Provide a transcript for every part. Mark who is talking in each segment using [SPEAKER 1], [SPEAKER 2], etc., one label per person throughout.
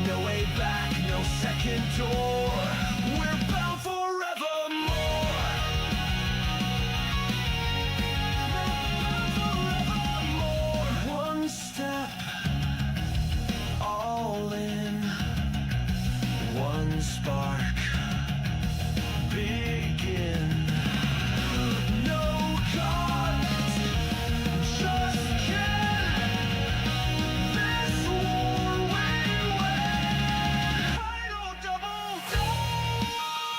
[SPEAKER 1] No way back, no second door. We're bound forevermore. Forevermore. One step, all in. One spark, begin. No gods, just kin. This war we win. Final double down.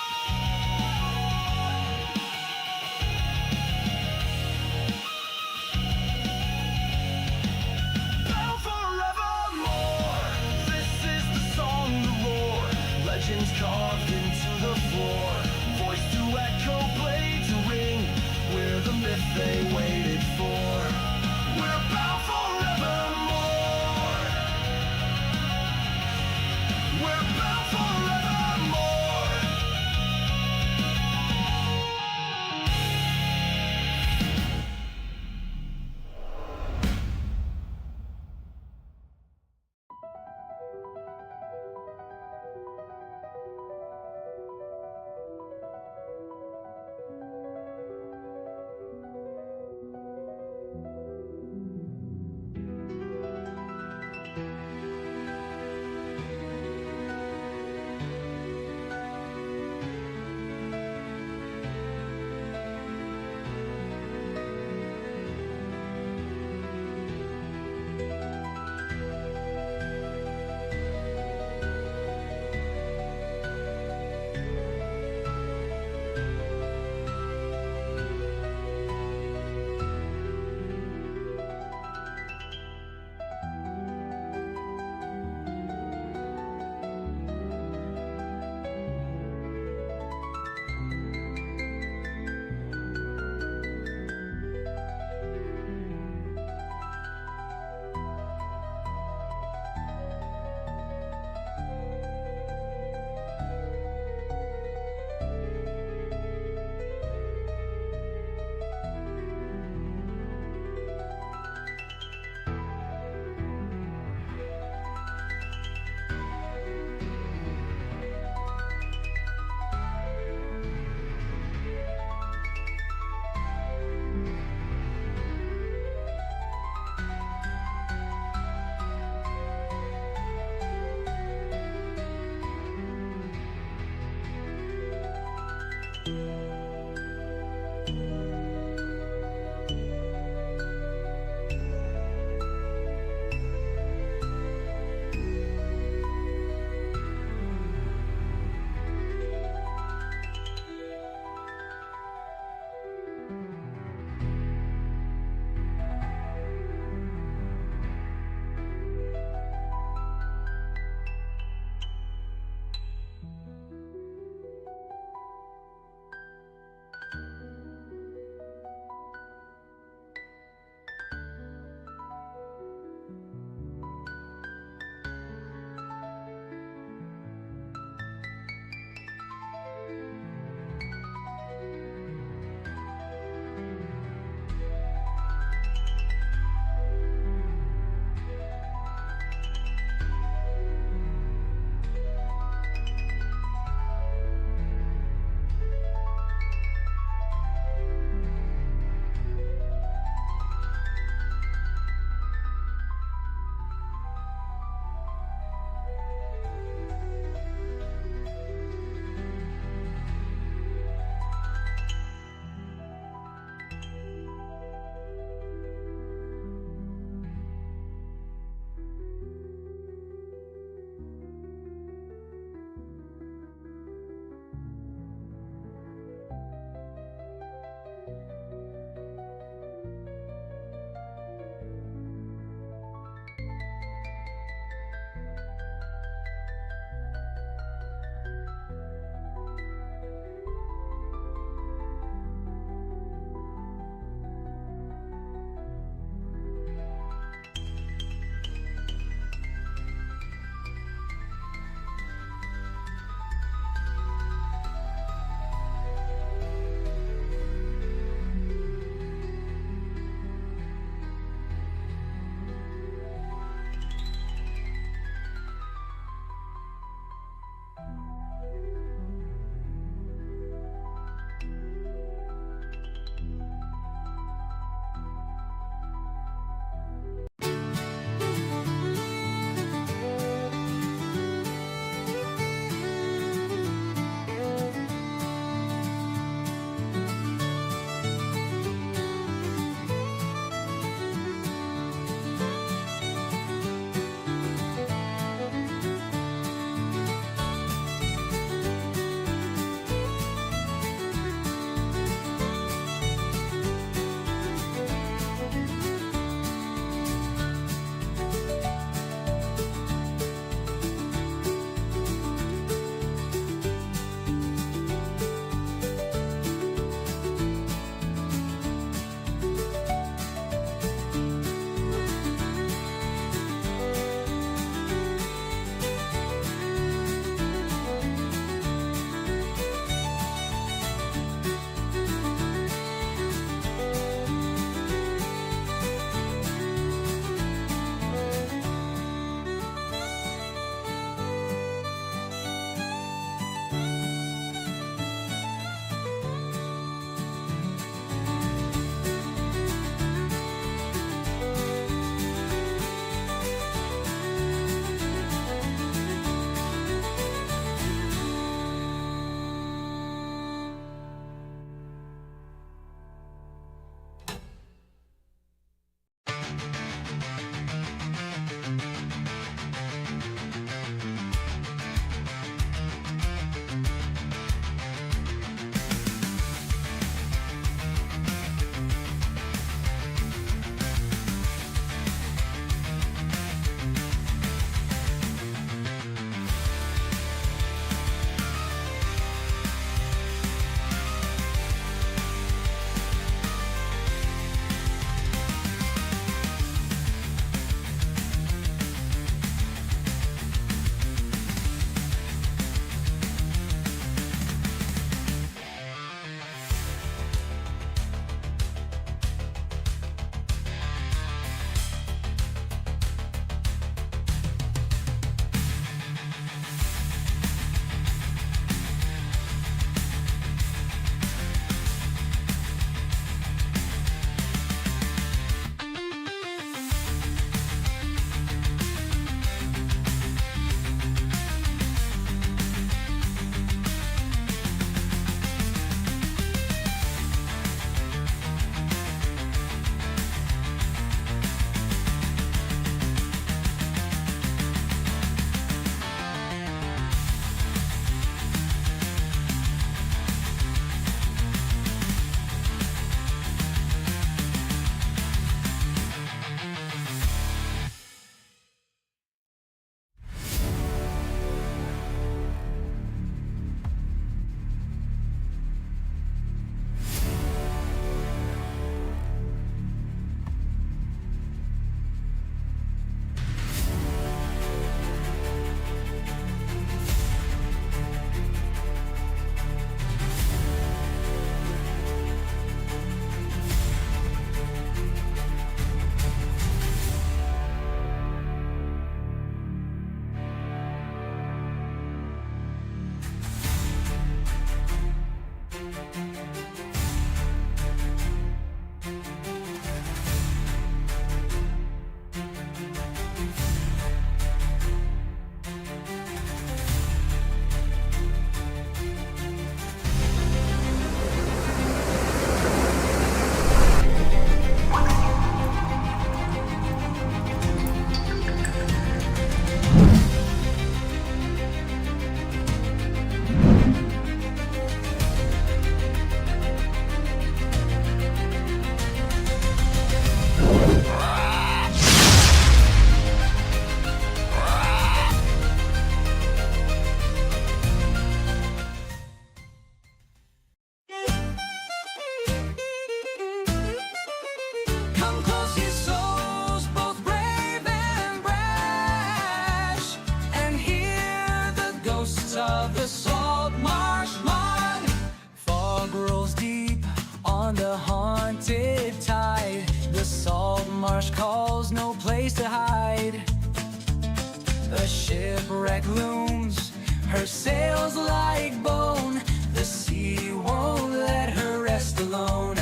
[SPEAKER 1] A shipwreck looms, her sails like bone. The sea won't let her rest alone.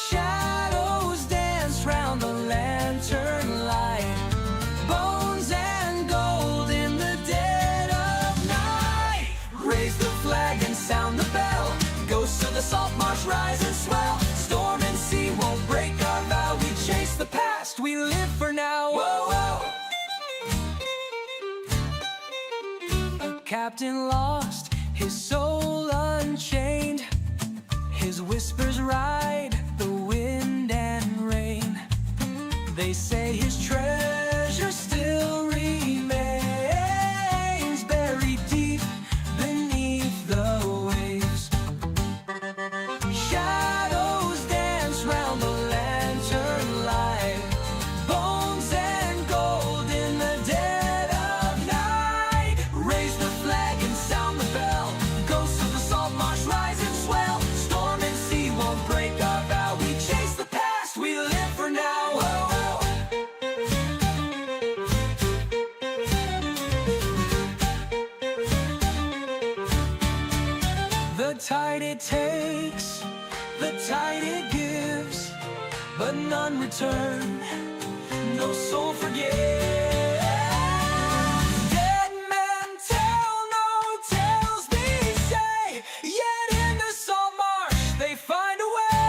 [SPEAKER 1] Shadows dance round the lantern light. Bones and gold in the dead of night. Raise the flag and sound the bell. Ghosts of the Saltmarsh rise and swell. Storm and sea won't break our vow. We chase the past, we live for now. Whoa, whoa. A captain lost, his soul unchained. His whispers ride the wind and rain. They say his treasure still remains, buried deep beneath the waves. Shadows dance round the lantern light. Bones and gold in the dead of night. Raise the flag and sound the bell. Ghosts of the Saltmarsh rise and swell. Storm and sea won't break our vow. We chase the past, we live for now. Whoa, whoa. The tide it takes, the tide it gives, but none return, no soul forgives. Dead men tell no tales, they say, yet in the Saltmarsh they find a way.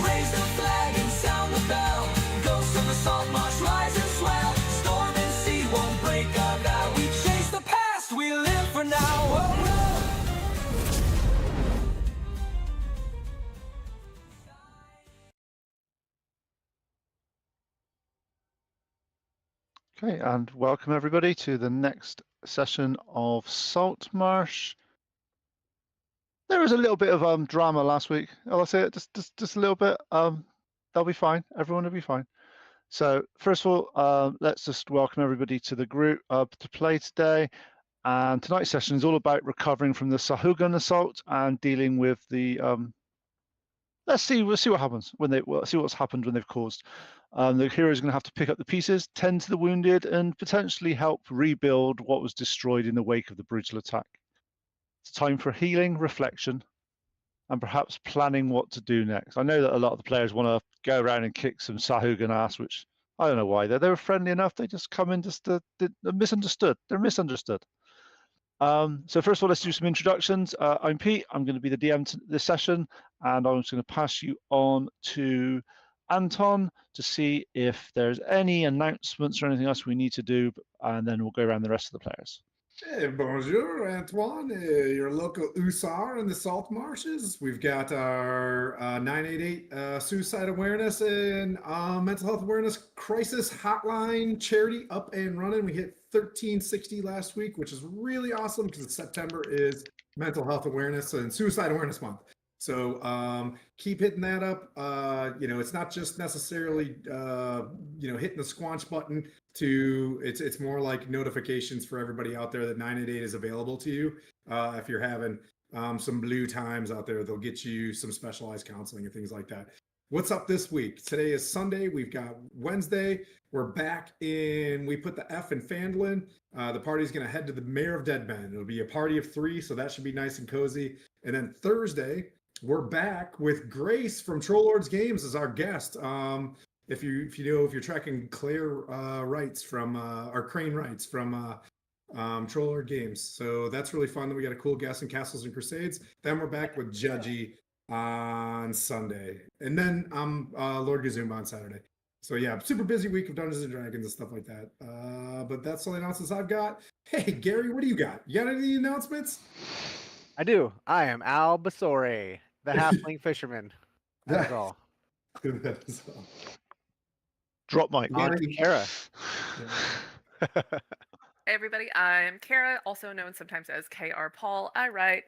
[SPEAKER 1] Raise the flag and sound the bell. Ghosts of the Saltmarsh rise and swell. Storm and sea won't break our vow. We chase the past, we live for now. Whoa, whoa.
[SPEAKER 2] Okay, and welcome everybody to the next session of Saltmarsh. There was a little bit of drama last week. I'll say it, just a little bit. They'll be fine. Everyone will be fine. So first of all, let's just welcome everybody to the group to play today. And tonight's session is all about recovering from the Sahaugin assault and dealing with the. We'll see what happens when see what's happened when they've caused. The hero is going to have to pick up the pieces, tend to the wounded, and potentially help rebuild what was destroyed in the wake of the brutal attack. It's time for healing, reflection, and perhaps planning what to do next. I know that a lot of the players want to go around and kick some Sahaugin ass, which I don't know why. They were friendly enough. They just come in they're misunderstood. They're misunderstood. So first of all, let's do some introductions. I'm Pete. I'm going to be the DM this session, and I'm just going to pass you on to Anton to see if there's any announcements or anything else we need to do, and then we'll go around the rest of the players.
[SPEAKER 3] Hey, bonjour, Antoine, your local Hussar in the Salt Marshes. We've got our 988 suicide awareness and mental health awareness crisis hotline charity up and running. We hit 1360 last week, which is really awesome because September is mental health awareness and suicide awareness month. So keep hitting that up. It's not just necessarily hitting the squanch button. It's more like notifications for everybody out there that 988 is available to you. If you're having some blue times out there, they'll get you some specialized counseling and things like that. What's up this week? Today is Sunday. We've got Wednesday. We're back in. We put the F in Fandlin. The party's going to head to the Mayor of Deadman. It'll be a party of 3, so that should be nice and cozy. And then Thursday, we're back with Grace from Troll Lords Games as our guest. If you're tracking Claire Wrights from or Crane Wrights from Troll Lord Games, so that's really fun. That we got a cool guest in Castles and Crusades. Then we're back with Judgy on Sunday, and then Lord Gazumba on Saturday. So yeah, super busy week of Dungeons and Dragons and stuff like that. But that's all the announcements I've got. Hey Gary, what do you got? You got any announcements?
[SPEAKER 4] I do. I am Al Basore, the halfling fisherman. That's all.
[SPEAKER 3] That is all.
[SPEAKER 2] Drop mic.
[SPEAKER 4] On to Kara.
[SPEAKER 5] Hey everybody, I'm Kara, also known sometimes as KR Paul. I write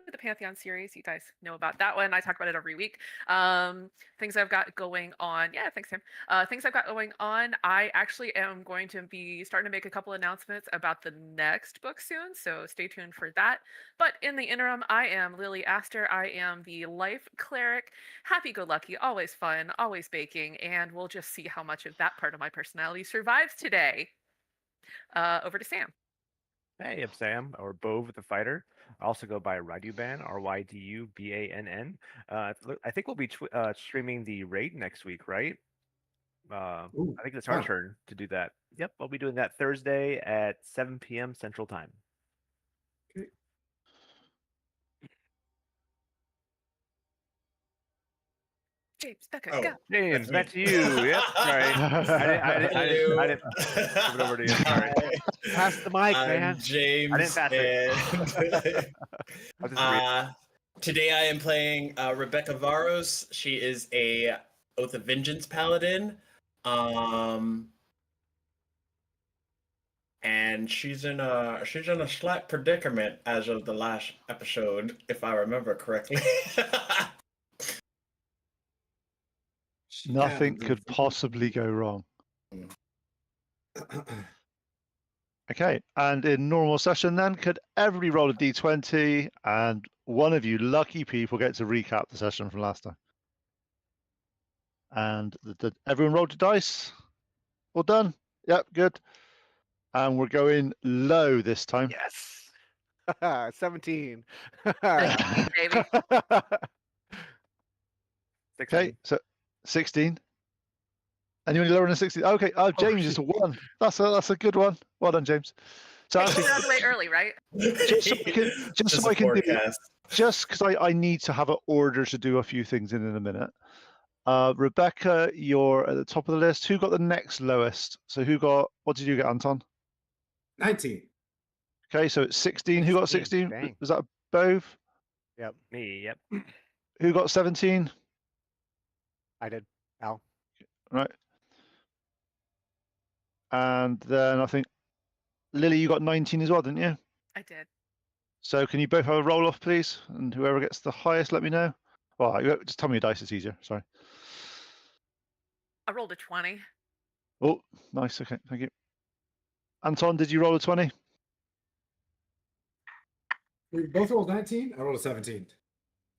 [SPEAKER 5] the Pantheon series. You guys know about that one. I talk about it every week. Things I've got going on. Yeah, thanks, Tim. Things I've got going on. I actually am going to be starting to make a couple announcements about the next book soon, so stay tuned for that. But in the interim, I am Lily Astor. I am the life cleric, happy-go-lucky, always fun, always baking, and we'll just see how much of that part of my personality survives today. Over to Sam.
[SPEAKER 4] Hey, I'm Sam, or Bove the Fighter. I also go by Ryduban, Rydubann. I think we'll be streaming the raid next week, right?
[SPEAKER 3] Ooh,
[SPEAKER 4] I think it's our
[SPEAKER 3] fun.
[SPEAKER 4] turn to do that. Yep, I'll be doing that Thursday at 7 p.m. Central Time.
[SPEAKER 3] Okay.
[SPEAKER 5] James, Becca,
[SPEAKER 6] Oh,
[SPEAKER 5] go.
[SPEAKER 4] James,
[SPEAKER 6] that's
[SPEAKER 4] back
[SPEAKER 6] me.
[SPEAKER 4] to you. Yep, sorry. I didn't give it over to you. Sorry. Pass the mic,
[SPEAKER 6] I'm
[SPEAKER 4] man. I
[SPEAKER 6] James,
[SPEAKER 4] didn't pass it.
[SPEAKER 6] and
[SPEAKER 4] I'll just read.
[SPEAKER 6] today I am playing Rebecca Varos. She is a Oath of Vengeance paladin, and she's in a slight predicament as of the last episode, if I remember correctly.
[SPEAKER 2] Nothing could possibly go wrong. Okay, and in normal session then, could everybody roll a d20 and one of you lucky people get to recap the session from last time? And everyone rolled a dice? All done? Yep, good. And we're going low this time.
[SPEAKER 4] Yes. 17.
[SPEAKER 5] 17, baby.
[SPEAKER 2] Okay, so 16. And you only lower than 16. Okay, James is a 1. That's a good one. Well done, James. So
[SPEAKER 5] Hey,
[SPEAKER 2] actually,
[SPEAKER 5] you're out of the way early, right?
[SPEAKER 2] just so
[SPEAKER 6] Just
[SPEAKER 2] I
[SPEAKER 6] a
[SPEAKER 2] can do,
[SPEAKER 6] forecast.
[SPEAKER 2] just because I need to have an order to do a few things in a minute. Rebecca, you're at the top of the list. Who got the next lowest? So what did you get, Anton?
[SPEAKER 3] 19.
[SPEAKER 2] Okay, so it's 16. Who got 16?
[SPEAKER 4] Dang.
[SPEAKER 2] Was that Bove?
[SPEAKER 4] Yep, me. Yep,
[SPEAKER 2] Who got 17?
[SPEAKER 4] I did. Al.
[SPEAKER 2] Right. And then I think Lily, you got 19 as well, didn't you?
[SPEAKER 5] I did.
[SPEAKER 2] So can you both have a roll off, please? And whoever gets the highest, let me know. Well, just tell me your dice, it's easier. Sorry.
[SPEAKER 5] I rolled a 20.
[SPEAKER 2] Oh, nice. Okay, thank you. Anton, did you roll a 20?
[SPEAKER 3] We both rolled 19. I rolled a 17.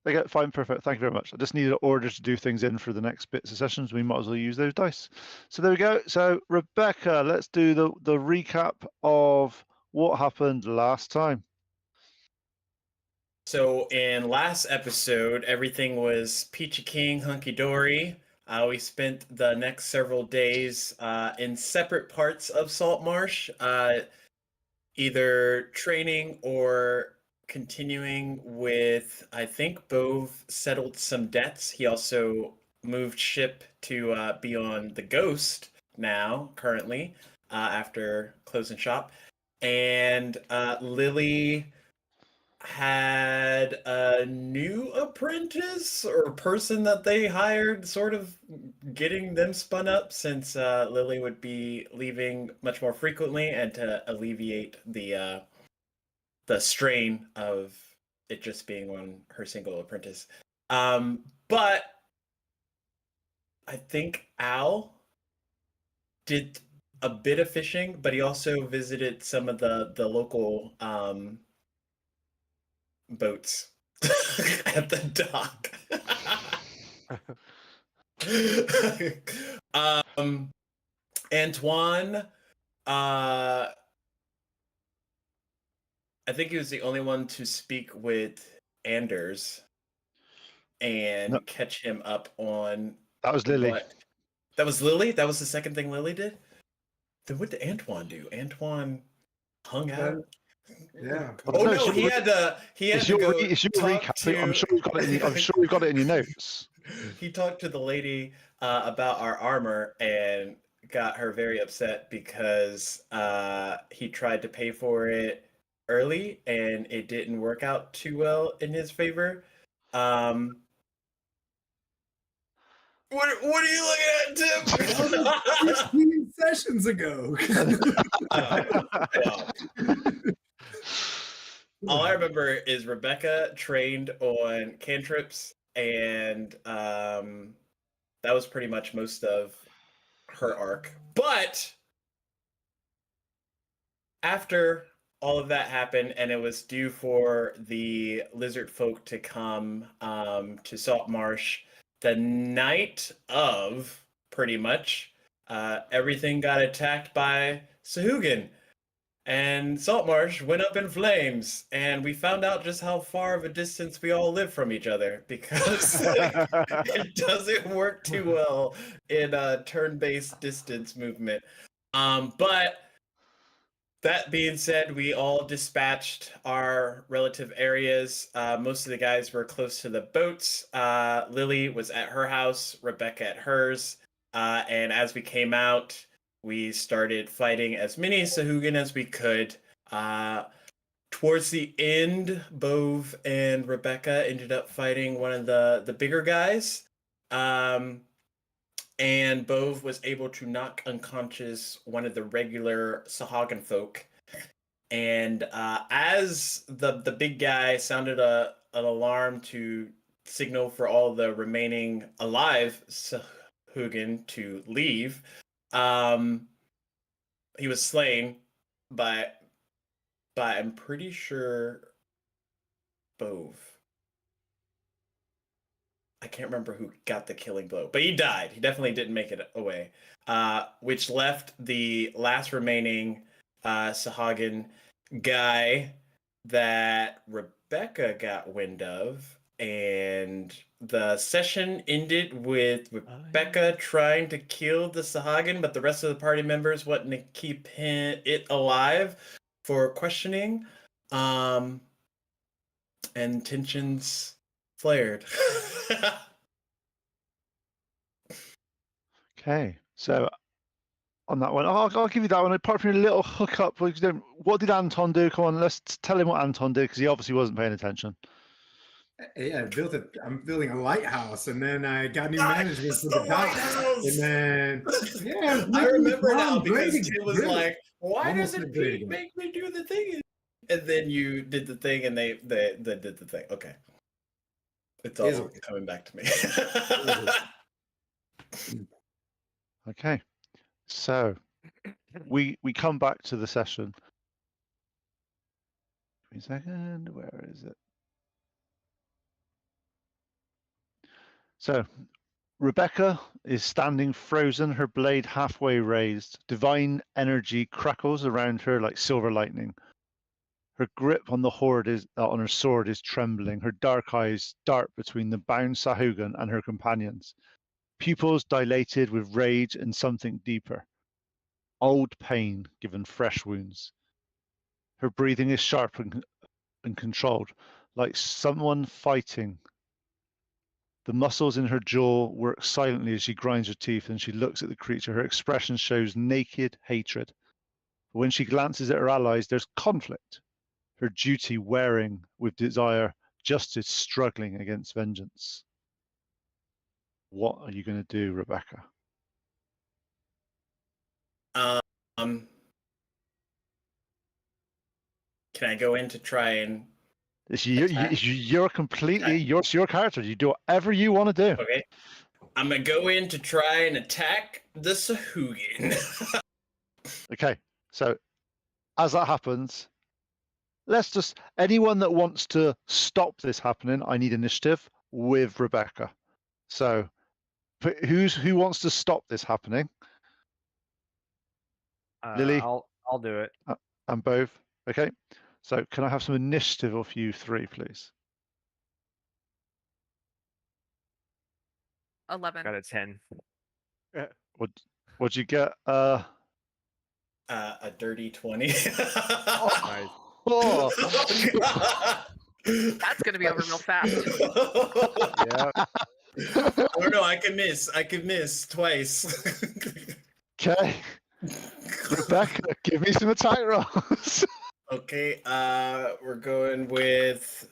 [SPEAKER 2] Okay, fine, perfect. Thank you very much. I just needed an order to do things in for the next bits of sessions. We might as well use those dice. So there we go. So Rebecca, let's do the recap of what happened last time.
[SPEAKER 6] So in last episode, everything was peachy king, hunky dory. We spent the next several days in separate parts of Saltmarsh, either training or continuing with. I think Bove settled some debts. He also moved ship to be on the Ghost now, currently, after closing shop, and Lily had a new apprentice or person that they hired, sort of getting them spun up, since Lily would be leaving much more frequently, and to alleviate the strain of it just being on her single apprentice. But I think Al did a bit of fishing, but he also visited some of the local boats at the dock. Antoine, I think he was the only one to speak with Anders and
[SPEAKER 2] No.
[SPEAKER 6] catch him up on
[SPEAKER 2] That was Lily.
[SPEAKER 6] what. That was Lily? That was the second thing Lily did? Then what did Antoine do? Antoine hung out?
[SPEAKER 3] Yeah.
[SPEAKER 6] Oh
[SPEAKER 2] No,
[SPEAKER 6] no, he had to go
[SPEAKER 2] it's your
[SPEAKER 6] talk
[SPEAKER 2] recap. I'm
[SPEAKER 6] to.
[SPEAKER 2] sure we've got it. I'm sure we've got it in your notes.
[SPEAKER 6] He talked to the lady about our armor and got her very upset because he tried to pay for it early and it didn't work out too well in his favor. What are you looking at, Tim?
[SPEAKER 3] 16 sessions ago.
[SPEAKER 6] Wow. All I remember is Rebecca trained on cantrips, and that was pretty much most of her arc. But after all of that happened, and it was due for the lizard folk to come to Saltmarsh the night of, pretty much, everything got attacked by Sahaugin. And Saltmarsh went up in flames, and we found out just how far of a distance we all live from each other, because it doesn't work too well in a turn-based distance movement. But that being said, we all dispatched our relative areas. Most of the guys were close to the boats. Lily was at her house, Rebecca at hers. And as we came out, we started fighting as many Sahaugin as we could. Towards the end, Bove and Rebecca ended up fighting one of the bigger guys. And Bove was able to knock unconscious one of the regular Sahaugin folk. And as the big guy sounded an alarm to signal for all the remaining alive Sahaugin to leave, he was slain by I'm pretty sure Bove. I can't remember who got the killing blow, but he died. He definitely didn't make it away, which left the last remaining Sahaugin guy that Rebecca got wind of, and the session ended with Rebecca trying to kill the Sahaugin, but the rest of the party members wanting to keep it alive for questioning, and tensions flared.
[SPEAKER 2] Okay, so on that one, I'll give you that one. Apart from a little hookup, what did Anton do? Come on, let's tell him what Anton did, because he obviously wasn't paying attention.
[SPEAKER 3] Yeah, I'm building a lighthouse, and then I got new management for the dock. And then, yeah,
[SPEAKER 6] I remember now because
[SPEAKER 3] great,
[SPEAKER 6] Tim was
[SPEAKER 3] great.
[SPEAKER 6] like, "Why
[SPEAKER 3] Almost
[SPEAKER 6] doesn't
[SPEAKER 3] like great
[SPEAKER 6] Pete
[SPEAKER 3] again.
[SPEAKER 6] make me do the thing?" And then you did the thing, and they did the thing. Okay, it's all
[SPEAKER 3] Is okay.
[SPEAKER 6] coming back to me.
[SPEAKER 2] Okay, so we come back to the session. Wait a second, where is it? So Rebecca is standing frozen, her blade halfway raised. Divine energy crackles around her like silver lightning. Her grip on the on her sword is trembling. Her dark eyes dart between the bound Sahaugin and her companions. Pupils dilated with rage and something deeper. Old pain given fresh wounds. Her breathing is sharp and controlled, like someone fighting. The muscles in her jaw work silently as she grinds her teeth and she looks at the creature. Her expression shows naked hatred. But when she glances at her allies, there's conflict. Her duty wearing with desire, justice struggling against vengeance. What are you going to do, Rebecca?
[SPEAKER 6] Can I go in to try and?
[SPEAKER 2] You're completely your character. You do whatever you want to do.
[SPEAKER 6] Okay, I'm gonna go in to try and attack the Sahaugin.
[SPEAKER 2] Okay, so as that happens, let's just anyone that wants to stop this happening, I need initiative with Rebecca. So who wants to stop this happening? Lily?
[SPEAKER 4] I'll do it.
[SPEAKER 2] And both. Okay. So can I have some initiative of you three, please?
[SPEAKER 5] 11.
[SPEAKER 4] Got a 10.
[SPEAKER 2] What'd you get?
[SPEAKER 6] A dirty 20.
[SPEAKER 4] Nice.
[SPEAKER 2] Oh,
[SPEAKER 5] That's going to be over real fast.
[SPEAKER 4] Yeah.
[SPEAKER 6] Oh no, I can miss twice.
[SPEAKER 2] okay. Rebecca, give me some attack rolls.
[SPEAKER 6] Okay, we're going with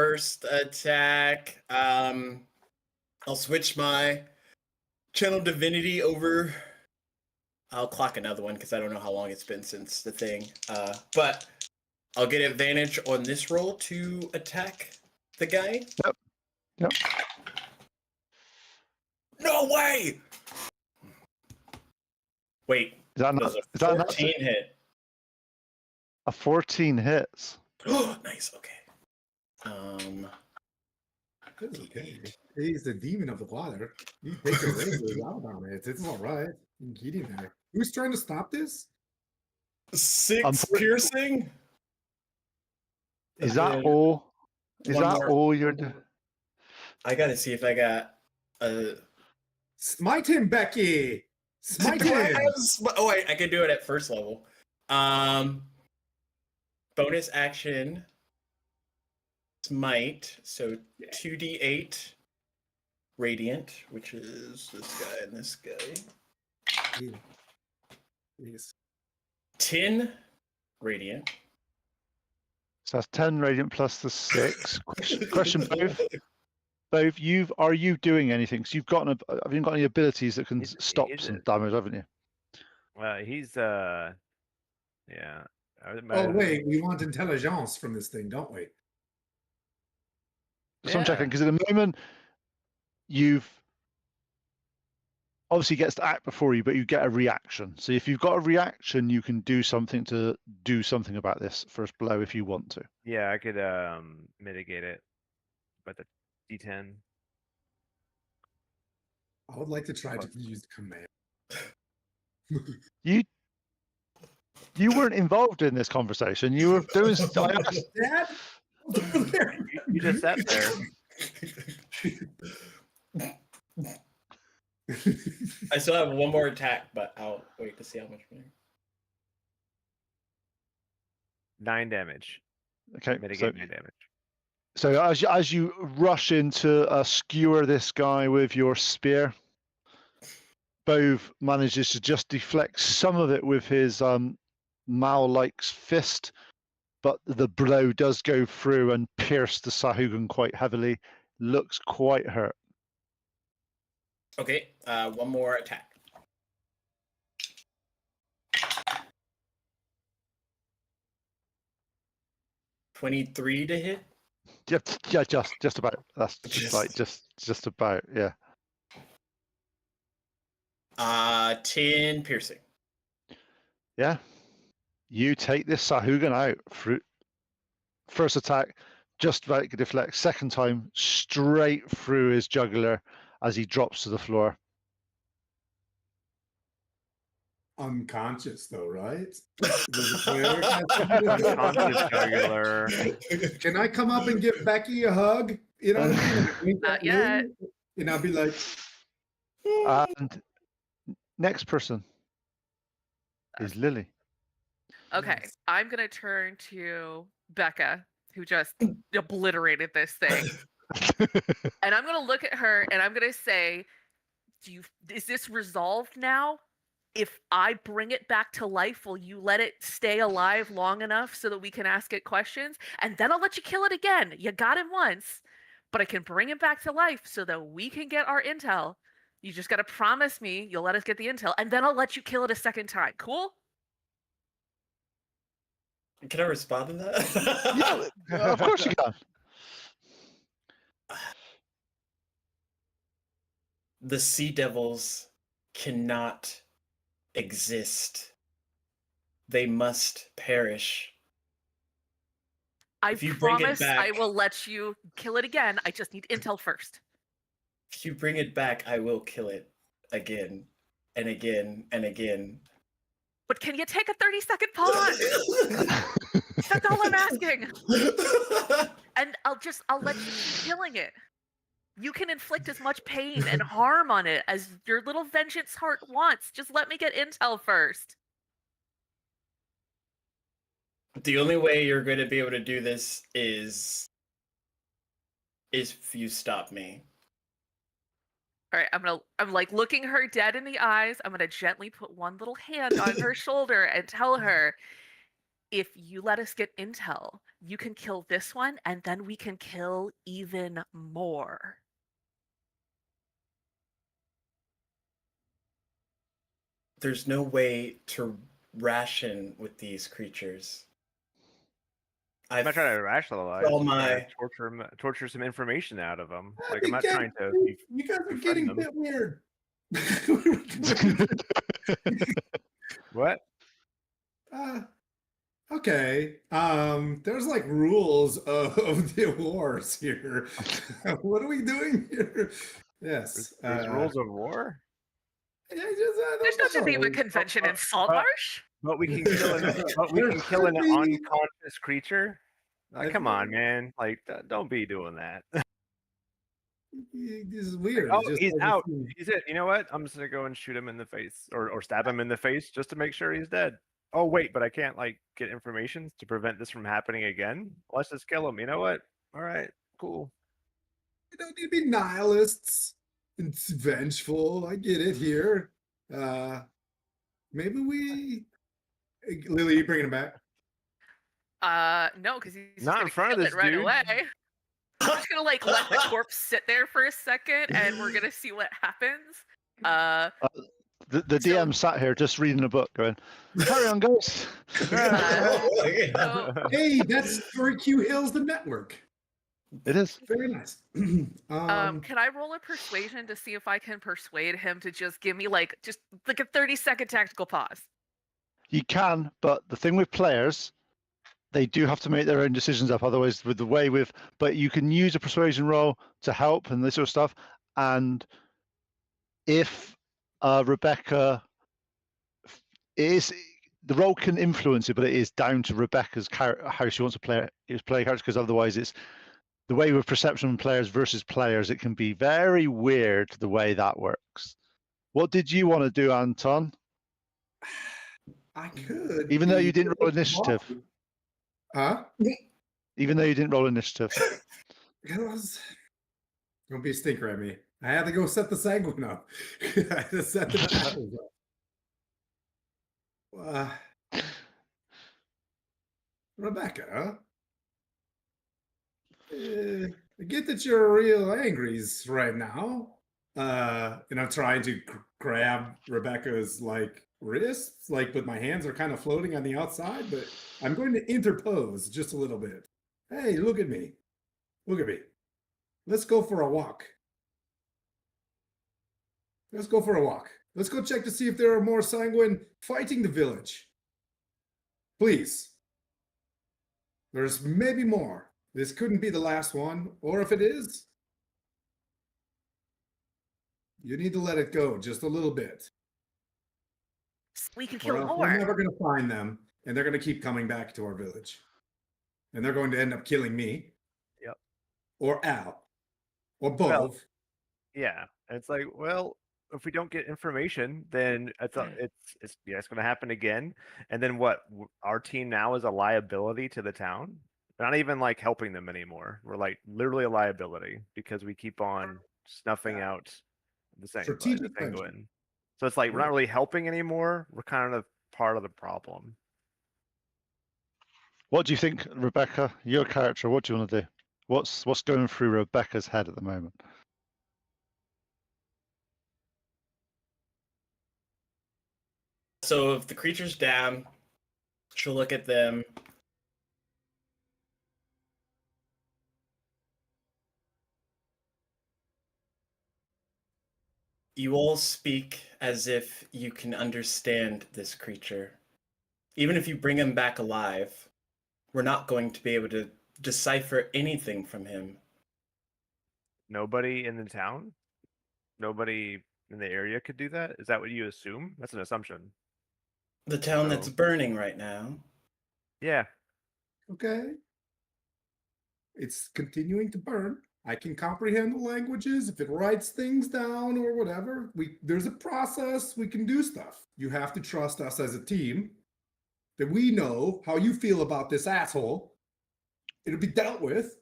[SPEAKER 6] first attack. I'll switch my channel divinity over. I'll clock another one because I don't know how long it's been since the thing. But I'll get advantage on this roll to attack the guy.
[SPEAKER 2] Yep.
[SPEAKER 6] No way! Wait,
[SPEAKER 2] Is that
[SPEAKER 6] does
[SPEAKER 2] not,
[SPEAKER 6] a
[SPEAKER 2] is that
[SPEAKER 6] 14 hit?
[SPEAKER 2] a 14 hits?
[SPEAKER 6] Oh, nice. Okay.
[SPEAKER 3] It's okay. He's the demon of the water. You take your razors out on it. It's all right. You can get in there. Who's trying to stop this?
[SPEAKER 6] 6 piercing.
[SPEAKER 2] Is that
[SPEAKER 6] And
[SPEAKER 2] all? Is
[SPEAKER 6] one
[SPEAKER 2] that
[SPEAKER 6] more.
[SPEAKER 2] all you're doing?
[SPEAKER 6] I gotta see if I got a.
[SPEAKER 3] Smite him, Becky. Smite
[SPEAKER 6] Do I
[SPEAKER 3] him.
[SPEAKER 6] have oh, I can do it at first level. Bonus action. Smite. So 2d8 radiant, which is this guy and this guy.
[SPEAKER 3] Please.
[SPEAKER 6] 10 radiant.
[SPEAKER 2] So that's 10 radiant plus the 6. Question, Bove, are you doing anything? Because have you got any abilities that can
[SPEAKER 4] He's-
[SPEAKER 2] stop
[SPEAKER 4] he's
[SPEAKER 2] some
[SPEAKER 4] a-
[SPEAKER 2] damage, haven't you?
[SPEAKER 4] He's yeah.
[SPEAKER 3] Oh, wait. We want intelligence from this thing, don't we?
[SPEAKER 2] That's what I'm
[SPEAKER 4] Yeah.
[SPEAKER 2] checking, because at the moment, you've obviously gets to act before you, but you get a reaction. So if you've got a reaction, you can do something about this first blow if you want to.
[SPEAKER 4] Yeah, I could mitigate it, but the D10.
[SPEAKER 3] I would like to try to use command.
[SPEAKER 2] You weren't involved in this conversation. You were doing. I asked,
[SPEAKER 3] Dad? Over there.
[SPEAKER 4] You just sat there.
[SPEAKER 6] I still have one more attack, but I'll wait to see how much more.
[SPEAKER 4] 9 damage.
[SPEAKER 2] okay,
[SPEAKER 4] Mitigate 9 damage.
[SPEAKER 2] so as you rush in to skewer this guy with your spear, Bove manages to just deflect some of it with his Mal-like fist, but the blow does go through and pierce the Sahaugin quite heavily. Looks quite hurt.
[SPEAKER 6] Okay, one more attack. $23 to hit.
[SPEAKER 2] Yeah, just about. That's just about. Yeah.
[SPEAKER 6] 10 piercing.
[SPEAKER 2] Yeah. You take this Sahaugin out. First attack, just about to deflect. Second time, straight through his jugular as he drops to the floor.
[SPEAKER 3] Unconscious, though, right?
[SPEAKER 4] Unconscious jugular.
[SPEAKER 3] Can I come up and give Becky a hug? You know what I mean? Wink
[SPEAKER 5] Not
[SPEAKER 3] at
[SPEAKER 5] yet.
[SPEAKER 3] Lou, and I'll be like,
[SPEAKER 2] And next person is Lily.
[SPEAKER 5] Okay,
[SPEAKER 3] Yes.
[SPEAKER 5] I'm gonna turn to Becca, who just obliterated this thing, and I'm gonna look at her and I'm gonna say, is this resolved now? If I bring it back to life, will you let it stay alive long enough so that we can ask it questions? And then I'll let you kill it again. You got it once, but I can bring it back to life so that we can get our intel. You just gotta promise me you'll let us get the intel, and then I'll let you kill it a second time. Cool?
[SPEAKER 6] Can I respond to that?
[SPEAKER 2] Yeah, of course you can.
[SPEAKER 6] The sea devils cannot exist. They must perish.
[SPEAKER 5] I
[SPEAKER 6] If you bring it
[SPEAKER 5] promise I
[SPEAKER 6] back-
[SPEAKER 5] will let you kill it again. I just need intel first.
[SPEAKER 6] If you bring it back, I will kill it again and again and again.
[SPEAKER 5] But can you take a 30-second pause? That's all I'm asking. And I'll let you keep killing it. You can inflict as much pain and harm on it as your little vengeance heart wants. Just let me get intel first.
[SPEAKER 6] The only way you're going to be able to do this is if you stop me.
[SPEAKER 5] All right, I'm like looking her dead in the eyes. I'm gonna gently put one little hand on her shoulder and tell her, if you let us get intel, you can kill this one, and then we can kill even more.
[SPEAKER 6] There's no way to ration with these creatures.
[SPEAKER 4] I'm not
[SPEAKER 6] I've
[SPEAKER 4] trying to rationalize.
[SPEAKER 6] all
[SPEAKER 4] I'm trying
[SPEAKER 6] my
[SPEAKER 4] to torture some information out of them.
[SPEAKER 3] I
[SPEAKER 4] Like I'm
[SPEAKER 3] think
[SPEAKER 4] not
[SPEAKER 3] that-
[SPEAKER 4] trying to
[SPEAKER 3] you guys are
[SPEAKER 4] befriend
[SPEAKER 3] getting a
[SPEAKER 4] them.
[SPEAKER 3] bit weird.
[SPEAKER 4] What?
[SPEAKER 3] Okay. There's like rules of the wars here. What are we doing here? Yes.
[SPEAKER 4] There's rules of war,
[SPEAKER 3] I just,
[SPEAKER 5] There's no
[SPEAKER 3] don't know.
[SPEAKER 5] Geneva Convention in Saltmarsh.
[SPEAKER 4] but we can kill an
[SPEAKER 3] There
[SPEAKER 4] an
[SPEAKER 3] should be.
[SPEAKER 4] unconscious creature.
[SPEAKER 3] I
[SPEAKER 4] Come
[SPEAKER 3] feel-
[SPEAKER 4] on, man! Like, don't be doing that.
[SPEAKER 3] This is weird.
[SPEAKER 4] Oh,
[SPEAKER 3] It just
[SPEAKER 4] he's
[SPEAKER 3] doesn't
[SPEAKER 4] out.
[SPEAKER 3] seem-
[SPEAKER 4] He's it. You know what? I'm just gonna go and shoot him in the face, or stab him in the face, just to make sure he's dead. Oh wait, but I can't like get information to prevent this from happening again. Let's just kill him. You know what? All right, cool.
[SPEAKER 3] You don't need to be nihilists and vengeful. I get it here. Maybe we. Hey, Lily, you bringing him back?
[SPEAKER 5] No, because he's
[SPEAKER 4] Not
[SPEAKER 5] just
[SPEAKER 4] in
[SPEAKER 5] gonna
[SPEAKER 4] front of
[SPEAKER 5] kill
[SPEAKER 4] this
[SPEAKER 5] it right
[SPEAKER 4] dude.
[SPEAKER 5] away. I'm just gonna like let the corpse sit there for a second, and we're gonna see what happens.
[SPEAKER 2] The
[SPEAKER 5] So-
[SPEAKER 2] DM sat here just reading a book, going, "Carry on, guys."
[SPEAKER 5] So-
[SPEAKER 3] Hey, that's 3Q Hills, the network.
[SPEAKER 2] It is.
[SPEAKER 3] Very nice.
[SPEAKER 5] Can I roll a persuasion to see if I can persuade him to just give me like a 30-second tactical pause?
[SPEAKER 2] You can, but the thing with players, they do have to make their own decisions up. Otherwise, with the way but you can use a persuasion roll to help and this sort of stuff. And if Rebecca is the role can influence it, but it is down to Rebecca's how she wants to play characters. Because otherwise, it's the way with perception players versus players. It can be very weird the way that works. What did you want to do, Anton?
[SPEAKER 3] I could.
[SPEAKER 2] Even though
[SPEAKER 3] be
[SPEAKER 2] you didn't roll
[SPEAKER 3] really
[SPEAKER 2] initiative.
[SPEAKER 3] blunt. Huh?
[SPEAKER 2] Even though you didn't roll initiative.
[SPEAKER 3] Don't be a stinker at me. I had to go set the Sanguine up. I had to set the tackles up. Rebecca, huh? I get that you're real angries right now. And I'm trying to grab Rebecca's like wrists, but my hands are kind of floating on the outside, but I'm going to interpose just a little bit. Hey, look at me. Look at me. Let's go for a walk. Let's go for a walk. Let's go check to see if there are more Sanguine fighting the village. Please. There's maybe more. This couldn't be the last one, or if it is, you need to let it go just a little bit.
[SPEAKER 5] We can
[SPEAKER 3] Or
[SPEAKER 5] kill
[SPEAKER 3] else
[SPEAKER 5] more.
[SPEAKER 3] we're never going to find them, and they're going to keep coming back to our village. And they're going to end up killing me.
[SPEAKER 4] Yep.
[SPEAKER 3] Or Al. Or both.
[SPEAKER 4] Well, yeah, it's like, well, if we don't get information, then it's going to happen again. And then what? Our team now is a liability to the town. We're not even like helping them anymore. We're like literally a liability because we keep on snuffing out the
[SPEAKER 3] Strategic
[SPEAKER 4] Sanguine. So it's like we're not really helping anymore. We're kind of part of the problem.
[SPEAKER 2] What do you think, Rebecca? Your character. What do you want to do? What's going through Rebecca's head at the moment?
[SPEAKER 6] So if the creature's down, she'll look at them. You all speak as if you can understand this creature. Even if you bring him back alive, we're not going to be able to decipher anything from him.
[SPEAKER 4] Nobody in the town, nobody in the area could do that. Is that what you assume? That's an assumption.
[SPEAKER 6] The town that's
[SPEAKER 4] So-
[SPEAKER 6] burning right now.
[SPEAKER 4] Yeah.
[SPEAKER 3] Okay. It's continuing to burn. I can comprehend the languages if it writes things down or whatever. There's a process. We can do stuff. You have to trust us as a team that we know how you feel about this asshole. It'll be dealt with.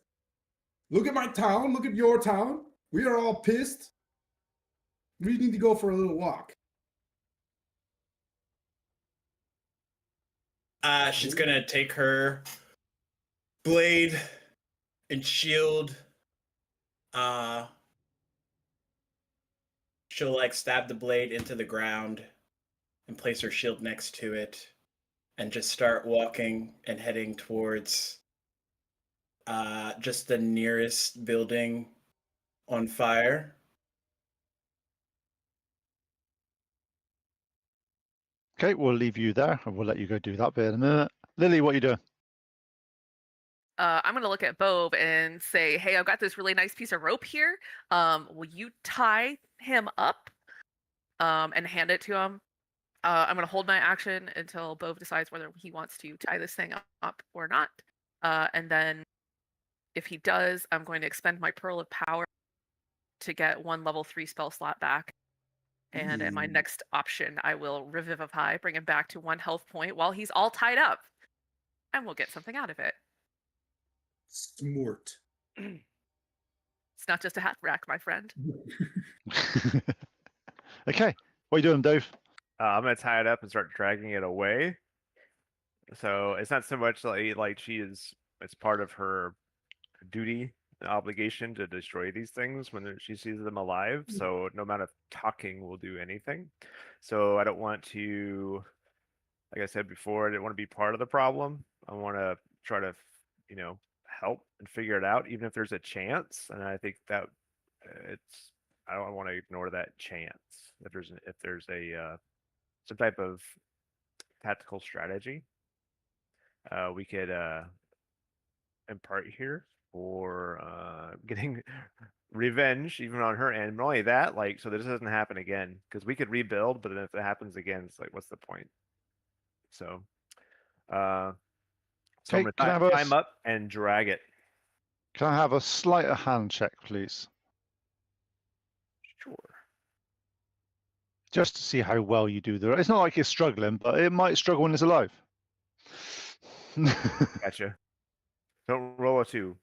[SPEAKER 3] Look at my town. Look at your town. We are all pissed. We need to go for a little walk.
[SPEAKER 6] She's gonna take her blade and shield. She'll like stab the blade into the ground and place her shield next to it, and just start walking and heading towards just the nearest building on fire.
[SPEAKER 2] Okay, we'll leave you there, and we'll let you go do that bit in a minute. Lily, what are you doing?
[SPEAKER 5] I'm gonna look at Bove and say, "Hey, I've got this really nice piece of rope here. Will you tie him up and hand it to him? I'm gonna hold my action until Bove decides whether he wants to tie this thing up or not. And then, if he does, I'm going to expend my Pearl of Power to get 1 level 3 spell slot back. And in my next option, I will Revivify, bring him back to 1 health point while he's all tied up, and we'll get something out of it."
[SPEAKER 3] Smart.
[SPEAKER 5] It's not just a hat rack, my friend.
[SPEAKER 2] Okay, what are you doing, Dave?
[SPEAKER 4] I'm gonna tie it up and start dragging it away. So it's not so much like it's part of her duty and obligation to destroy these things when she sees them alive. So no amount of talking will do anything. So I don't want to, like I said before, I didn't want to be part of the problem. I want to try to, help and figure it out, even if there's a chance. And I think that I don't want to ignore that chance. If there's a some type of tactical strategy we could impart here for getting revenge even on her end. Not only that, so this doesn't happen again, because we could rebuild, but then if it happens again, it's like, what's the point? So so I'm
[SPEAKER 2] Okay,
[SPEAKER 4] gonna tie him up and drag it.
[SPEAKER 2] Can I have a sleight of hand check, please?
[SPEAKER 4] Sure.
[SPEAKER 2] Just to see how well you do there. It's not like it's struggling, but it might struggle when it's alive.
[SPEAKER 4] Gotcha. Don't roll a 2.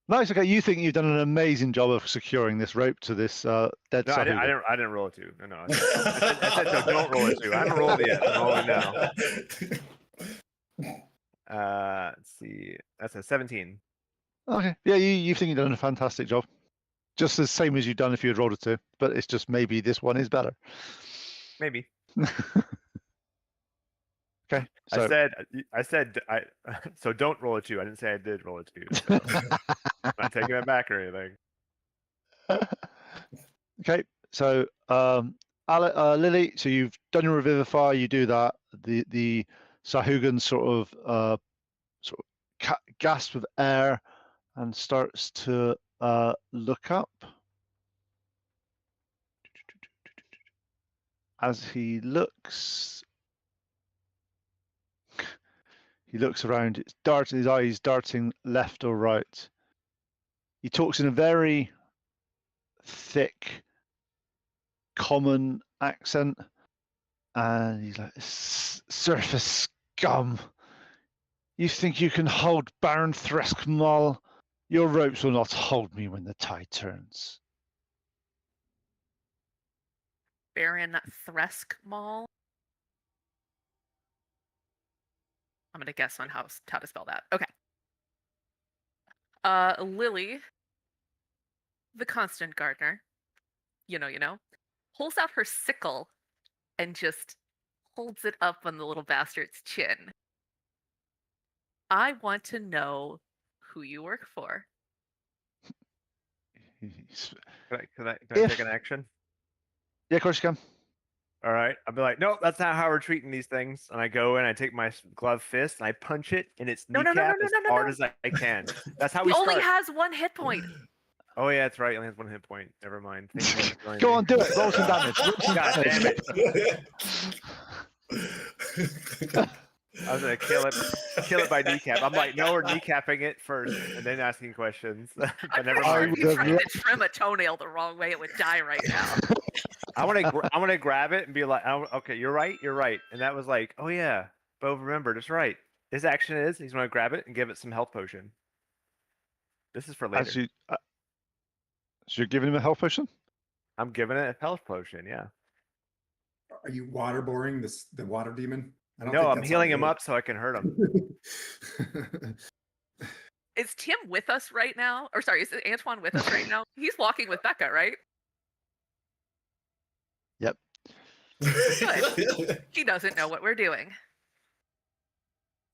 [SPEAKER 2] No, it's okay. You think you've done an amazing job of securing this rope to this dead
[SPEAKER 4] No, I
[SPEAKER 2] Sahaugin.
[SPEAKER 4] didn't roll a 2. No. I said no, don't roll a 2. I haven't rolled it yet. I'm rolling now. Let's see. That's a 17.
[SPEAKER 2] Okay. Yeah, you think you've done a fantastic job. Just the same as you've done if you had rolled a 2, but it's just maybe this one is better.
[SPEAKER 4] Maybe.
[SPEAKER 2] Okay. So
[SPEAKER 4] I said so don't roll a 2. I didn't say I did roll a 2. So I'm not taking it back or anything.
[SPEAKER 2] okay. So Lily, so you've done your Revivify, you do that. The Sahaugin sort of gasps with air and starts to look up. As he looks around, his eyes darting left or right. He talks in a very thick, common accent, and he's like, "Surface scum! You think you can hold Baron Threskmal? Your ropes will not hold me when the tide turns."
[SPEAKER 5] Baron Threskmal. I'm gonna guess on how to spell that. Okay. Lily, the constant gardener, you know, pulls out her sickle and just holds it up on the little bastard's chin. "I want to know who you work for."
[SPEAKER 4] Can I take an action?
[SPEAKER 2] Yeah, of course you can.
[SPEAKER 4] All right. I'll be like, nope, that's not how we're treating these things. And I go in, I take my glove fist, and I punch it in its
[SPEAKER 5] No,
[SPEAKER 4] kneecap as hard as I can. That's how we
[SPEAKER 5] He
[SPEAKER 4] start.
[SPEAKER 5] only has 1 hit point.
[SPEAKER 4] Oh yeah, that's right. He only has 1 hit point. Never mind.
[SPEAKER 2] Go on, do it. Roll some damage.
[SPEAKER 4] God damn it! I was gonna kill it by kneecap. I'm like, no, we're kneecapping it first, and then asking questions. But never mind.
[SPEAKER 5] If you tried to trim a toenail the wrong way, it would die right now.
[SPEAKER 4] I want to grab it and be like, oh, okay, you're right. And that was like, oh yeah, Bo remembered. It's right. His action is he's going to grab it and give it some health potion. This is for later.
[SPEAKER 2] So you're giving him a health potion?
[SPEAKER 4] I'm giving it a health potion. Yeah.
[SPEAKER 3] Are you waterboarding the water demon? I don't
[SPEAKER 4] No,
[SPEAKER 3] think
[SPEAKER 4] I'm
[SPEAKER 3] that's
[SPEAKER 4] healing
[SPEAKER 3] how
[SPEAKER 4] him
[SPEAKER 3] they
[SPEAKER 4] up so I can hurt him.
[SPEAKER 5] Is Tim with us right now? Or sorry, is Antoine with us right now? He's walking with Becca, right?
[SPEAKER 2] Yep.
[SPEAKER 5] He doesn't know what we're doing.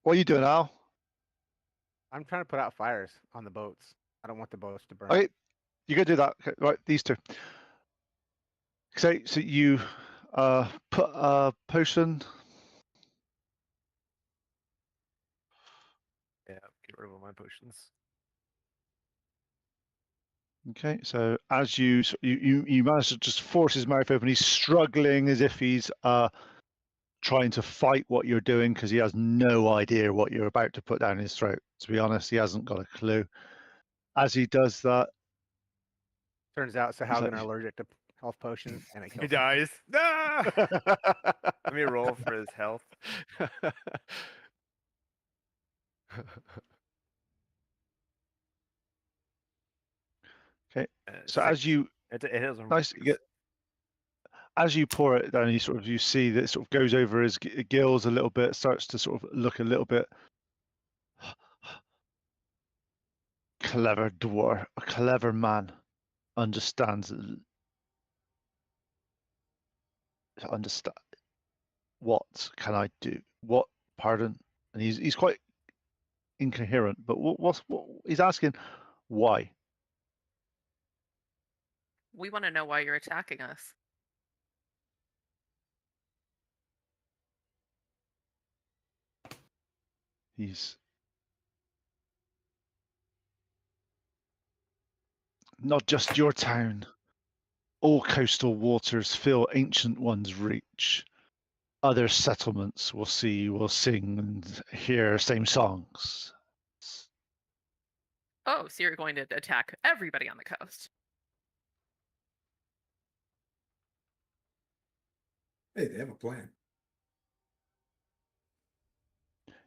[SPEAKER 2] What are you doing, Al?
[SPEAKER 7] I'm trying to put out fires on the boats. I don't want the boats to burn.
[SPEAKER 2] Okay, you gotta do that. Okay, right, these two. So you put a potion.
[SPEAKER 4] Yeah, get rid of all my potions.
[SPEAKER 2] Okay, so as you manage to just force his mouth open, he's struggling as if he's trying to fight what you're doing because he has no idea what you're about to put down his throat. To be honest, he hasn't got a clue. As he does that,
[SPEAKER 7] Turns out
[SPEAKER 2] like-
[SPEAKER 7] Sahaugin are allergic to health potions, and it
[SPEAKER 4] He
[SPEAKER 7] kills him.
[SPEAKER 4] dies. No! Let me roll for his health.
[SPEAKER 2] so
[SPEAKER 4] Six.
[SPEAKER 2] as you
[SPEAKER 4] It heals him.
[SPEAKER 2] nice, you get as you pour it down, you see that it sort of goes over his gills a little bit, starts to sort of look a little bit clever dwarf, a clever man, understands what can I do? What pardon? And he's quite incoherent, but what he's asking why?
[SPEAKER 5] We want to know why you're attacking us.
[SPEAKER 2] He's not just your town. All coastal waters fill ancient ones' reach. Other settlements will sing and hear same songs.
[SPEAKER 5] Oh, so you're going to attack everybody on the coast.
[SPEAKER 3] Hey, they have a plan.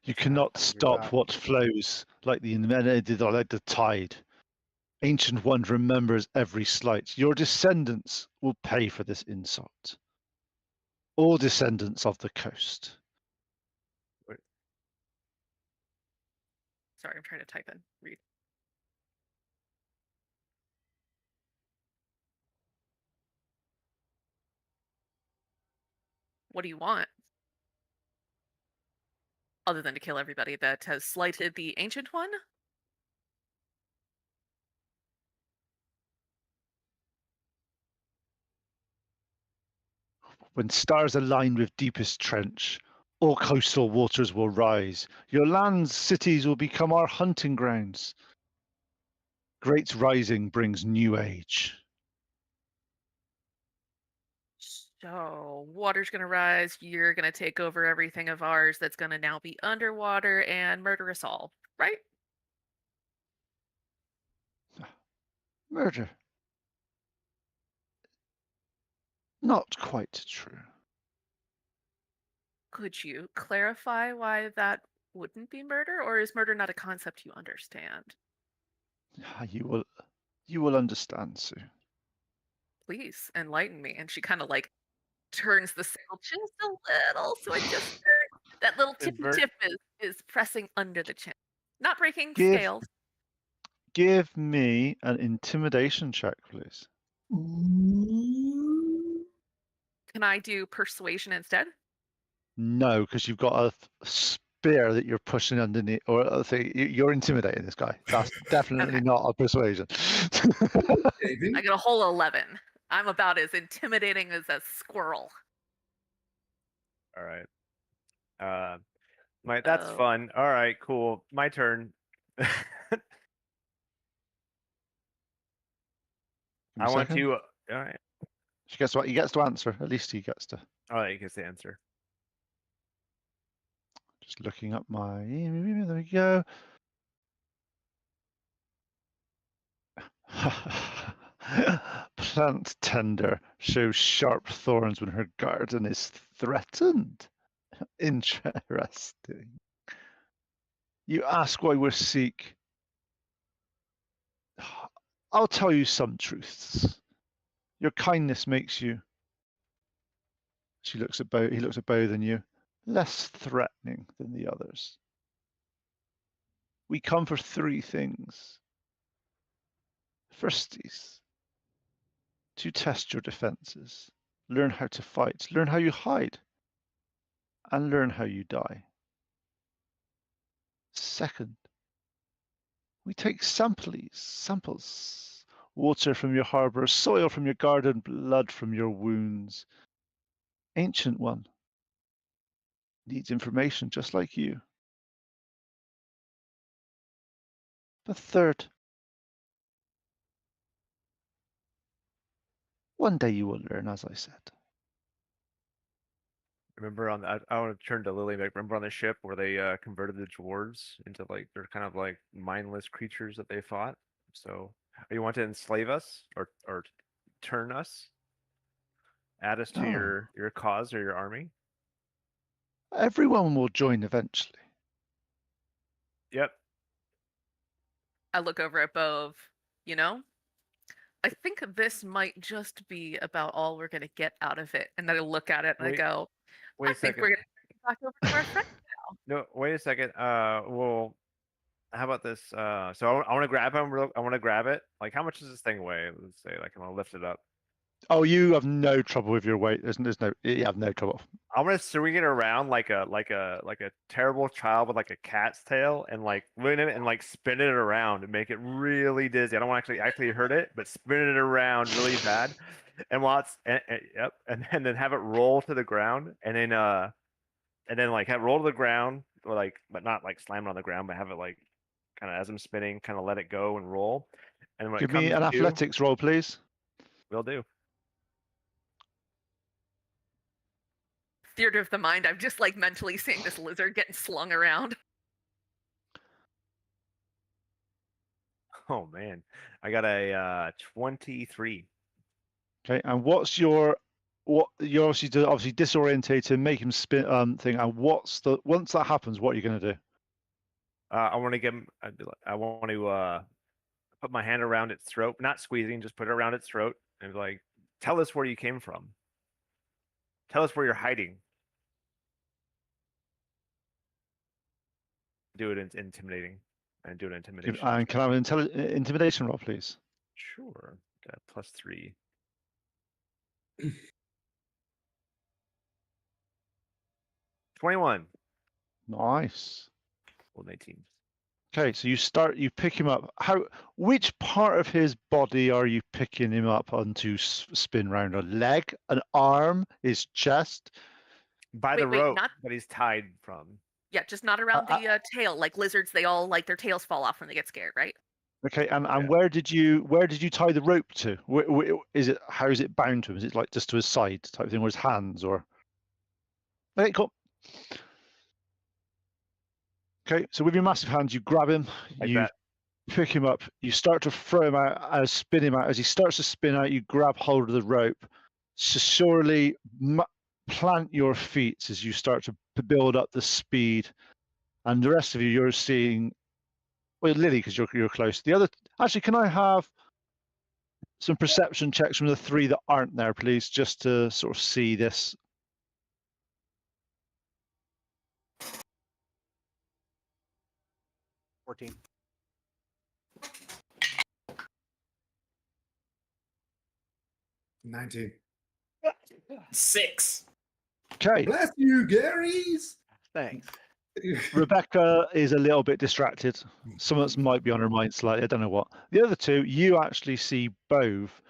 [SPEAKER 2] You
[SPEAKER 7] It's not
[SPEAKER 2] cannot
[SPEAKER 7] as we
[SPEAKER 2] stop
[SPEAKER 7] thought.
[SPEAKER 2] what flows like the tide. Ancient one remembers every slight. Your descendants will pay for this insult. All descendants of the coast.
[SPEAKER 5] Sorry, I'm trying to type in. Read. What do you want? Other than to kill everybody that has slighted the Ancient One?
[SPEAKER 2] When stars align with deepest trench, all coastal waters will rise. Your lands, cities will become our hunting grounds. Great rising brings new age.
[SPEAKER 5] So, water's going to rise. You're going to take over everything of ours that's going to now be underwater and murder us all, right?
[SPEAKER 2] Murder. Not quite true.
[SPEAKER 5] Could you clarify why that wouldn't be murder, or is murder not a concept you understand?
[SPEAKER 2] You will understand, Sue.
[SPEAKER 5] Please enlighten me. And she kind of like turns the sail just a little, so it just that little tip is pressing under the chin, not breaking scales.
[SPEAKER 2] Give me an intimidation check, please.
[SPEAKER 5] Can I do persuasion instead?
[SPEAKER 2] No, because you've got a spear that you're pushing underneath, or a thing. You're intimidating this guy. That's definitely not a persuasion.
[SPEAKER 5] I got a whole 11. I'm about as intimidating as a squirrel.
[SPEAKER 4] All right. That's fun. All right, cool. My turn. I want to. All right.
[SPEAKER 2] He gets to answer. At least he gets to.
[SPEAKER 4] All right, he gets the answer.
[SPEAKER 2] Just looking up my. There we go. Plant tender shows sharp thorns when her garden is threatened. Interesting. You ask why we're seek. I'll tell you some truths. Your kindness makes you. He looks at both than you. less threatening than the others. We come for 3 things. Firsties, to test your defenses, learn how to fight, learn how you hide, and learn how you die. Second, we take samples, water from your harbour, soil from your garden, blood from your wounds. Ancient One needs information just like you. But third, one day you will learn, as I said.
[SPEAKER 4] Remember on the, I want to turn to Lily. Like, remember on the ship where they converted the dwarves into like they're kind of like mindless creatures that they fought. So you want to enslave us or turn us, add us to
[SPEAKER 2] No.
[SPEAKER 4] your cause or your army?
[SPEAKER 2] Everyone will join eventually.
[SPEAKER 4] Yep.
[SPEAKER 5] I look over at Bove, you know, I think this might just be about all we're gonna get out of it. And then I look at it and I
[SPEAKER 4] Wait-
[SPEAKER 5] go,
[SPEAKER 4] Wait
[SPEAKER 5] I
[SPEAKER 4] a
[SPEAKER 5] think
[SPEAKER 4] second.
[SPEAKER 5] we're gonna get back over to our friend.
[SPEAKER 4] No, wait a second. Well, how about this? So I want to grab him. I want to grab it. Like, how much does this thing weigh? Let's say, like, I'm gonna lift it up.
[SPEAKER 2] Oh, you have no trouble with your weight. There's no, you have no trouble.
[SPEAKER 4] I'm gonna swing it around like a terrible child with like a cat's tail, and like win it and like spin it around and make it really dizzy. I don't want to actually hurt it, but spin it around really bad. And while it's yep, and then have it roll to the ground, and then like have it roll to the ground, or like, but not like slam it on the ground, but have it like kind of as I'm spinning, kind of let it go and roll. And when
[SPEAKER 2] Give
[SPEAKER 4] it
[SPEAKER 2] me
[SPEAKER 4] comes
[SPEAKER 2] an
[SPEAKER 4] to,
[SPEAKER 2] athletics roll, please.
[SPEAKER 4] will do.
[SPEAKER 5] Theater of the mind. I'm just like mentally seeing this lizard getting slung around.
[SPEAKER 4] Oh man, I got a 23.
[SPEAKER 2] Okay, and what's your what you're obviously disorientated, make him spin thing, and what's the once that happens, what are you going to do?
[SPEAKER 4] I want to give him. I want to put my hand around its throat, not squeezing, just put it around its throat, and be like, tell us where you came from. Tell us where you're hiding. Do it in intimidating, and do an intimidation.
[SPEAKER 2] And
[SPEAKER 4] check.
[SPEAKER 2] can I have an intimidation roll, please?
[SPEAKER 4] Sure. Got +3. +21.
[SPEAKER 2] Nice.
[SPEAKER 4] Well, 19.
[SPEAKER 2] Okay, so you pick him up. Which part of his body are you picking him up onto spin round? A leg, an arm, his chest?
[SPEAKER 4] By
[SPEAKER 5] Wait,
[SPEAKER 4] the
[SPEAKER 5] wait,
[SPEAKER 4] rope
[SPEAKER 5] not-
[SPEAKER 4] that he's tied from.
[SPEAKER 5] Yeah, just not around the tail. Like lizards, they all like their tails fall off when they get scared, right?
[SPEAKER 2] Okay, and
[SPEAKER 4] Yeah.
[SPEAKER 2] where did you tie the rope to? Is it how is it bound to him? Is it like just to his side type thing, or his hands, or? Okay, cool. Okay, so with your massive hands, you grab him,
[SPEAKER 4] Like
[SPEAKER 2] you
[SPEAKER 4] that.
[SPEAKER 2] pick him up, you start to throw him out, spin him out. As he starts to spin out, you grab hold of the rope, securely plant your feet as you start to build up the speed. And the rest of you, you're seeing, well, Lily, because you're close. The other, actually, can I have some perception checks from the 3 that aren't there, please, just to sort of see this?
[SPEAKER 7] $14.
[SPEAKER 3] 19.
[SPEAKER 6] 6.
[SPEAKER 2] Okay,
[SPEAKER 3] Bless you, Garys.
[SPEAKER 7] Thanks.
[SPEAKER 2] Rebecca is a little bit distracted. Something might be on her mind slightly. I don't know what. The other 2, you actually see Bove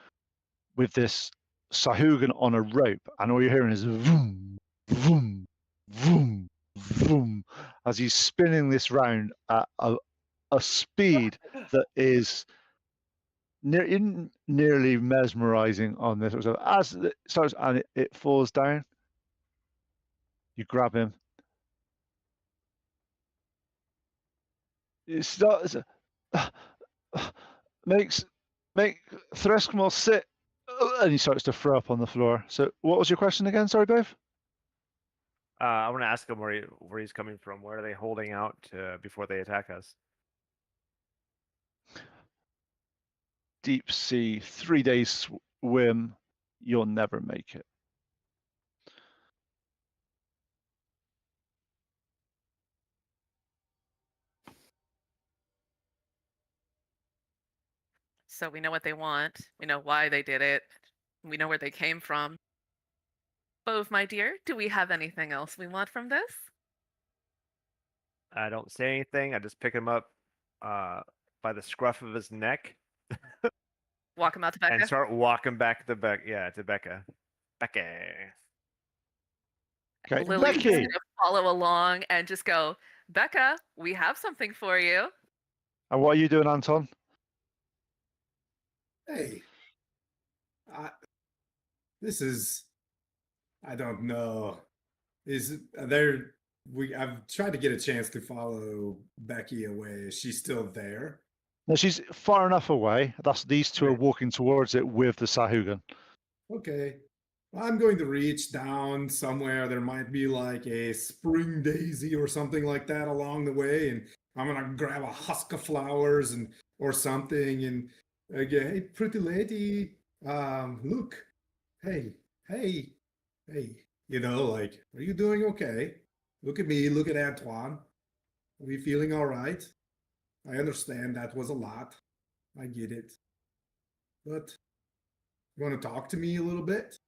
[SPEAKER 2] with this Sahaugin on a rope, and all you're hearing is vroom, vroom, vroom, vroom, as he's spinning this round at a speed that is nearly mesmerizing on this. So as it starts and it falls down, you grab him. It starts make Threscamore sit, and he starts to throw up on the floor. So what was your question again? Sorry, Bev.
[SPEAKER 4] I want to ask him where he's coming from. Where are they holding out before they attack us?
[SPEAKER 2] Deep sea, 3 days swim, you'll never make it.
[SPEAKER 5] So we know what they want. We know why they did it. We know where they came from. Bove, my dear, do we have anything else we want from this?
[SPEAKER 4] I don't say anything. I just pick him up by the scruff of his neck
[SPEAKER 5] Walk him out to
[SPEAKER 4] and
[SPEAKER 5] Becca.
[SPEAKER 4] start walking back to to Becca. Becca.
[SPEAKER 2] Okay,
[SPEAKER 5] Lily's just
[SPEAKER 2] Becky.
[SPEAKER 5] gonna follow along and just go, Becca, we have something for you.
[SPEAKER 2] And what are you doing, Anton?
[SPEAKER 3] Hey, this is, I don't know. Is there? I've tried to get a chance to follow Becky away. Is she still there?
[SPEAKER 2] No, she's far enough away. These two are
[SPEAKER 3] Right.
[SPEAKER 2] walking towards it with the Sahaugin.
[SPEAKER 3] Okay. Well, I'm going to reach down somewhere. There might be like a spring daisy or something like that along the way, and I'm gonna grab a husk of flowers and or something, and again, hey, pretty lady, look, hey, hey, hey, like, are you doing okay? Look at me, look at Antoine. Are we feeling all right? I understand that was a lot. I get it. But you want to talk to me a little bit?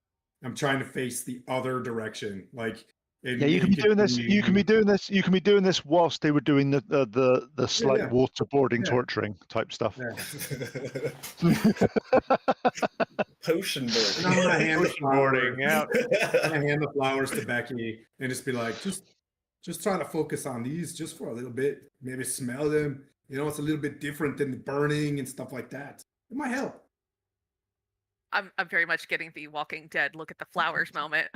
[SPEAKER 3] I'm trying to face the other direction. Like, and
[SPEAKER 2] Yeah, you can be doing this. You can be doing this. You can be doing this whilst they were doing the slight
[SPEAKER 3] yeah.
[SPEAKER 2] waterboarding,
[SPEAKER 3] Yeah.
[SPEAKER 2] torturing type stuff.
[SPEAKER 6] Potion boarding.
[SPEAKER 3] And I'm gonna hand the
[SPEAKER 4] Ocean boarding,
[SPEAKER 3] flowers.
[SPEAKER 4] yeah.
[SPEAKER 3] I'm gonna hand the flowers to Becky and just be like, just try to focus on these just for a little bit. Maybe smell them. It's a little bit different than the burning and stuff like that. It might help.
[SPEAKER 5] I'm very much getting the Walking Dead look at the flowers moment.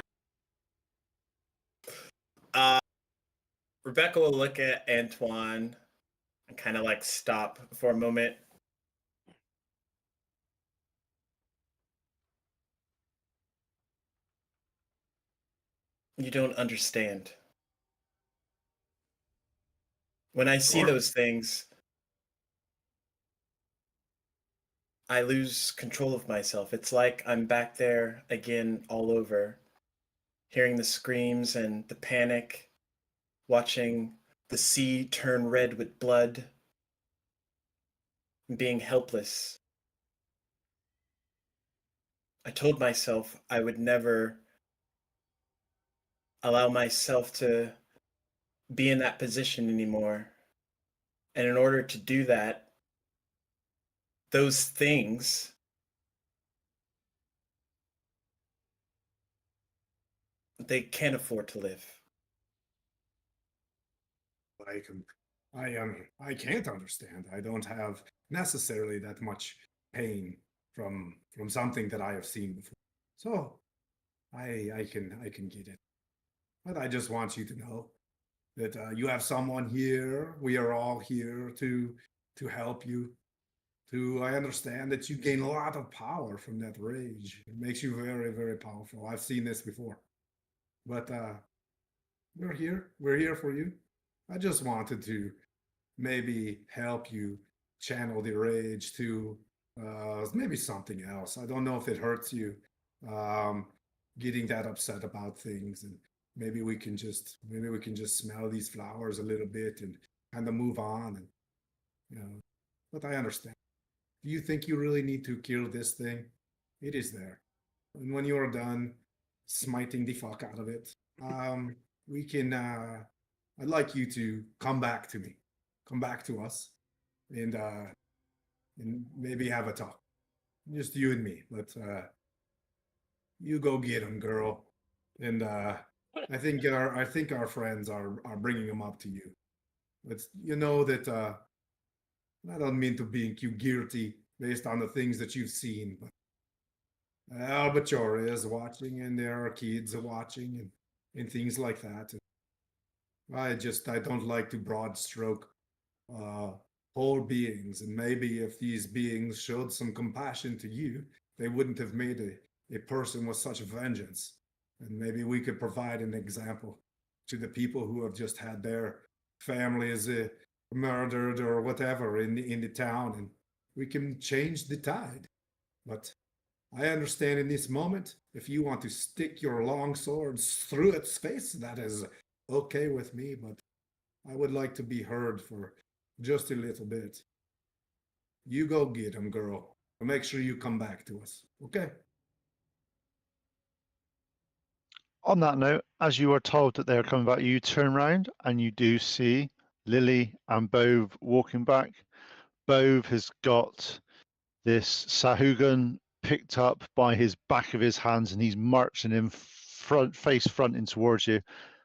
[SPEAKER 6] Rebecca will look at Antoine and kind of like stop for a moment. You don't understand. When I see
[SPEAKER 3] Sure.
[SPEAKER 6] those things, I lose control of myself. It's like I'm back there again all over, hearing the screams and the panic, watching the sea turn red with blood, and being helpless. I told myself I would never allow myself to be in that position anymore. And in order to do that, those things they can't afford to live.
[SPEAKER 3] I can't understand. I don't have necessarily that much pain from something that I have seen before. So I can get it. But I just want you to know that you have someone here. We are all here to help you. I understand that you gain a lot of power from that rage. It makes you very, very powerful. I've seen this before. But we're here. We're here for you. I just wanted to maybe help you channel the rage to maybe something else. I don't know if it hurts you getting that upset about things, and maybe we can just smell these flowers a little bit and kind of move on. And but I understand. Do you think you really need to kill this thing? It is there, and when you are done smiting the fuck out of it, we can. I'd like you to come back to me, come back to us, and maybe have a talk, just you and me. But you go get him, girl, and I think our friends are bringing him up to you. But you know that I don't mean to make you guilty based on the things that you've seen, but Albacore is watching, and there are kids watching, and things like that. I don't like to broad stroke whole beings, and maybe if these beings showed some compassion to you, they wouldn't have made a person with such vengeance. And maybe we could provide an example to the people who have just had their families murdered or whatever in the town, and we can change the tide. But I understand in this moment, if you want to stick your long swords through its face, that is okay with me, but I would like to be heard for just a little bit. You go get him, girl. We'll make sure you come back to us. Okay.
[SPEAKER 2] On that note, as you are told that they are coming back, you turn around and you do see Lily and Bove walking back. Bove has got this Sahaugin picked up by his back of his hands, and he's marching in face front in towards you.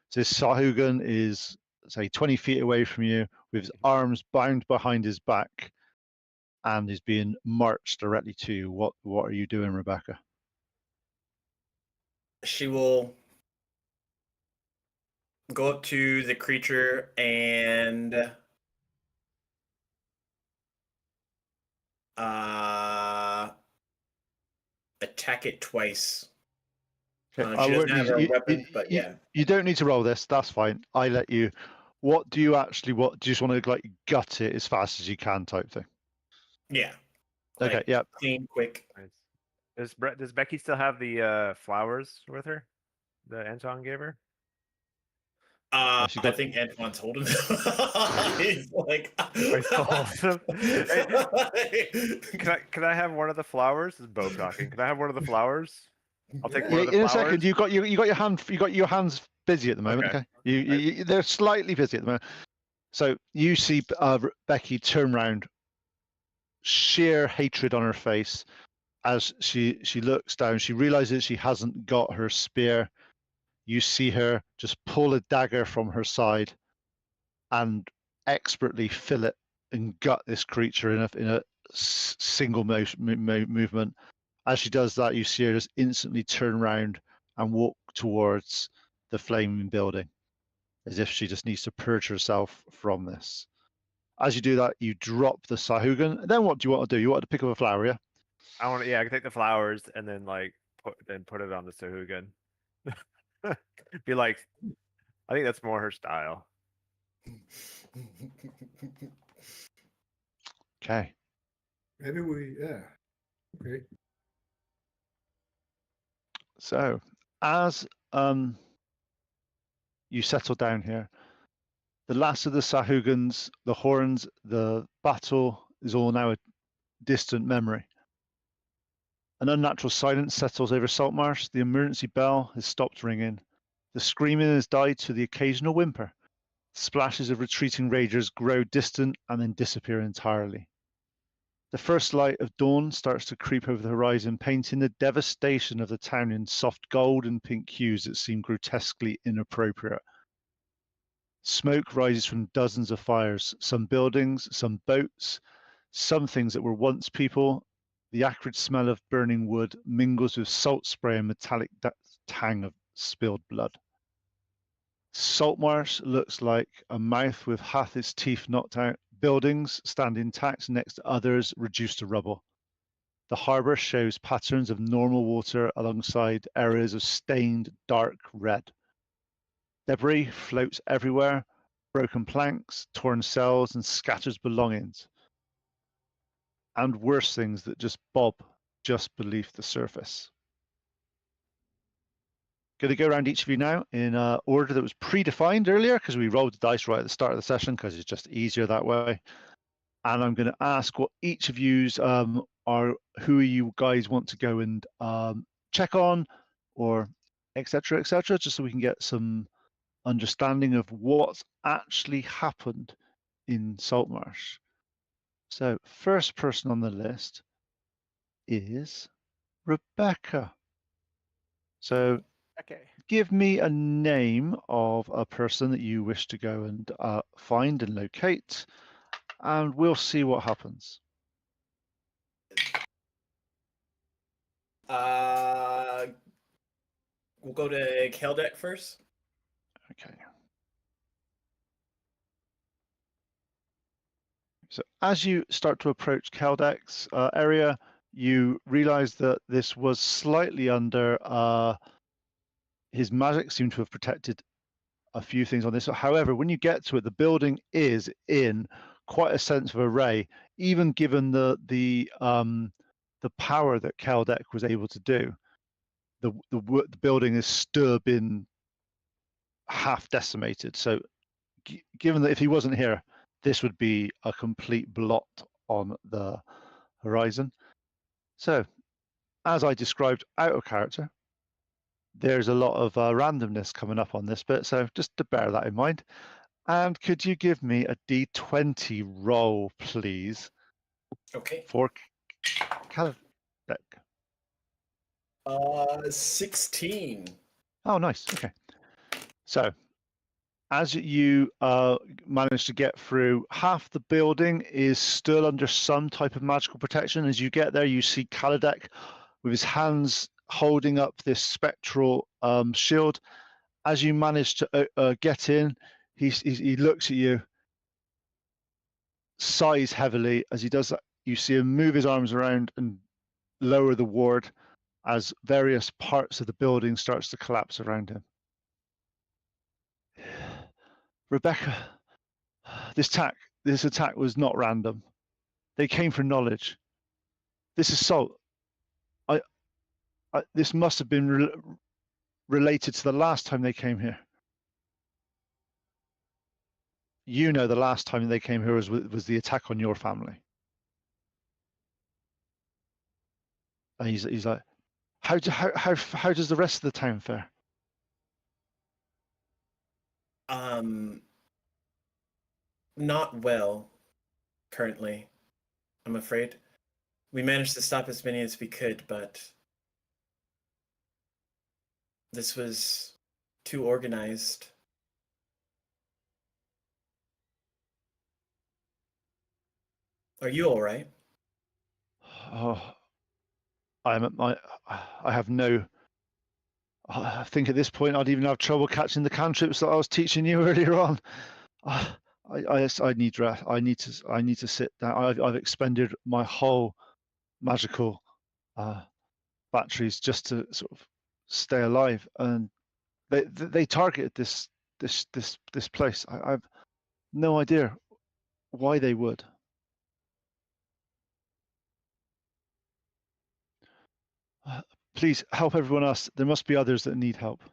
[SPEAKER 2] So this Sahaugin is, say, 20 feet away from you, with his arms bound behind his back, and is being marched directly to you. What are you doing, Rebecca?
[SPEAKER 6] She will go up to the creature and attack it twice. She doesn't have her weapon, but yeah.
[SPEAKER 2] You don't need to roll this. That's fine. I let you. What do you actually? What do you just want to like gut it as fast as you can type thing?
[SPEAKER 6] Yeah.
[SPEAKER 2] Okay. Yeah.
[SPEAKER 6] Clean, quick.
[SPEAKER 4] Nice. Does Becky still have the flowers with her that Anton gave her?
[SPEAKER 6] I think Antoine's holding them. He's like,
[SPEAKER 4] Can I have one of the flowers? This is Bo talking. Can I have one of the flowers? I'll take one
[SPEAKER 2] Yeah,
[SPEAKER 4] of the
[SPEAKER 2] in
[SPEAKER 4] flowers.
[SPEAKER 2] a second. You got your hands busy at the moment. Okay. They're slightly busy at the moment. So you see Becky turn round, sheer hatred on her face as she looks down. She realizes she hasn't got her spear. You see her just pull a dagger from her side and expertly fill it and gut this creature in a single movement. As she does that, you see her just instantly turn around and walk towards the flaming building, as if she just needs to purge herself from this. As you do that, you drop the Sahaugin. Then what do you want to do? You want to pick up a flower, yeah?
[SPEAKER 4] I can take the flowers and then like put it on the Sahaugin. Be like, I think that's more her style.
[SPEAKER 2] Okay.
[SPEAKER 3] Maybe okay.
[SPEAKER 2] So as you settle down here, the last of the Sahaugins, the horns, the battle is all now a distant memory. An unnatural silence settles over Saltmarsh. The emergency bell has stopped ringing. The screaming has died to the occasional whimper. Splashes of retreating ragers grow distant and then disappear entirely. The first light of dawn starts to creep over the horizon, painting the devastation of the town in soft gold and pink hues that seem grotesquely inappropriate. Smoke rises from dozens of fires, some buildings, some boats, some things that were once people. The acrid smell of burning wood mingles with salt spray and metallic tang of spilled blood. Saltmarsh looks like a mouth with half its teeth knocked out. Buildings stand intact next to others reduced to rubble. The harbour shows patterns of normal water alongside areas of stained dark red. Debris floats everywhere, broken planks, torn cells, and scatters belongings. And worse things that just bob just beneath the surface. Going to go around each of you now in an order that was predefined earlier because we rolled the dice right at the start of the session because it's just easier that way. And I'm going to ask what each of yous who you guys want to go and check on, or etc., just so we can get some understanding of what's actually happened in Saltmarsh. So first person on the list is Rebecca. So give me a name of a person that you wish to go and find and locate, and we'll see what happens.
[SPEAKER 6] We'll go to Keldek first.
[SPEAKER 2] Okay. So as you start to approach Keldek's area, you realize that this was slightly under his magic seemed to have protected a few things on this. However, when you get to it, the building is in quite a sense of array, even given the power that Keldek was able to do. The building is still been half decimated. So given that if he wasn't here, this would be a complete blot on the horizon. So, as I described out of character, there's a lot of randomness coming up on this bit, so just to bear that in mind. And could you give me a D20 roll, please,
[SPEAKER 6] Okay.
[SPEAKER 2] for Caldeck?
[SPEAKER 6] 16.
[SPEAKER 2] Oh, nice. Okay. So, as you manage to get through, half the building is still under some type of magical protection. As you get there, you see Kaladek with his hands holding up this spectral shield. As you manage to get in, he looks at you, sighs heavily. As he does that, you see him move his arms around and lower the ward as various parts of the building starts to collapse around him. Rebecca, this attack was not random. They came for knowledge. This assault, this must have been related to the last time they came here. You know, the last time they came here was the attack on your family. And he's like, how does the rest of the town fare?
[SPEAKER 6] Not well currently, I'm afraid. We managed to stop as many as we could, but this was too organized. Are you all right?
[SPEAKER 2] Oh, I have no. I think at this point I'd even have trouble catching the cantrips that I was teaching you earlier on. I need rest. I need to sit down. I've expended my whole magical batteries just to sort of stay alive, and they targeted this place. I've no idea why they would. Please help everyone else. There must be others that need help.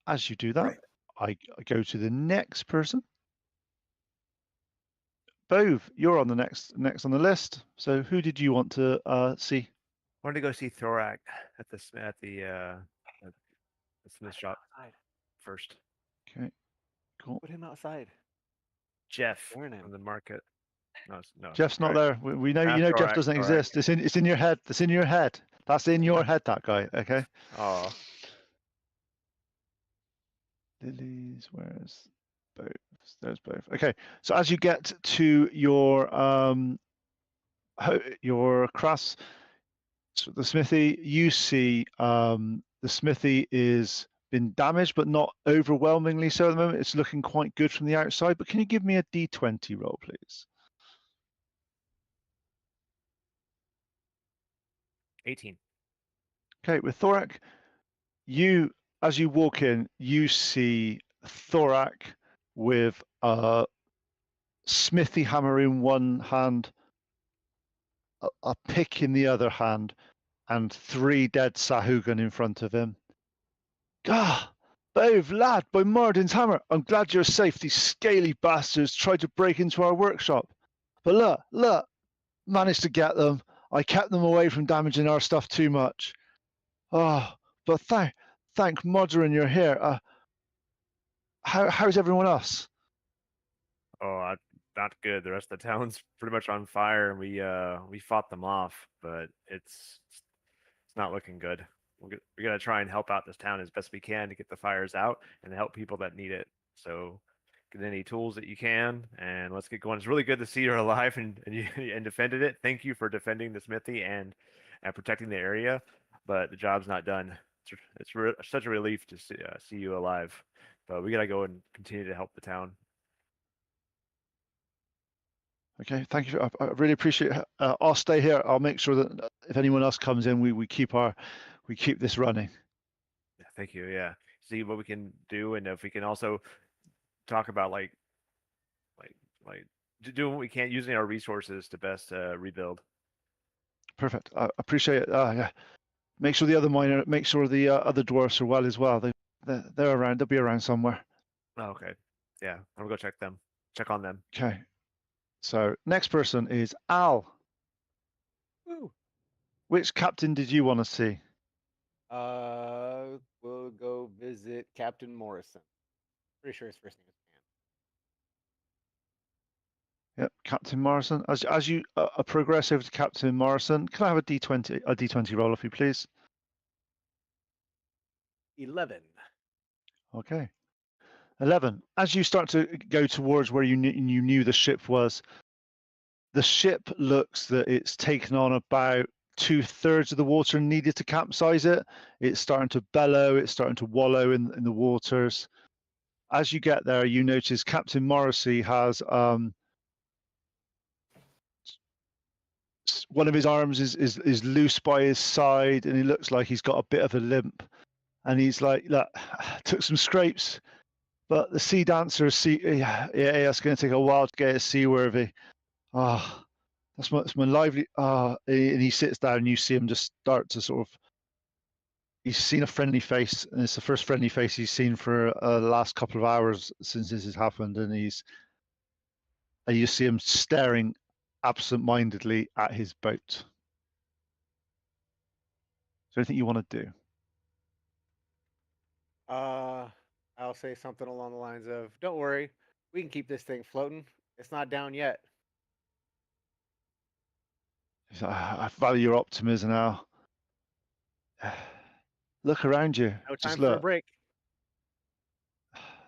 [SPEAKER 2] As you do that,
[SPEAKER 6] Right.
[SPEAKER 2] I go to the next person. Bove, you're on the next on the list. So who did you want to see?
[SPEAKER 4] I wanted to go see Thorak at the Smith shop
[SPEAKER 7] Outside.
[SPEAKER 4] first.
[SPEAKER 2] Okay, cool.
[SPEAKER 7] Put him outside.
[SPEAKER 4] Jeff
[SPEAKER 7] Warn him.
[SPEAKER 4] from the market. No.
[SPEAKER 2] Jeff's not
[SPEAKER 4] sorry.
[SPEAKER 2] there. We know you know Jeff
[SPEAKER 4] Thorak,
[SPEAKER 2] doesn't
[SPEAKER 4] Thorak.
[SPEAKER 2] exist. It's in your head. It's in your head. That's in your head. That guy. Okay.
[SPEAKER 4] Oh,
[SPEAKER 2] Lilies, where's both? There's both. Okay, so as you get to your crass, so the smithy, you see the smithy is been damaged, but not overwhelmingly so at the moment. It's looking quite good from the outside. But can you give me a D20 roll, please?
[SPEAKER 4] 18.
[SPEAKER 2] Okay, with Thorak, as you walk in, you see Thorak with a smithy hammer in one hand, a pick in the other hand, and 3 dead Sahaugin in front of him. Ah, Bove, lad, by Mardin's hammer, I'm glad you're safe. These scaly bastards tried to break into our workshop. But look, managed to get them. I kept them away from damaging our stuff too much. Oh, but thank Modern you're here. How's everyone else?
[SPEAKER 4] Oh, not good. The rest of the town's pretty much on fire, and we fought them off, but it's not looking good. We gotta try and help out this town as best we can to get the fires out and help people that need it. So get any tools that you can, and let's get going. It's really good to see you're alive and you and defended it. Thank you for defending the smithy and protecting the area, but the job's not done. It's such a relief to see you alive, but we gotta go and continue to help the town.
[SPEAKER 2] Okay, thank you. I really appreciate it. I'll stay here. I'll make sure that if anyone else comes in, we keep this running.
[SPEAKER 4] Yeah, thank you. Yeah, see what we can do, and if we can also talk about like doing what we can, using our resources to best rebuild.
[SPEAKER 2] Perfect. I appreciate it. Yeah. Make sure the other dwarfs are well as well. They're around. They'll be around somewhere.
[SPEAKER 4] Oh, okay. Yeah, I'm gonna go check on them.
[SPEAKER 2] Okay. So next person is Al. Which captain did you want to see?
[SPEAKER 7] We'll go visit Captain Morrison. Pretty sure his first name is Pan.
[SPEAKER 2] Yep, Captain Morrison. As you progress over to Captain Morrison, can I have a D20 roll, if you please?
[SPEAKER 7] 11.
[SPEAKER 2] Okay. 11. As you start to go towards where you knew the ship was, the ship looks that it's taken on about 2/3 of the water needed to capsize it. It's starting to bellow. It's starting to wallow in the waters. As you get there, you notice Captain Morrissey has one of his arms is loose by his side, and he looks like he's got a bit of a limp. And he's like, look, took some scrapes, but the sea dancer, yeah, it's going to take a while to get it seaworthy. Ah, that's my lively. And he sits down, and you see him just start to sort of. He's seen a friendly face, and it's the first friendly face he's seen for the last couple of hours since this has happened, and you see him staring absent-mindedly at his boat. Is there anything you want to do?
[SPEAKER 7] I'll say something along the lines of, "Don't worry, we can keep this thing floating. It's not down yet."
[SPEAKER 2] I value your optimism now. Look around you.
[SPEAKER 7] No
[SPEAKER 2] Just
[SPEAKER 7] time for a
[SPEAKER 2] look.
[SPEAKER 7] break.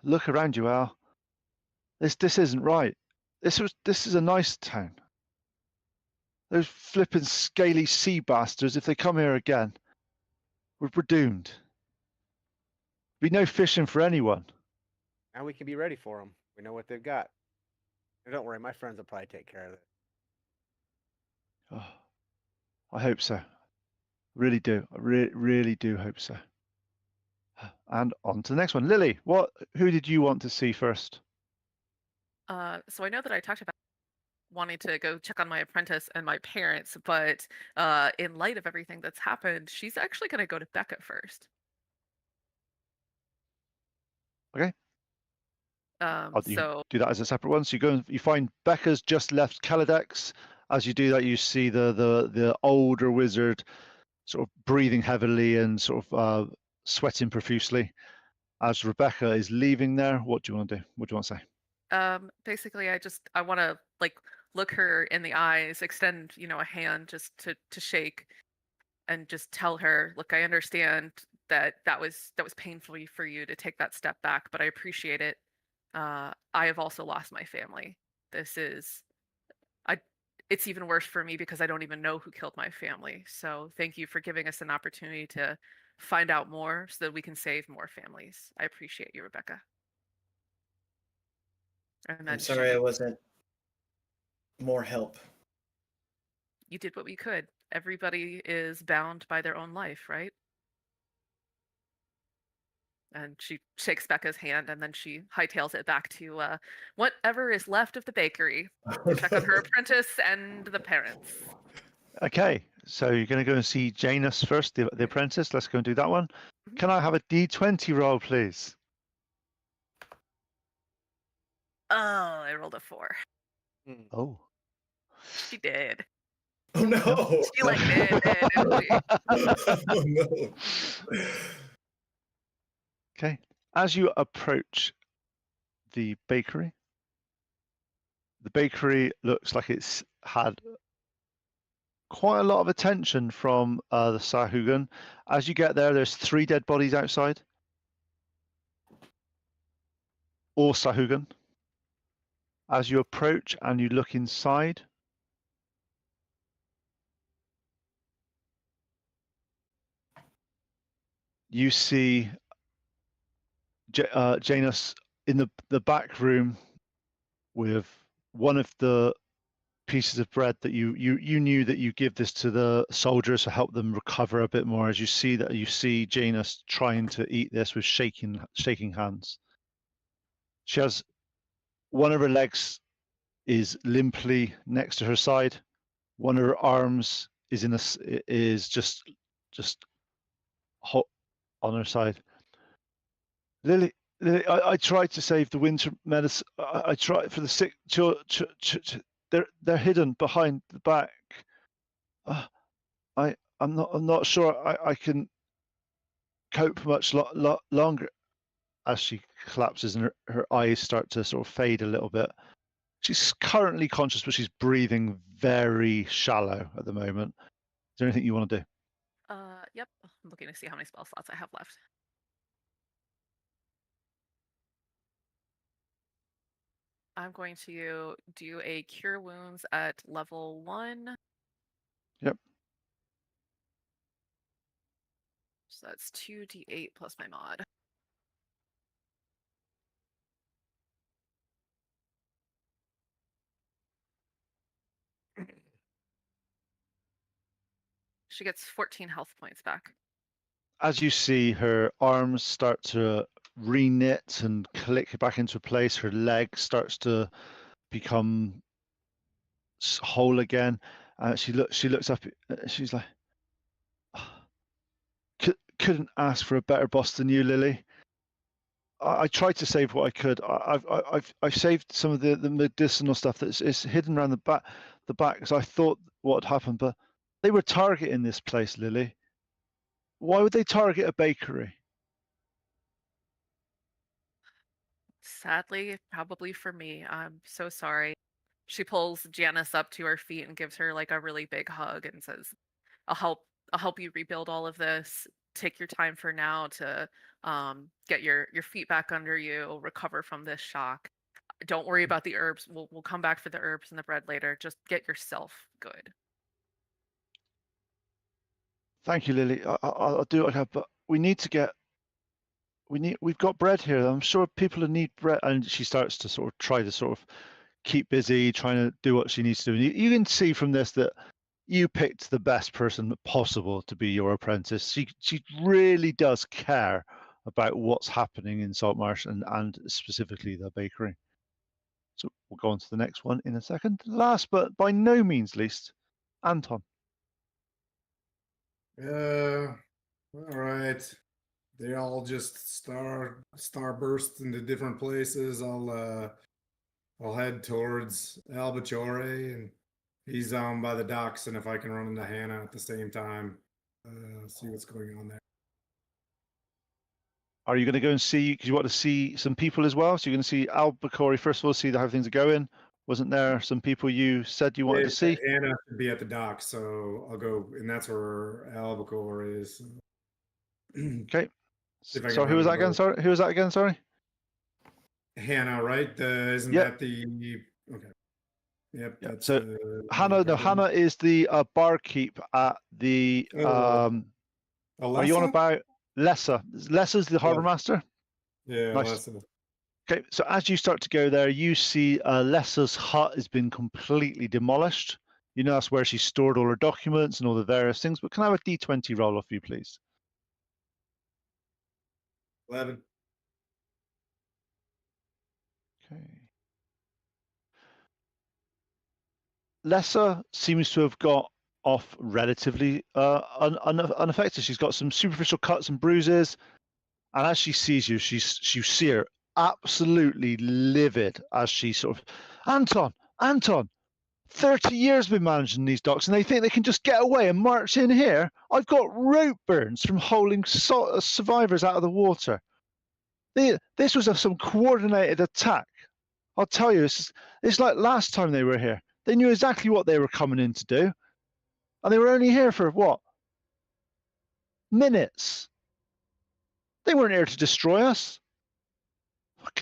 [SPEAKER 2] Look around you, Al. This isn't right. This is a nice town. Those flipping scaly sea bastards, if they come here again, we're doomed. Be no fishing for anyone.
[SPEAKER 7] Now we can be ready for them. We know what they've got. And don't worry, my friends will probably take care of it.
[SPEAKER 2] Oh, I hope so. Really do. I really do hope so. And on to the next one. Lily, who did you want to see first?
[SPEAKER 5] So I know that I talked about wanting to go check on my apprentice and my parents, but in light of everything that's happened, she's actually going to go to Becca first.
[SPEAKER 2] Okay. You
[SPEAKER 5] So
[SPEAKER 2] do that as a separate one. So you go and you find Becca's just left Caladex. As you do that, you see the older wizard sort of breathing heavily and sort of sweating profusely. As Rebecca is leaving there, what do you want to do? What do you want to say?
[SPEAKER 5] basically, I want to like look her in the eyes, extend a hand just to shake, and just tell her, look, I understand that was painful for you to take that step back, but I appreciate it. I have also lost my family. It's even worse for me because I don't even know who killed my family. So thank you for giving us an opportunity to find out more so that we can save more families. I appreciate you, Rebecca. And then
[SPEAKER 6] I'm sorry I wasn't more help.
[SPEAKER 5] You did what we could. Everybody is bound by their own life, right? And she shakes Becca's hand, and then she hightails it back to whatever is left of the bakery to check on her apprentice and the parents.
[SPEAKER 2] Okay, so you're going to go and see Janus first, the apprentice. Let's go and do that one.
[SPEAKER 5] Mm-hmm.
[SPEAKER 2] Can I have a D20 roll, please?
[SPEAKER 5] Oh, I rolled a 4.
[SPEAKER 2] Oh.
[SPEAKER 5] She did.
[SPEAKER 6] Oh no!
[SPEAKER 5] She like did, didn't she?
[SPEAKER 6] Oh no!
[SPEAKER 2] Okay. As you approach the bakery looks like it's had quite a lot of attention from the Sahaugin. As you get there, there's 3 dead bodies outside. All Sahaugin. As you approach and you look inside, you see Janus in the back room with one of the pieces of bread that you knew that you give this to the soldiers to help them recover a bit more. As you see Janus trying to eat this with shaking hands. She has one of her legs is limply next to her side. One of her arms is just hot on her side. Lily, I tried to save the winter medicine. I tried for the sick. They're hidden behind the back. I I'm not sure I can cope much longer. As she collapses and her eyes start to sort of fade a little bit. She's currently conscious, but she's breathing very shallow at the moment. Is there anything you want to do?
[SPEAKER 5] Yep. I'm looking to see how many spell slots I have left. I'm going to do a Cure Wounds at level 1.
[SPEAKER 2] Yep.
[SPEAKER 5] So that's 2d8 plus my mod. She gets 14 health points back.
[SPEAKER 2] As you see, her arms start to re-knit and click back into place. Her leg starts to become whole again. She looks up. She's like, couldn't ask for a better boss than you, Lily. I tried to save what I could. I've saved some of the medicinal stuff that's hidden around the back because I thought what had happened, but they were targeting this place, Lily. Why would they target a bakery?
[SPEAKER 5] Sadly, probably for me. I'm so sorry. She pulls Janice up to her feet and gives her like a really big hug and says, I'll help you rebuild all of this. Take your time for now to get your feet back under you, recover from this shock. Don't worry about the herbs. We'll come back for the herbs and the bread later. Just get yourself good.
[SPEAKER 2] Thank you, Lily. I'll do what I can, but we need to get. We've got bread here. I'm sure people need bread, and she starts to sort of try to sort of keep busy, trying to do what she needs to do. You can see from this that you picked the best person possible to be your apprentice. She really does care about what's happening in Saltmarsh and specifically the bakery. So we'll go on to the next one in a second. Last but by no means least, Anton.
[SPEAKER 3] All right. They all just starburst into different places. I'll head towards Albacore, and he's down by the docks. And if I can run into Hannah at the same time, see what's going on there.
[SPEAKER 2] Are you going to go and see, because you want to see some people as well? So you're going to see Albacore first of all, see how things are going. Wasn't there some people you said you wanted to see?
[SPEAKER 3] Hannah should be at the docks, so I'll go, and that's where Albacore is.
[SPEAKER 2] Okay.
[SPEAKER 3] If I can
[SPEAKER 2] So who was that
[SPEAKER 3] remember.
[SPEAKER 2] again? Sorry, who was that again? Sorry.
[SPEAKER 3] Hannah, right? Isn't
[SPEAKER 2] Yep.
[SPEAKER 3] that the okay? Yep.
[SPEAKER 2] Yeah.
[SPEAKER 3] That's
[SPEAKER 2] So Hannah. No, Hannah is the barkeep at the. Are you on
[SPEAKER 3] Alessa?
[SPEAKER 2] about Lessa? Lessa's the harbour
[SPEAKER 3] Yeah.
[SPEAKER 2] master.
[SPEAKER 3] Yeah,
[SPEAKER 2] Nice.
[SPEAKER 3] Alessa.
[SPEAKER 2] Okay, so as you start to go there, you see Lessa's hut has been completely demolished. You know that's where she stored all her documents and all the various things. But can I have a D20 roll off you, please?
[SPEAKER 3] 11.
[SPEAKER 2] Okay. Lessa seems to have got off relatively unaffected. She's got some superficial cuts and bruises, and as she sees you, you see her absolutely livid as she sort of, Anton, 30 years been managing these docks, and they think they can just get away and march in here. I've got rope burns from hauling survivors out of the water. This was some coordinated attack. I'll tell you, it's like last time they were here. They knew exactly what they were coming in to do. And they were only here for what? Minutes. They weren't here to destroy us.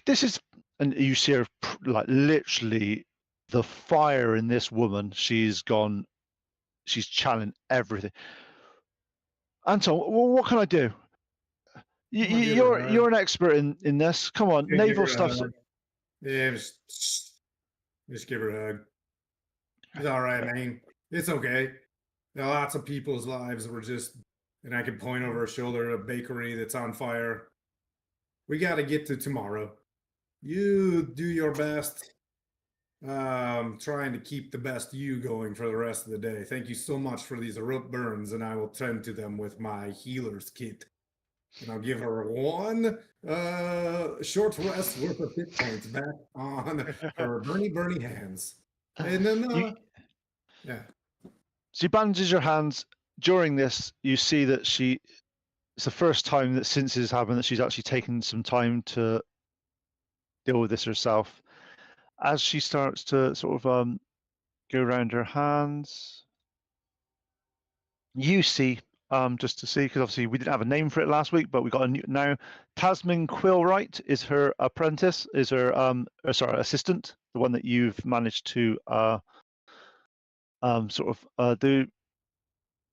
[SPEAKER 2] This is, and you see her like literally the fire in this woman. She's channeling everything. Anton, what can I do? You're an expert in this. Come on, naval stuff.
[SPEAKER 3] Yeah, just give her a hug. It's all right, man. It's okay. There are lots of people's lives were just, and I can point over her shoulder at a bakery that's on fire. We got to get to tomorrow. You do your best. Trying to keep the best you going for the rest of the day. Thank you so much for these rope burns, and I will tend to them with my healer's kit. And I'll give her one short rest worth of hit points back on her burny hands. And then, yeah.
[SPEAKER 2] She bandages your hands. during this, you see that it's the first time that since this happened that she's actually taken some time to deal with this herself. As she starts to sort of go around her hands, you see, just to see, because obviously we didn't have a name for it last week, but we got a new now. Tasman Quillwright is her apprentice, is her assistant, the one that you've managed to sort of do.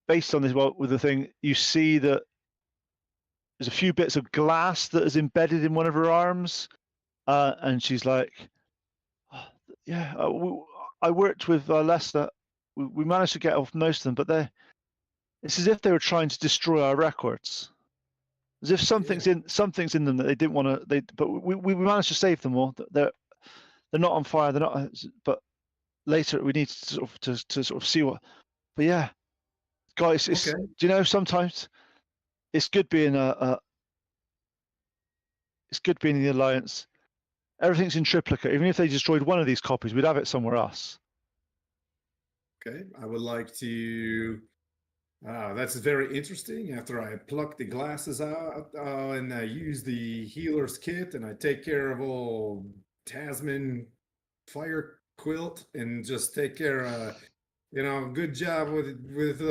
[SPEAKER 2] Based on this, well, with the thing, you see that there's a few bits of glass that is embedded in one of her arms, and she's like, oh, "Yeah, I worked with Lester. We managed to get off most of them, but it's as if they were trying to destroy our records, as if something's in them that they didn't want to. But we managed to save them all. They're not on fire. They're not. But later we need to sort of see what. But yeah, guys, it's,
[SPEAKER 3] Okay.
[SPEAKER 2] do you know, sometimes it's good being it's good being in the Alliance. Everything's in triplicate. Even if they destroyed one of these copies, we'd have it somewhere else.
[SPEAKER 3] Okay, I would like to. That's very interesting. After I pluck the glasses out and I use the healer's kit and I take care of old Tasman fire quilt and just take care. Good job with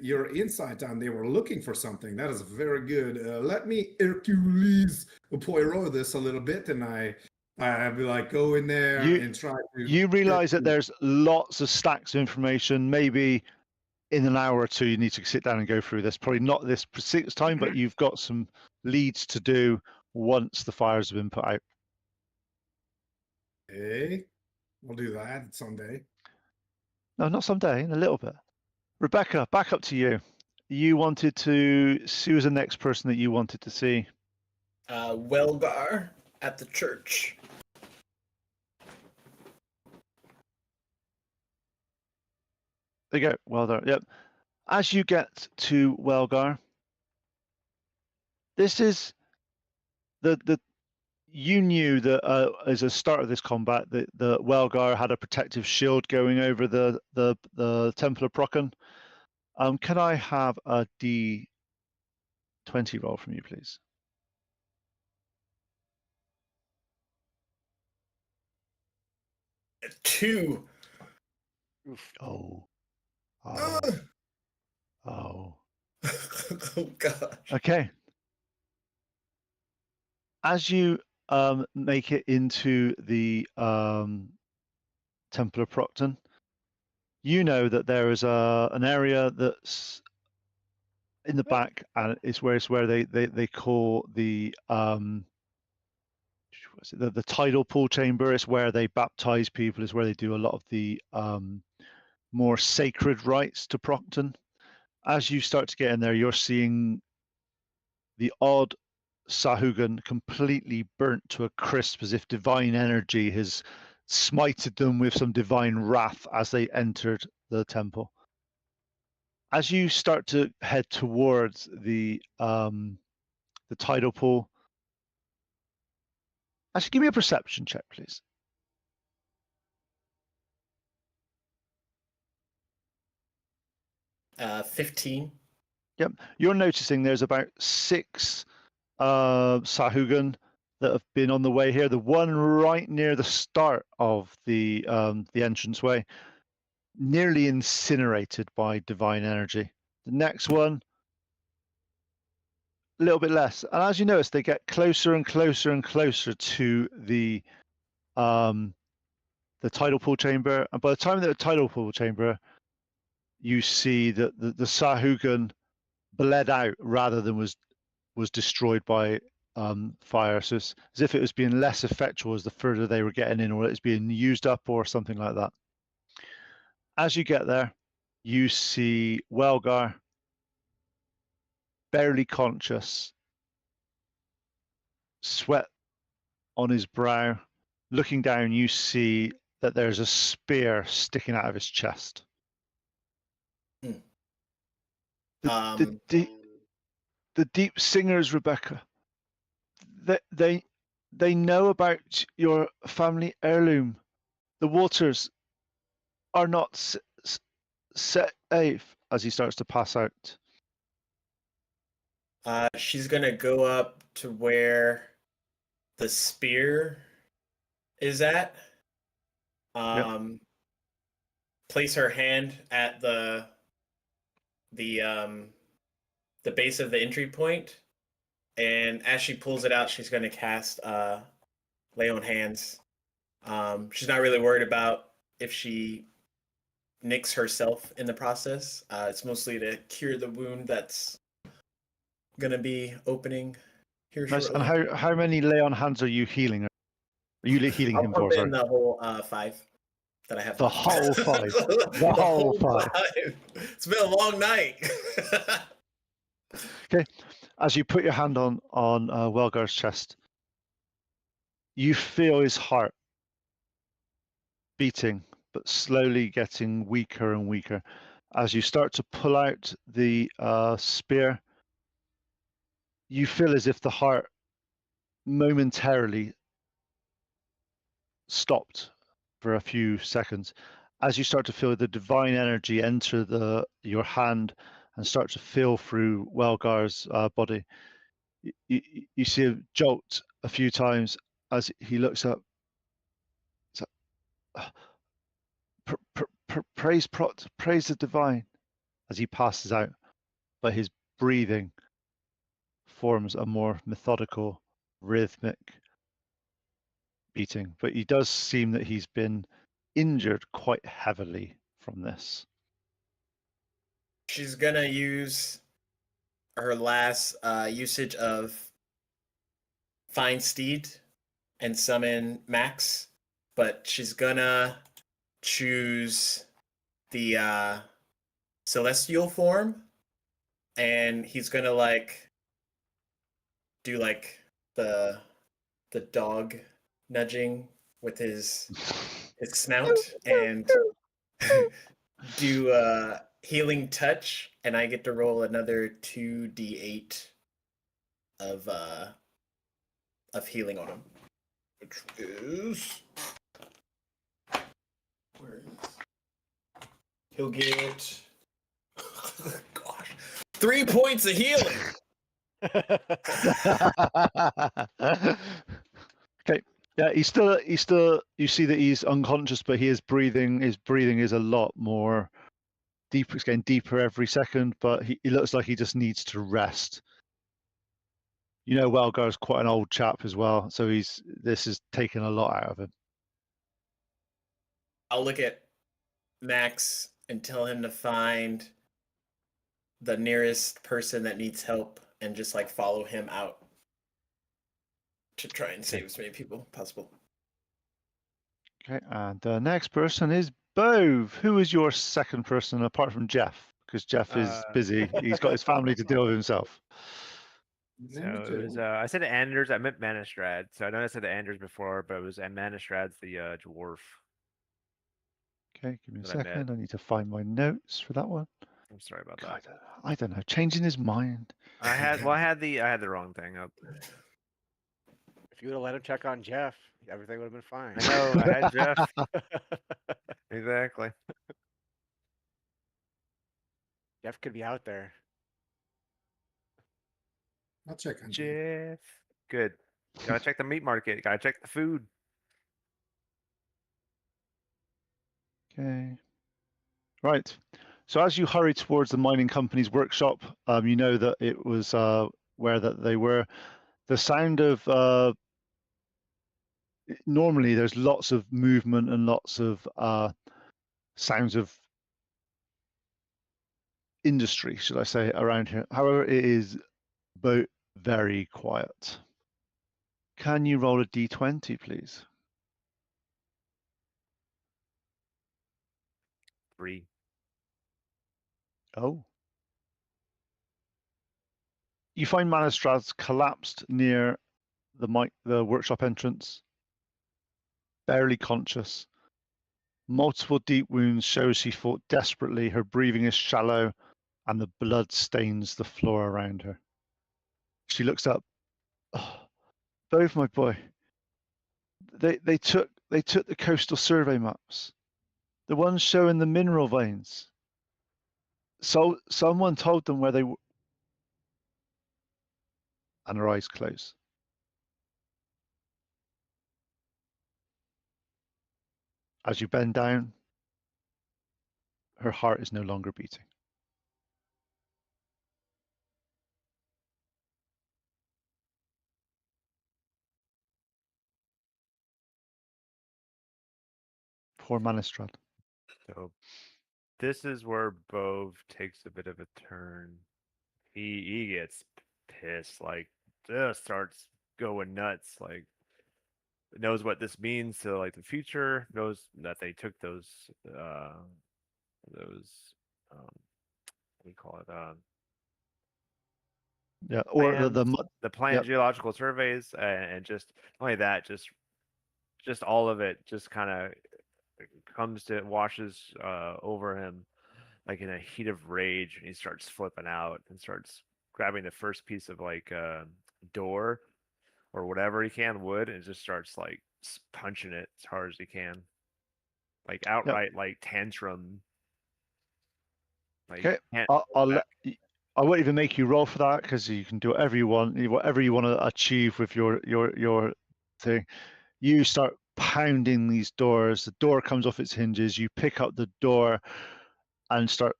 [SPEAKER 3] your insight on they were looking for something. That is very good. Let me Hercules Poirot this a little bit, and I'd be like, go in there and try to.
[SPEAKER 2] You realize that there's lots of stacks of information. Maybe in an hour or two, you need to sit down and go through this. Probably not this precise time, but you've got some leads to do once the fires have been put out.
[SPEAKER 3] Okay, we'll do that someday.
[SPEAKER 2] No, not someday, in a little bit. Rebecca, back up to you. You wanted to see who was the next person that you wanted to see.
[SPEAKER 6] Welgar at the church.
[SPEAKER 2] There you go. Well done. Yep. As you get to Welgar, this is the you knew that as a start of this combat that the Welgar had a protective shield going over the Temple of Procon. Can I have a D20 roll from you, please?
[SPEAKER 6] Two.
[SPEAKER 2] Oh.
[SPEAKER 6] Oh God.
[SPEAKER 2] Okay. As you make it into the Temple of Procton, you know that there is an area that's in the back, and it's where they call the the tidal pool chamber. It's where they baptize people. It's where they do a lot of the more sacred rites to Procton. As you start to get in there, you're seeing the odd Sahaugin completely burnt to a crisp, as if divine energy has smited them with some divine wrath as they entered the temple. As you start to head towards the tidal pool, actually give me a perception check, please.
[SPEAKER 6] 15.
[SPEAKER 2] Yep, you're noticing there's about 6 Sahaugin that have been on the way here. The one right near the start of the entranceway, nearly incinerated by divine energy. The next one, a little bit less. And as you notice, they get closer and closer and closer to the tidal pool chamber. And by the time they're at the tidal pool chamber, you see that the Sahaugin bled out rather than was destroyed by fire. So it's as if it was being less effectual as the further they were getting in, or it's being used up or something like that. As you get there, you see Welgar, barely conscious, sweat on his brow. Looking down, you see that there's a spear sticking out of his chest. The deep singers, Rebecca, they know about your family heirloom. The waters are not safe. as he starts to pass out?
[SPEAKER 6] She's gonna go up to where the spear is at. Place her hand at the base of the entry point, and as she pulls it out, she's gonna cast lay on hands. She's not really worried about if she nicks herself in the process. It's mostly to cure the wound that's gonna be opening here
[SPEAKER 2] Nice.
[SPEAKER 6] shortly.
[SPEAKER 2] And how many lay on hands are you healing? Are you healing
[SPEAKER 6] I'll
[SPEAKER 2] him
[SPEAKER 6] pump
[SPEAKER 2] for?
[SPEAKER 6] in
[SPEAKER 2] Sorry.
[SPEAKER 6] the whole 5 that I have.
[SPEAKER 2] The
[SPEAKER 6] left.
[SPEAKER 2] whole 5. The whole 5.
[SPEAKER 6] It's been a long night.
[SPEAKER 2] Okay. As you put your hand on Welgar's chest, you feel his heart beating, but slowly getting weaker and weaker. As you start to pull out the spear, you feel as if the heart momentarily stopped for a few seconds. As you start to feel the divine energy enter your hand and start to feel through Welgar's body, you see a jolt a few times as he looks up. Praise the divine, as he passes out, but his breathing forms a more methodical, rhythmic beating. But he does seem that he's been injured quite heavily from this.
[SPEAKER 6] She's gonna use her last usage of Find Steed and summon Max, but she's gonna choose the celestial form, and he's gonna like do like the dog nudging with his snout and do healing touch, and I get to roll another 2d8 of healing on him, which is he'll get gosh 3 points of healing.
[SPEAKER 2] Okay. Yeah, he's still. You see that he's unconscious, but he is breathing. His breathing is a lot more deep. It's getting deeper every second, but he looks like he just needs to rest. You know, Welgar's quite an old chap as well, so this is taking a lot out of him.
[SPEAKER 6] I'll look at Max and tell him to find the nearest person that needs help and just like follow him out to try and save as many people as possible.
[SPEAKER 2] Okay, and the next person is Bove. Who is your second person apart from Jeff? Because Jeff is busy. He's got his family to deal with himself.
[SPEAKER 4] So it was, I said Anders. I meant Manistrad. So I know I said Anders before, but it was Manistrad's the dwarf.
[SPEAKER 2] Okay, give me a
[SPEAKER 4] that I met.
[SPEAKER 2] second. I need to find my notes for that one.
[SPEAKER 4] I'm sorry about
[SPEAKER 2] God,
[SPEAKER 4] that.
[SPEAKER 2] I don't know. Changing his mind.
[SPEAKER 4] I had the wrong thing up.
[SPEAKER 7] If you would have let him check on Jeff, everything would have been fine.
[SPEAKER 4] I know. I had Jeff. Exactly.
[SPEAKER 7] Jeff could be out there.
[SPEAKER 3] I'll check on you.
[SPEAKER 4] Jeff. Good. Gotta check the meat market. Gotta check the food.
[SPEAKER 2] Okay. Right. So as you hurry towards the mining company's workshop, you know that it was where that they were. The sound of normally there's lots of movement and lots of sounds of industry, should I say, around here. However, it is both very quiet. Can you roll a d20, please?
[SPEAKER 4] 3.
[SPEAKER 2] Oh. You find Manistrad's collapsed near the workshop entrance, barely conscious. Multiple deep wounds show she fought desperately. Her breathing is shallow, and the blood stains the floor around her. She looks up. Oh, Bove, my boy. They took the coastal survey maps, the ones showing the mineral veins. So someone told them where they were, and her eyes close. As you bend down, her heart is no longer beating. Poor Manistrad.
[SPEAKER 4] So this is where Bove takes a bit of a turn. He gets pissed, like just starts going nuts, like knows what this means to like the future, knows that they took those what do you call it?
[SPEAKER 2] Yeah, or
[SPEAKER 4] Plans, the planned
[SPEAKER 2] yep.
[SPEAKER 4] geological surveys, and just not only that, just all of it just kind of comes to washes over him like in a heat of rage, and he starts flipping out and starts grabbing the first piece of like door or whatever he can, wood, and just starts like punching it as hard as he can, like outright like tantrum. Like
[SPEAKER 2] Okay,
[SPEAKER 4] can't
[SPEAKER 2] I won't even make you roll for that because you can do whatever you want, whatever you want to achieve with your thing. You start pounding these doors. The door comes off its hinges. You pick up the door and start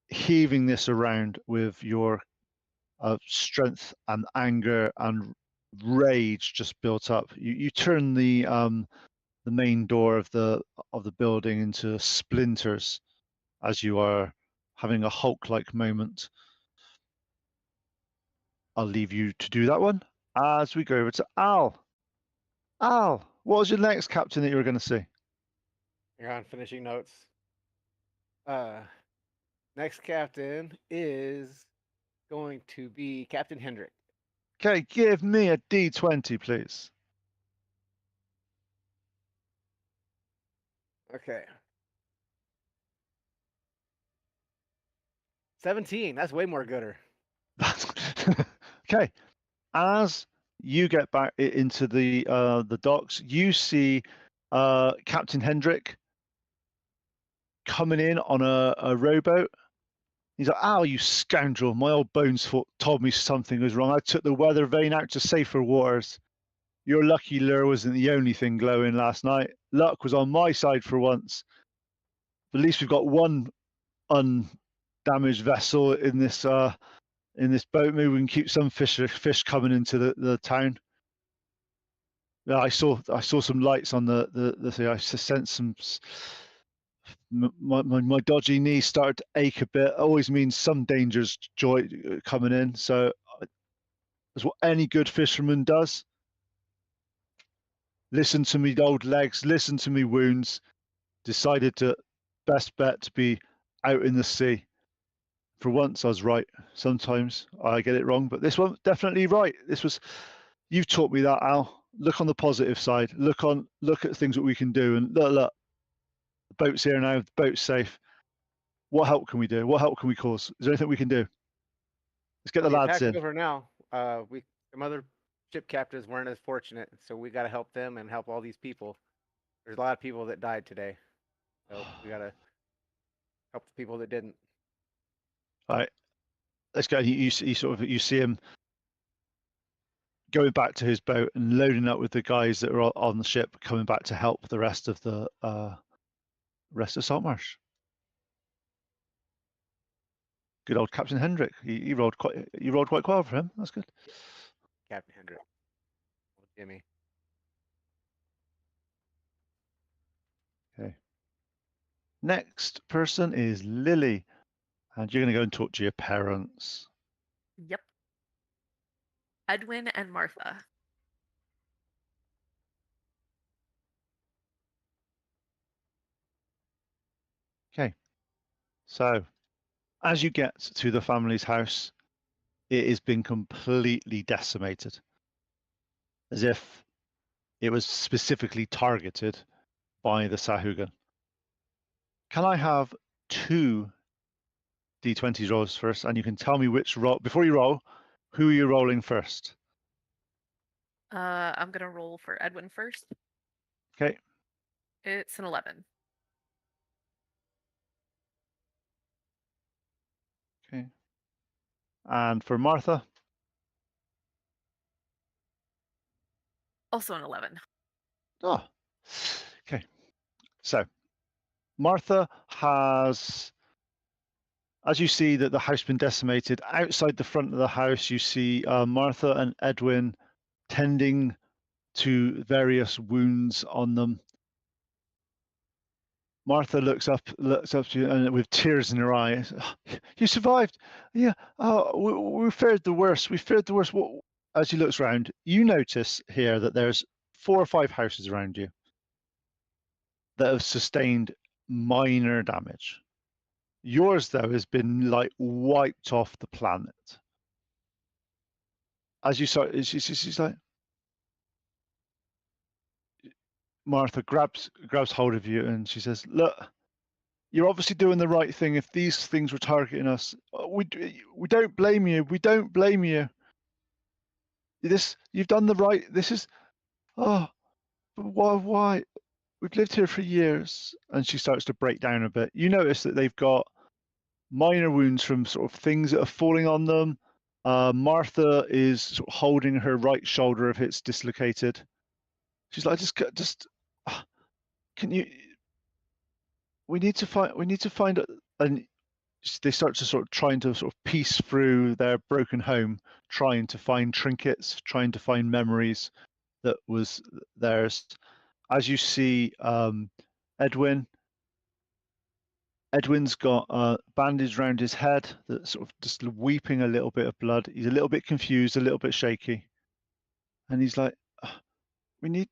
[SPEAKER 2] heaving this around with your strength and anger and rage just built up. You turn the main door of the building into splinters as you are having a Hulk-like moment. I'll leave you to do that one as we go over to Al. Al, what was your next captain that you were going to see?
[SPEAKER 7] You're on finishing notes. Next captain is going to be Captain Hendrick.
[SPEAKER 2] Okay, give me a D20, please.
[SPEAKER 7] Okay. 17. That's way more gooder.
[SPEAKER 2] Okay, as you get back into the docks, you see Captain Hendrick coming in on a rowboat. He's like, "Ow, you scoundrel! My old bones told me something was wrong. I took the weather vane out to safer waters. Your lucky lure wasn't the only thing glowing last night. Luck was on my side for once. At least we've got one undamaged vessel in this boat. Maybe we can keep some fish coming into the town." Yeah, I saw some lights on the thing. I sensed some. My dodgy knee started to ache a bit. Always means some danger's coming in. So that's what any good fisherman does. Listen to me old legs. Listen to me wounds. Decided to best bet to be out in the sea. For once, I was right. Sometimes I get it wrong, but this one definitely right. You've taught me that, Al. Look on the positive side. Look at things that we can do, and look. The boat's here now. The boat's safe. What help can we do? What help can we cause? Is there anything we can do? Let's get the lads
[SPEAKER 7] attack's
[SPEAKER 2] in.
[SPEAKER 7] over now. Some other ship captains weren't as fortunate, so we got to help them and help all these people. There's a lot of people that died today, so we got to help the people that didn't.
[SPEAKER 2] All right, let's go. You see him going back to his boat and loading up with the guys that are on the ship, coming back to help the rest of Saltmarsh. Good old Captain Hendrick. He rolled quite well for him. That's good.
[SPEAKER 7] Captain Hendrick, Jimmy.
[SPEAKER 2] Okay. Next person is Lily, and you're going to go and talk to your parents.
[SPEAKER 5] Yep. Edwin and Martha.
[SPEAKER 2] Okay. So, as you get to the family's house, it has been completely decimated, as if it was specifically targeted by the Sahaugin. Can I have two D20 rolls first, and you can tell me which roll before you roll. Who are you rolling first?
[SPEAKER 5] I'm gonna roll for Edwin first.
[SPEAKER 2] Okay.
[SPEAKER 5] It's an 11.
[SPEAKER 2] And for Martha,
[SPEAKER 5] Also an 11.
[SPEAKER 2] oh, okay. So Martha has, as you see that the house has been decimated, outside the front of the house, you see Martha and Edwin tending to various wounds on them. Martha looks up to you and with tears in her eyes. You survived. Yeah. We feared the worst. We feared the worst. As he looks around, you notice here that there's 4 or 5 houses around you that have sustained minor damage. Yours, though, has been like wiped off the planet. As you saw, she's like, Martha grabs hold of you and she says, "Look, you're obviously doing the right thing. If these things were targeting us, we don't blame you. We don't blame you. You've done the right. This is, but why? We've lived here for years." And she starts to break down a bit. You notice that they've got minor wounds from sort of things that are falling on them. Martha is sort of holding her right shoulder if it's dislocated. She's like, just, can you? We need to find. And they start to sort of trying to sort of piece through their broken home, trying to find trinkets, trying to find memories that was theirs. As you see, Edwin's got a bandage around his head that's sort of just weeping a little bit of blood. He's a little bit confused, a little bit shaky. And he's like, we need...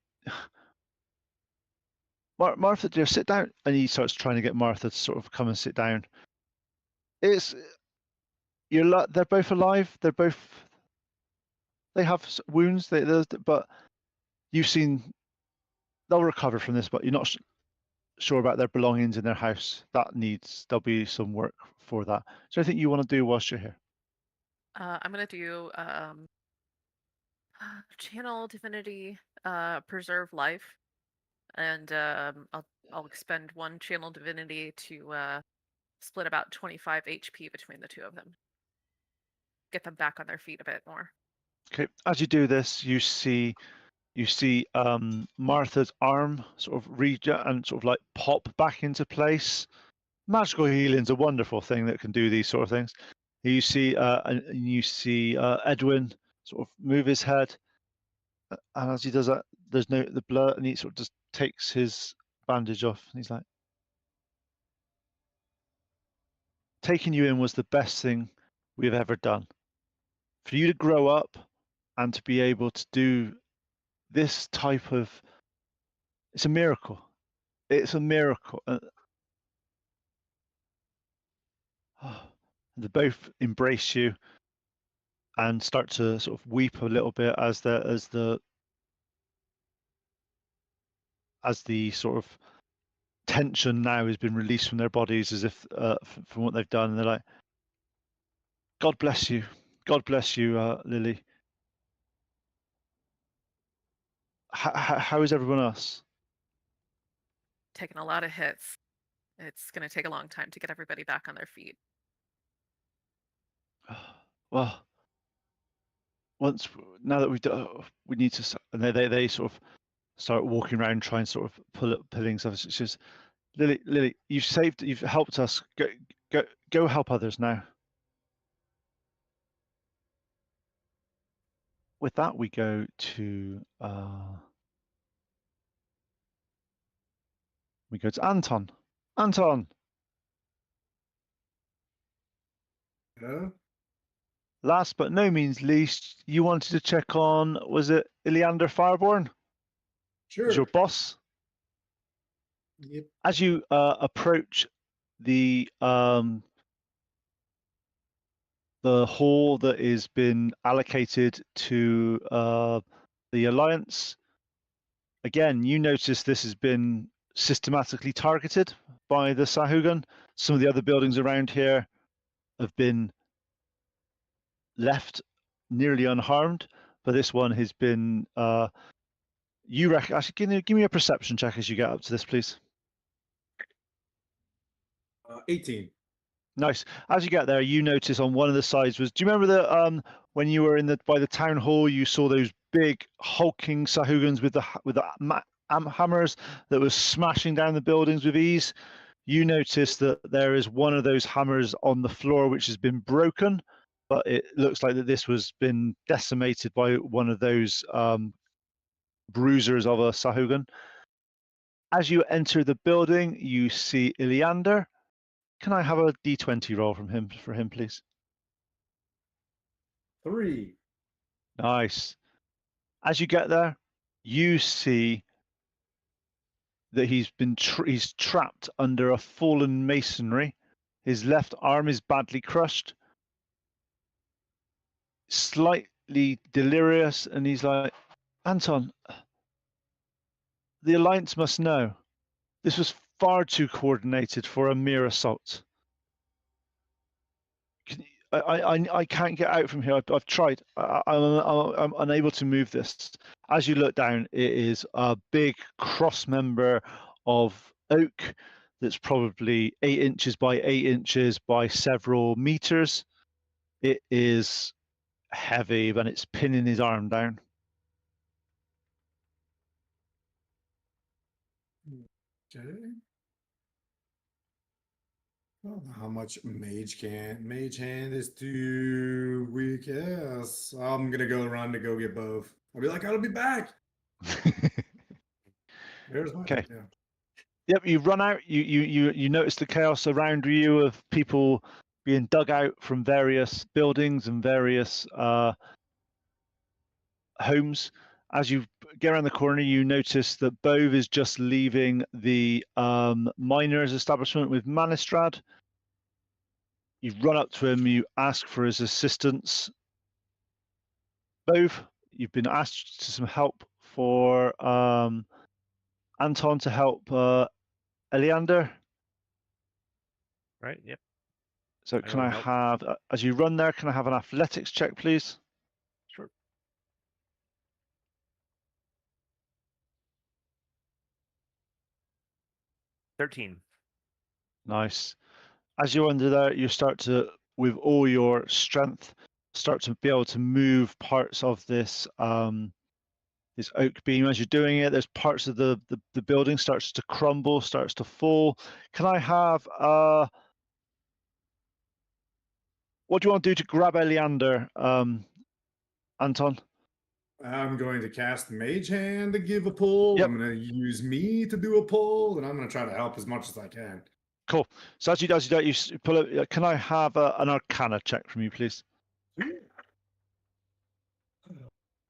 [SPEAKER 2] Martha, dear, sit down. And he starts trying to get Martha to sort of come and sit down. They're both alive. They have wounds, but you've seen... They'll recover from this, but you're not sure about their belongings in their house. There'll be some work for that. So I think you want to do whilst you're here.
[SPEAKER 5] I'm gonna do channel divinity, preserve life, and I'll expend 1 channel divinity to split about 25 HP between the 2 of them. Get them back on their feet a bit more.
[SPEAKER 2] Okay. As you do this, you see Martha's arm sort of reach and sort of like pop back into place. Magical healing's a wonderful thing that can do these sort of things. You see Edwin sort of move his head, and as he does that, there's the blood, and he sort of just takes his bandage off, and he's like, "Taking you in was the best thing we've ever done. For you to grow up and to be able to do this type of, it's a miracle. It's a miracle." They both embrace you and start to sort of weep a little bit as the sort of tension now has been released from their bodies, as if from what they've done. And they're like, God bless you, Lily. How is everyone else?
[SPEAKER 5] Taking a lot of hits. It's gonna take a long time to get everybody back on their feet.
[SPEAKER 2] Well, now that we need to, and they sort of start walking around, trying to sort of pulling stuff. It's just, Lily, you've helped us. Go help others now. With that, we go to Anton. Anton,
[SPEAKER 3] Yeah.
[SPEAKER 2] last but no means least, you wanted to check on, was it Iliander Fireborn?
[SPEAKER 3] Sure.
[SPEAKER 2] Was your boss?
[SPEAKER 3] Yep.
[SPEAKER 2] As you approach the hall that has been allocated to the Alliance, again, you notice this has been systematically targeted by the Sahaugin. Some of the other buildings around here have been left nearly unharmed, but this one has been. You reckon? Actually, give me a perception check as you get up to this, please.
[SPEAKER 3] 18.
[SPEAKER 2] Nice. As you get there, you notice on one of the sides was. Do you remember the when you were by the town hall, you saw those big hulking Sahaugins with the hammers that was smashing down the buildings with ease? You notice that there is one of those hammers on the floor which has been broken, but it looks like that this was been decimated by one of those bruisers of a Sahaugin. As you enter the building, you see Iliander. Can I have a d20 roll for him, please?
[SPEAKER 3] 3.
[SPEAKER 2] Nice. As you get there, you see that he's trapped under a fallen masonry. His left arm is badly crushed, slightly delirious, and he's like, Anton, the Alliance must know. This was far too coordinated for a mere assault. I can't get out from here. I've tried. I'm unable to move this. As you look down, it is a big cross member of oak that's probably 8 inches by 8 inches by several meters. It is heavy, and it's pinning his arm down.
[SPEAKER 3] Okay. I don't know how much mage hand is too weak. Yes, I'm gonna go run to go get both. I'll be like, I'll be back. There's my
[SPEAKER 2] Okay.
[SPEAKER 3] yeah.
[SPEAKER 2] Yep, you run out. You notice the chaos around you of people being dug out from various buildings and various homes. As you get around the corner, you notice that Bove is just leaving the miners' establishment with Manistrad. You run up to him. You ask for his assistance. Bove, you've been asked to some help for Anton to help Eleander.
[SPEAKER 4] Right. Yep.
[SPEAKER 2] So can
[SPEAKER 4] would
[SPEAKER 2] I
[SPEAKER 4] help.
[SPEAKER 2] have, as you run there, can I have an athletics check, please?
[SPEAKER 4] Sure. 13.
[SPEAKER 2] Nice. As you're under there, you start to, with all your strength, start to be able to move parts of this this oak beam. As you're doing it, there's parts of the building starts to crumble, starts to fall. Can I have what do you want to do to grab Eleander, Anton?
[SPEAKER 3] I'm going to cast Mage Hand to give a pull.
[SPEAKER 2] Yep.
[SPEAKER 3] I'm going to use me to do a pull, and I'm going to try to help as much as I can.
[SPEAKER 2] Cool. So as you do that, you pull it. Can I have an Arcana check from you, please?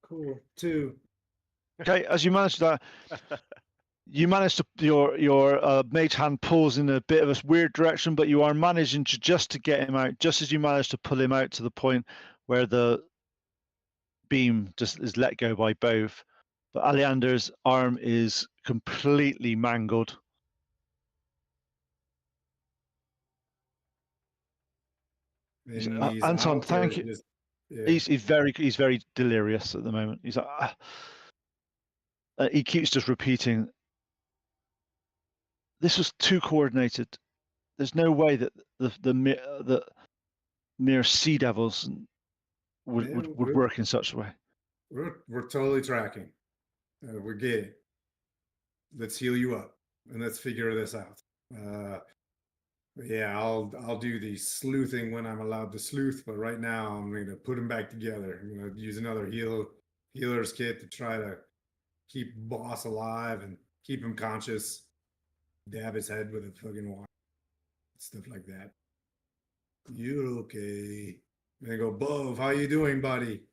[SPEAKER 3] Cool. 2.
[SPEAKER 2] Okay. As you manage that, you manage to your mage hand pulls in a bit of a weird direction, but you are managing to just to get him out. Just as you manage to pull him out to the point where the beam just is let go by Bove, but Aleander's arm is completely mangled.
[SPEAKER 3] And he's
[SPEAKER 2] Anton,
[SPEAKER 3] out
[SPEAKER 2] thank
[SPEAKER 3] there
[SPEAKER 2] you.
[SPEAKER 3] just- yeah.
[SPEAKER 2] He's very delirious at the moment. He's like, he keeps just repeating, "This was too coordinated. There's no way that the mere sea devils would
[SPEAKER 3] Yeah,
[SPEAKER 2] would work in such a way."
[SPEAKER 3] We're totally tracking. We're getting. Let's heal you up and let's figure this out. Yeah, I'll do the sleuthing when I'm allowed to sleuth, but right now I'm gonna put them back together. I'm gonna use another healer's kit to try to keep boss alive and keep him conscious. Dab his head with a fucking water, stuff like that. You're okay. And I go, Bove, how you doing, buddy?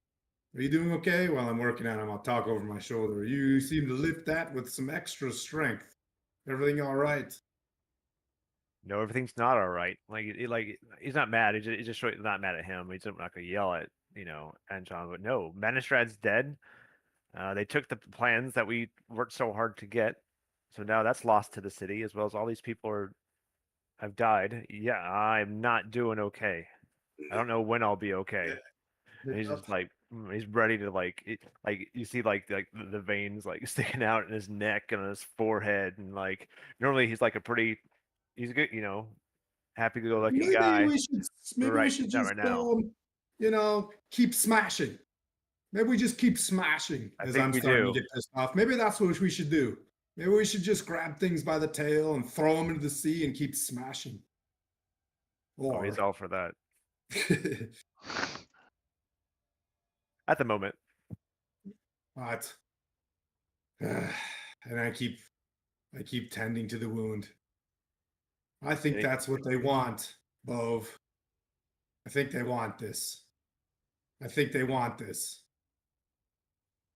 [SPEAKER 3] Are you doing okay? While I'm working on him, I'll talk over my shoulder. You seem to lift that with some extra strength. Everything all right?
[SPEAKER 4] No, everything's not all right. Like, he's not mad. He's just not mad at him. He's not gonna yell at Anton. But no, Manistrad's dead. They took the plans that we worked so hard to get, so now that's lost to the city, as well as all these people have died. Yeah, I'm not doing okay. I don't know when I'll be okay. And he's just like he's ready to like you see like the veins like sticking out in his neck and on his forehead, and like normally he's like he's a good happy-go-lucky
[SPEAKER 3] Maybe
[SPEAKER 4] guy.
[SPEAKER 3] we should
[SPEAKER 4] Not
[SPEAKER 3] just
[SPEAKER 4] right now.
[SPEAKER 3] keep smashing. Maybe we just keep smashing
[SPEAKER 4] I
[SPEAKER 3] as
[SPEAKER 4] think
[SPEAKER 3] I'm
[SPEAKER 4] we
[SPEAKER 3] starting
[SPEAKER 4] do.
[SPEAKER 3] to get pissed off. Maybe that's what we should do. Maybe we should just grab things by the tail and throw them into the sea and keep smashing.
[SPEAKER 4] Oh,
[SPEAKER 3] Or
[SPEAKER 4] he's all for that at the moment.
[SPEAKER 3] what? And I keep tending to the wound. I think
[SPEAKER 4] Any-
[SPEAKER 3] that's what they want, Bove. I think they want this. I think they want this.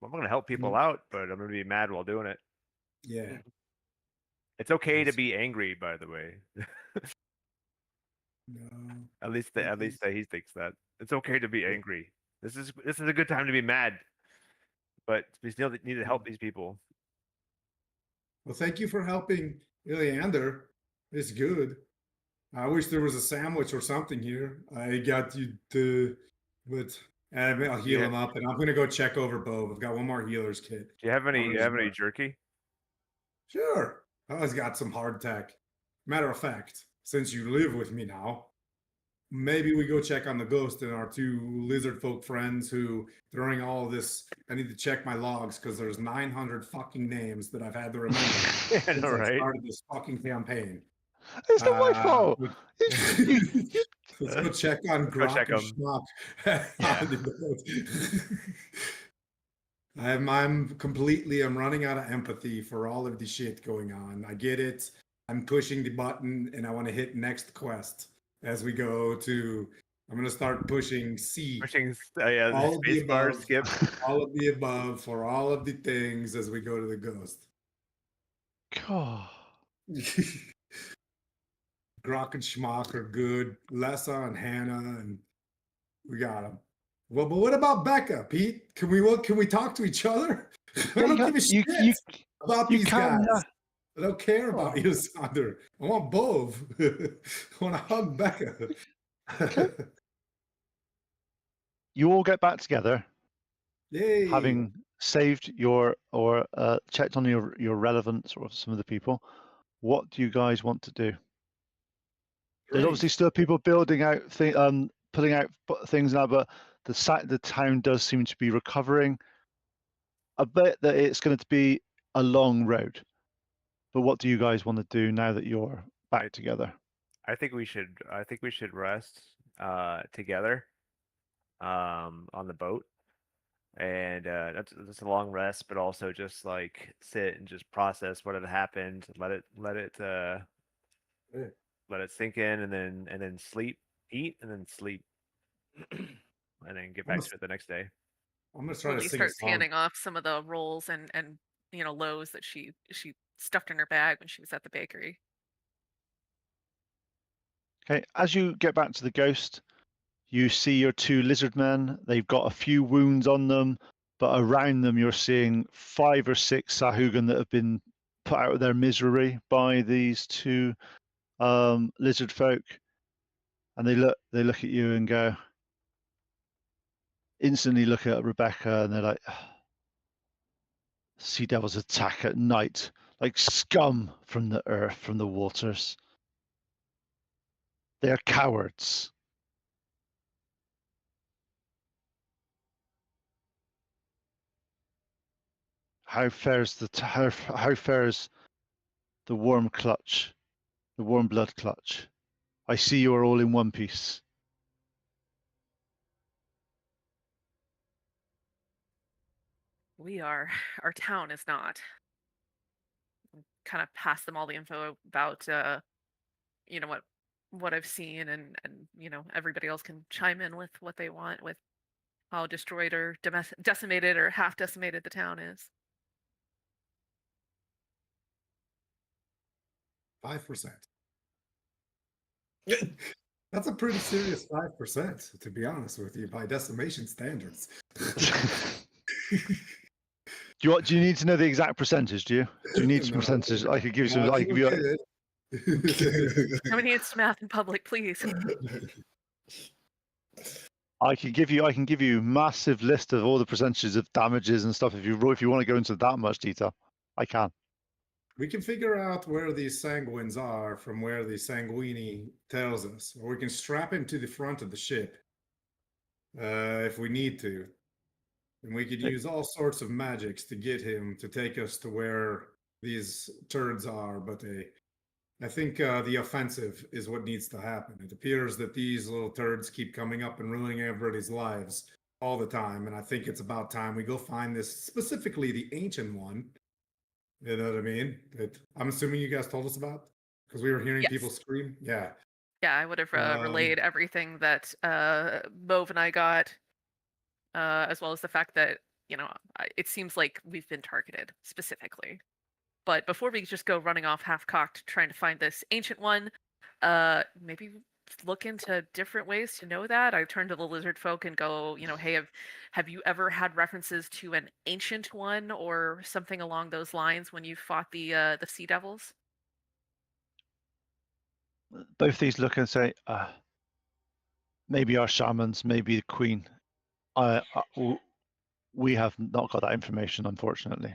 [SPEAKER 4] I'm gonna help people out, but I'm gonna be mad while doing it.
[SPEAKER 3] Yeah.
[SPEAKER 4] It's okay to
[SPEAKER 3] Yes.
[SPEAKER 4] be angry, by the way.
[SPEAKER 3] No.
[SPEAKER 4] At least
[SPEAKER 3] Please.
[SPEAKER 4] he thinks that it's okay to be angry. This is a good time to be mad, but we still need to help these people.
[SPEAKER 3] Well, thank you for helping Iliander. It's good. I wish there was a sandwich or something here. I got you to, but I'll heal
[SPEAKER 4] Yeah.
[SPEAKER 3] him up, and I'm gonna go check over Bo. I've got one more healer's kit.
[SPEAKER 4] Do you have any?
[SPEAKER 3] I'm
[SPEAKER 4] You
[SPEAKER 3] gonna
[SPEAKER 4] have any
[SPEAKER 3] start-
[SPEAKER 4] jerky?
[SPEAKER 3] Sure. I always got some hardtack. Matter of fact, since you live with me now, maybe we go check on the ghost and our two lizard folk friends who, during all this, I need to check my logs because there's 900 fucking names that I've had to remember
[SPEAKER 4] I
[SPEAKER 3] since
[SPEAKER 4] know,
[SPEAKER 3] I
[SPEAKER 4] right?
[SPEAKER 3] started this fucking campaign.
[SPEAKER 2] It's not my fault.
[SPEAKER 3] Let's go check on
[SPEAKER 4] Let's go check
[SPEAKER 3] Grok and
[SPEAKER 4] 'em.
[SPEAKER 3] Schmuck. I'm running out of empathy for all of the shit going on. I get it. I'm pushing the button and I want to hit next quest as we go to. I'm gonna start pushing C.
[SPEAKER 4] Pushing yeah, the
[SPEAKER 3] All of the
[SPEAKER 4] space bar
[SPEAKER 3] above.
[SPEAKER 4] skip.
[SPEAKER 3] All of the above for all of the things as we go to the ghost.
[SPEAKER 2] God.
[SPEAKER 3] Grok and Schmuck are good. Lessa and Hannah, and we got them. Well, but what about Becca, Pete? Can we talk to each other? I don't give a shit about
[SPEAKER 2] you
[SPEAKER 3] these
[SPEAKER 2] can,
[SPEAKER 3] guys. I don't care about
[SPEAKER 2] Oh.
[SPEAKER 3] you, Sander. I want Bove. I want to hug Becca.
[SPEAKER 2] Okay. You all get back together,
[SPEAKER 3] Yay!
[SPEAKER 2] having saved your or checked on your relevance or some of the people. What do you guys want to do? There's
[SPEAKER 3] Great.
[SPEAKER 2] obviously still people building out, putting out things now, but the town does seem to be recovering. I bet that it's going to be a long road. But what do you guys want to do now that you're back together?
[SPEAKER 4] I think we should rest together on the boat. And that's a long rest, but also just like sit and just process what had happened, let it sink in, and then sleep, eat, and then sleep, and then get back to it the next day.
[SPEAKER 3] I'm gonna try to
[SPEAKER 5] Lily
[SPEAKER 3] sing a
[SPEAKER 5] starts
[SPEAKER 3] song.
[SPEAKER 5] handing off some of the rolls and loaves that she stuffed in her bag when she was at the bakery.
[SPEAKER 2] Okay, as you get back to the ghost, you see your two lizard men. They've got a few wounds on them, but around them you're seeing 5 or 6 Sahaugin that have been put out of their misery by these two lizard folk. And they look at you and go, instantly look at Rebecca, and they're like, sea devils attack at night like scum from the earth, from the waters. They're cowards. How fares the warm clutch, the warm blood clutch? I see you are all in one piece.
[SPEAKER 5] We are. Our town is not. Kind of pass them all the info about what I've seen, and everybody else can chime in with what they want with how destroyed or decimated or half decimated the town is.
[SPEAKER 3] 5%. That's a pretty serious 5%, to be honest with you, by decimation standards.
[SPEAKER 2] Do you need to know the exact percentage? Do you need some
[SPEAKER 3] No,
[SPEAKER 2] percentage? I could give you some.
[SPEAKER 3] no,
[SPEAKER 2] I could give you.
[SPEAKER 3] get it.
[SPEAKER 5] Nobody needs to math in public, please.
[SPEAKER 2] I can give you massive list of all the percentages of damages and stuff if you want to go into that much detail. I can.
[SPEAKER 3] We can figure out where these sanguines are from where the sanguini tells us, or we can strap him to the front of the ship if we need to. And we could use all sorts of magics to get him to take us to where these turds are. But I think the offensive is what needs to happen. It appears that these little turds keep coming up and ruining everybody's lives all the time. And I think it's about time we go find this, specifically the ancient one. You know what I mean? That I'm assuming you guys told us about because we were hearing people
[SPEAKER 5] Yes.
[SPEAKER 3] scream. Yeah.
[SPEAKER 5] Yeah, I would have
[SPEAKER 3] Um,
[SPEAKER 5] relayed everything that Mauve and I got, as well as the fact that, it seems like we've been targeted specifically. But before we just go running off half-cocked trying to find this ancient one, maybe look into different ways to know that. I turn to the lizard folk and go, hey, have you ever had references to an ancient one or something along those lines when you fought the sea devils?
[SPEAKER 2] Both these look and say, maybe our shamans, maybe the queen. We have not got that information, unfortunately.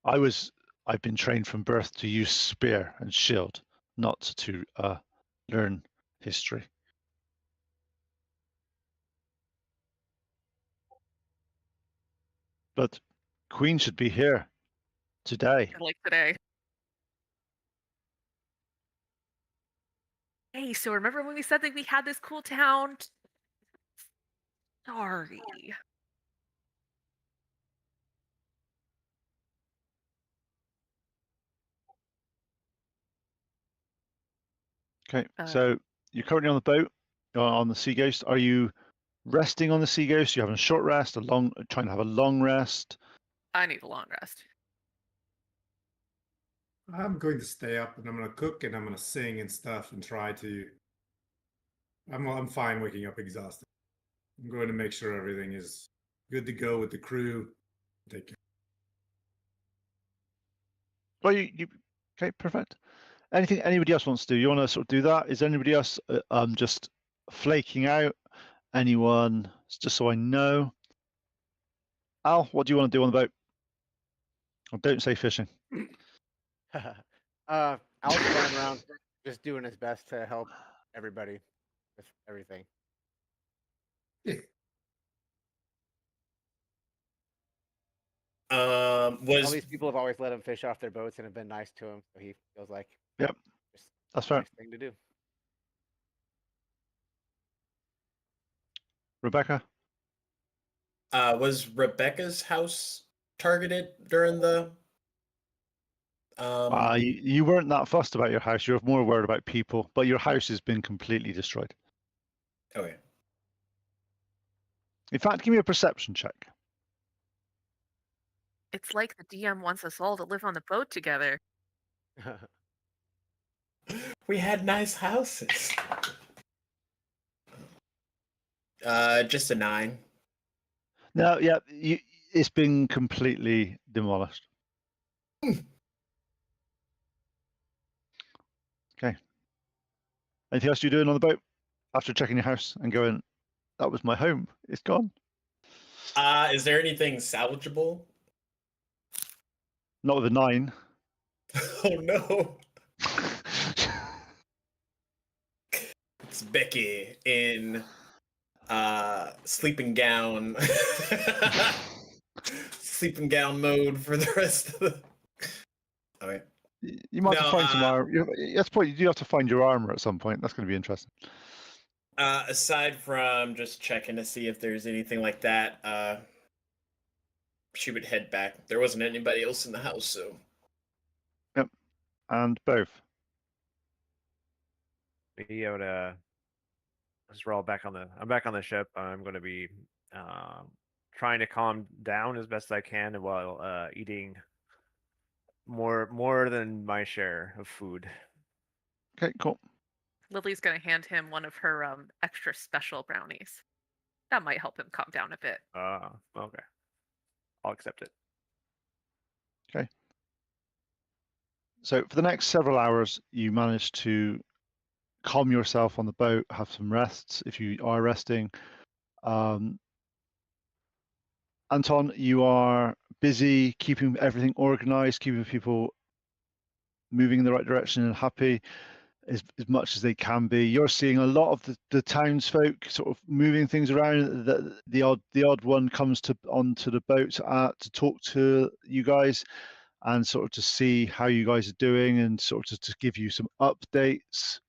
[SPEAKER 2] I've been trained from birth to use spear and shield, not to learn history. But Queen should be here today.
[SPEAKER 5] Like today. Hey, so remember when we said that we had this cool town? Sorry.
[SPEAKER 2] Okay, so you're currently on the boat, on the Sea Ghost. Are you resting on the Sea Ghost? You're having a short rest, trying to have a long rest?
[SPEAKER 5] I need a long rest.
[SPEAKER 3] I'm going to stay up and I'm going to cook and I'm going to sing and stuff and try to. I'm fine waking up exhausted. I'm going to make sure everything is good to go with the crew. Take care.
[SPEAKER 2] Well, you okay, perfect. Anything anybody else wants to do? You want to sort of do that? Is anybody else just flaking out? Anyone? Just so I know. Al, what do you want to do on the boat? Oh, don't say fishing.
[SPEAKER 7] Al's going around just doing his best to help everybody with everything. All
[SPEAKER 6] Was
[SPEAKER 7] these people have always let him fish off their boats and have been nice to him, so he feels like
[SPEAKER 2] Yep,
[SPEAKER 7] just
[SPEAKER 2] that's
[SPEAKER 7] a
[SPEAKER 2] fair.
[SPEAKER 7] nice thing to do.
[SPEAKER 2] Rebecca?
[SPEAKER 6] was Rebecca's house targeted during the
[SPEAKER 2] You weren't that fussed about your house. You're more worried about people, but your house has been completely destroyed.
[SPEAKER 6] okay.
[SPEAKER 2] In fact, give me a perception check.
[SPEAKER 5] It's like the DM wants us all to live on the boat together.
[SPEAKER 6] We had nice houses. Just a 9.
[SPEAKER 2] No, yeah, it's been completely demolished. Okay. Anything else you're doing on the boat after checking your house and going, that was my home, it's gone?
[SPEAKER 6] Is there anything salvageable?
[SPEAKER 2] Not with a 9.
[SPEAKER 6] Oh no. It's Becky in sleeping gown. Sleeping gown mode for the rest of the. Okay.
[SPEAKER 2] You might have to
[SPEAKER 6] No,
[SPEAKER 2] find some armor. That's point. You do have to find your armor at some point. That's going to be interesting.
[SPEAKER 6] Aside from just checking to see if there's anything like that, she would head back. There wasn't anybody else in the house, so.
[SPEAKER 2] Yep. And both.
[SPEAKER 4] Be able to. We're all back on the. I'm back on the ship. I'm going to be trying to calm down as best I can while eating more than my share of food.
[SPEAKER 2] Okay, cool.
[SPEAKER 5] Lily's gonna hand him one of her extra special brownies. That might help him calm down a bit.
[SPEAKER 4] Okay. I'll accept it.
[SPEAKER 2] Okay. So for the next several hours, you manage to calm yourself on the boat, have some rests if you are resting. Anton, you are busy, keeping everything organized, keeping people moving in the right direction and happy as much as they can be. You're seeing a lot of the townsfolk sort of moving things around. The odd one comes onto the boat to talk to you guys and sort of to see how you guys are doing and sort of to give you some updates.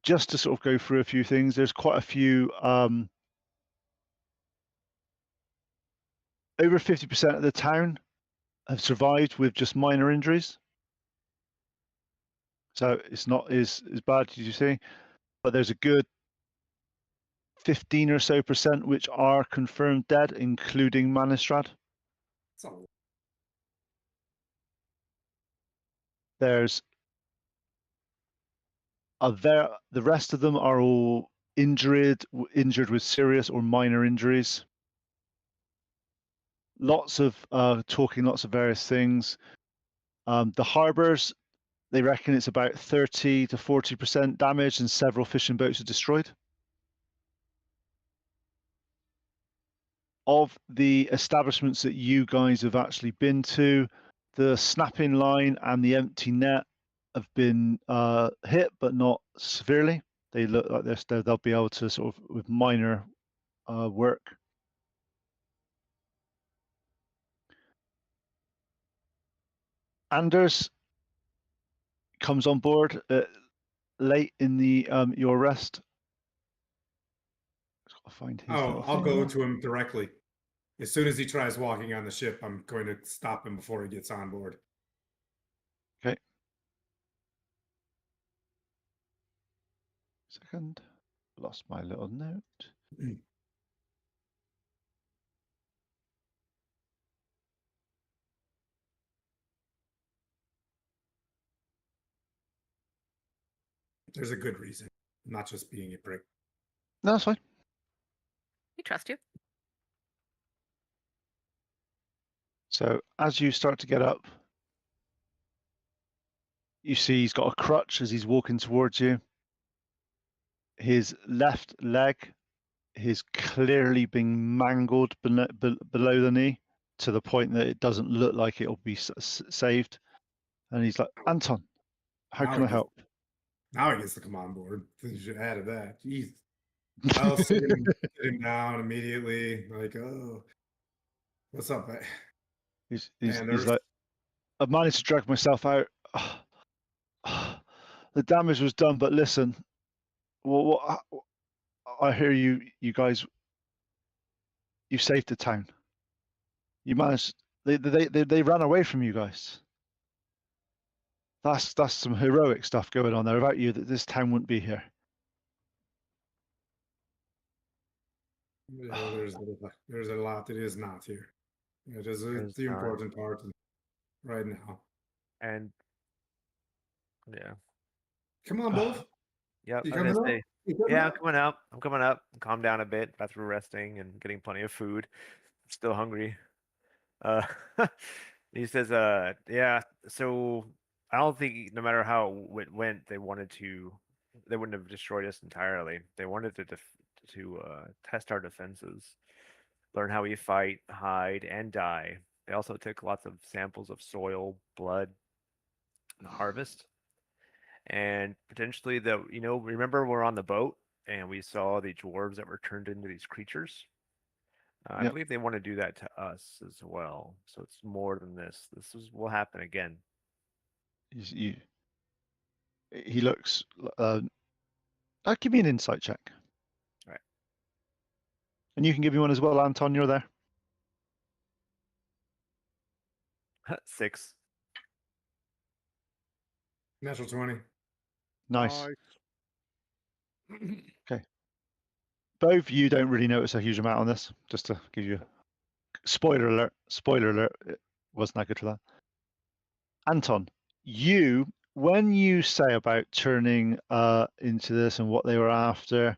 [SPEAKER 2] Just to sort of go through a few things, there's quite a few, over 50% of the town have survived with just minor injuries. So it's not as bad as you see, but there's a good 15 or so percent which are confirmed dead, including Manistrad.
[SPEAKER 3] So
[SPEAKER 2] There's the rest of them are all injured with serious or minor injuries. Lots of talking, lots of various things. The harbors, they reckon it's about 30 to 40% damage and several fishing boats are destroyed. Of the establishments that you guys have actually been to, the snapping line and the empty net have been hit, but not severely. They look like they'll be able to sort of with minor work. Anders comes on board late in the your rest. I'll find his little
[SPEAKER 3] I'll
[SPEAKER 2] thing
[SPEAKER 3] go
[SPEAKER 2] here.
[SPEAKER 3] to him directly. As soon as he tries walking on the ship, I'm going to stop him before he gets on board.
[SPEAKER 2] Okay. Second. Lost my little note.
[SPEAKER 3] There's a good reason, not just being a prick.
[SPEAKER 2] No, that's fine.
[SPEAKER 5] We trust you.
[SPEAKER 2] So as you start to get up, you see he's got a crutch as he's walking towards you. His left leg is clearly being mangled below the knee to the point that it doesn't look like it'll be saved. And he's like, Anton, how
[SPEAKER 3] Now
[SPEAKER 2] can I
[SPEAKER 3] he gets-
[SPEAKER 2] help?
[SPEAKER 3] Now he gets to come on board. You should add to that. Jeez. I'll sit him down immediately. Like, oh, what's up?
[SPEAKER 2] He's
[SPEAKER 3] there's-
[SPEAKER 2] like, I've managed to drag myself out. The damage was done, but listen, I hear you guys, you saved the town. You managed, they ran away from you guys. That's some heroic stuff going on there. Without you, that this town wouldn't be here.
[SPEAKER 3] Yeah, there's a lot that is not here. It is
[SPEAKER 4] There's
[SPEAKER 3] the
[SPEAKER 4] not.
[SPEAKER 3] important part right now.
[SPEAKER 4] And yeah,
[SPEAKER 3] Come on, Bove.
[SPEAKER 4] yep.
[SPEAKER 3] You
[SPEAKER 4] I was gonna
[SPEAKER 3] coming up?
[SPEAKER 4] say,
[SPEAKER 3] You coming
[SPEAKER 4] yeah, I'm
[SPEAKER 3] up?
[SPEAKER 4] coming up. I'm coming up. Calm down a bit after resting and getting plenty of food. I'm still hungry. Uh, he says, yeah. So I don't think no matter how it went, they wouldn't have destroyed us entirely. They wanted to test our defenses, learn how we fight, hide, and die. They also took lots of samples of soil, blood, and harvest, and potentially remember we're on the boat and we saw the dwarves that were turned into these creatures. I
[SPEAKER 2] Yep.
[SPEAKER 4] believe they want to do that to us as well. So it's more than this. Will happen again.
[SPEAKER 2] He looks. Give me an insight check.
[SPEAKER 4] Right.
[SPEAKER 2] And you can give me one as well, Anton. You're there.
[SPEAKER 4] 6.
[SPEAKER 3] Natural 20.
[SPEAKER 2] Nice. Okay. Both you don't really notice a huge amount on this. Just to give you spoiler alert. Spoiler alert. It wasn't that good for that. Anton, when you say about turning into this and what they were after,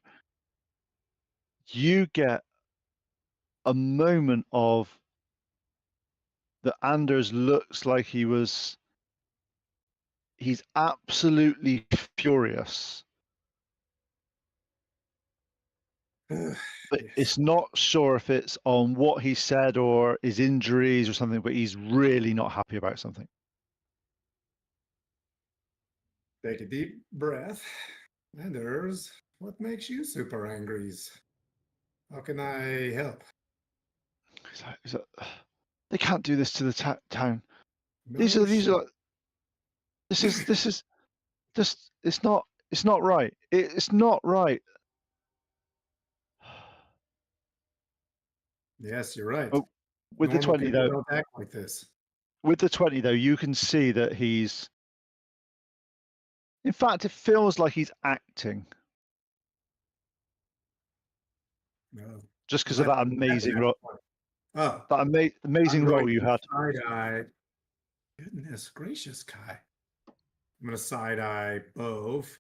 [SPEAKER 2] you get a moment of that Anders looks like he's absolutely furious but
[SPEAKER 3] yes.
[SPEAKER 2] it's not sure if it's on what he said or his injuries or something, but he's really not happy about something.
[SPEAKER 3] Take a deep breath. Anders, what makes you super angries? How can I help?
[SPEAKER 2] He's like, they can't do this to the town. These
[SPEAKER 3] No
[SPEAKER 2] are
[SPEAKER 3] shit.
[SPEAKER 2] this is just it's not right. It's not right.
[SPEAKER 3] Yes, you're right.
[SPEAKER 2] Oh, with the
[SPEAKER 3] Normal
[SPEAKER 2] 20
[SPEAKER 3] people
[SPEAKER 2] though,
[SPEAKER 3] don't act like this.
[SPEAKER 2] with the 20 though, you can see that he's. In fact, it feels like he's acting
[SPEAKER 3] No.
[SPEAKER 2] just because of
[SPEAKER 3] Let
[SPEAKER 2] that
[SPEAKER 3] me happen
[SPEAKER 2] amazing
[SPEAKER 3] at
[SPEAKER 2] role,
[SPEAKER 3] one. Oh,
[SPEAKER 2] that amazing
[SPEAKER 3] I'm
[SPEAKER 2] role
[SPEAKER 3] going
[SPEAKER 2] you
[SPEAKER 3] to
[SPEAKER 2] had.
[SPEAKER 3] side-eye. Goodness gracious, Kai. I'm gonna side-eye Bove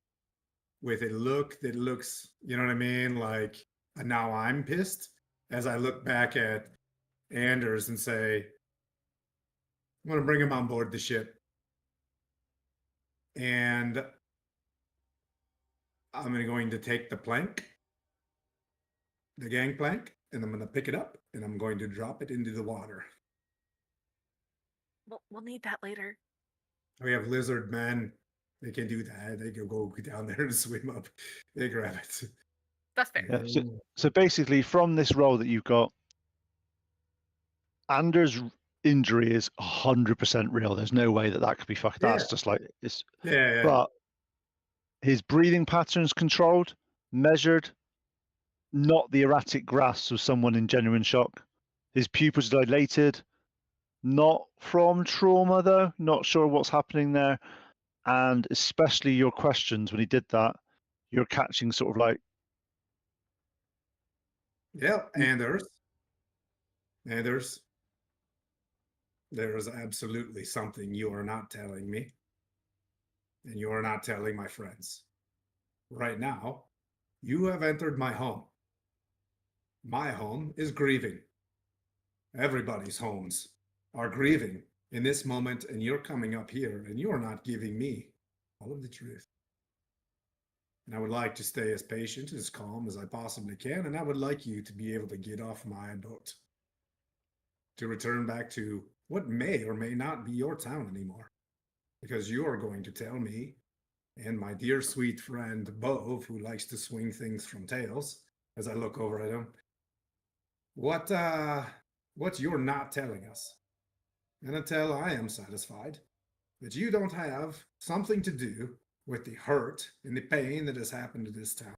[SPEAKER 3] with a look that looks, you know what I mean? Like now I'm pissed as I look back at Anders and say, I'm gonna bring him on board the ship. And I'm going to take the plank, the gangplank, and I'm going to pick it up and I'm going to drop it into the water.
[SPEAKER 5] We'll need that later.
[SPEAKER 3] We have lizard men. They can do that. They can go down there and swim up. They grab it.
[SPEAKER 5] That's fair.
[SPEAKER 2] Yeah, so basically, from this role that you've got, Anders' injury is 100% real. There's no way that could be fucked. That's
[SPEAKER 3] Yeah.
[SPEAKER 2] just like it's.
[SPEAKER 3] Yeah.
[SPEAKER 2] But his breathing patterns controlled, measured, not the erratic grasps of someone in genuine shock. His pupils dilated, not from trauma though. Not sure what's happening there, and especially your questions when he did that, you're catching sort of like.
[SPEAKER 3] Yep. Anders, there's absolutely something you are not telling me, and you are not telling my friends. Right now, you have entered my home. My home is grieving. Everybody's homes are grieving in this moment, and you're coming up here and you're not giving me all of the truth. And I would like to stay as patient, as calm as I possibly can, and I would like you to be able to get off my boat, to return back to what may or may not be your town anymore, because you are going to tell me and my dear sweet friend Bove, who likes to swing things from tails, as I look over at him, what you're not telling us. And until I am satisfied that you don't have something to do with the hurt and the pain that has happened to this town,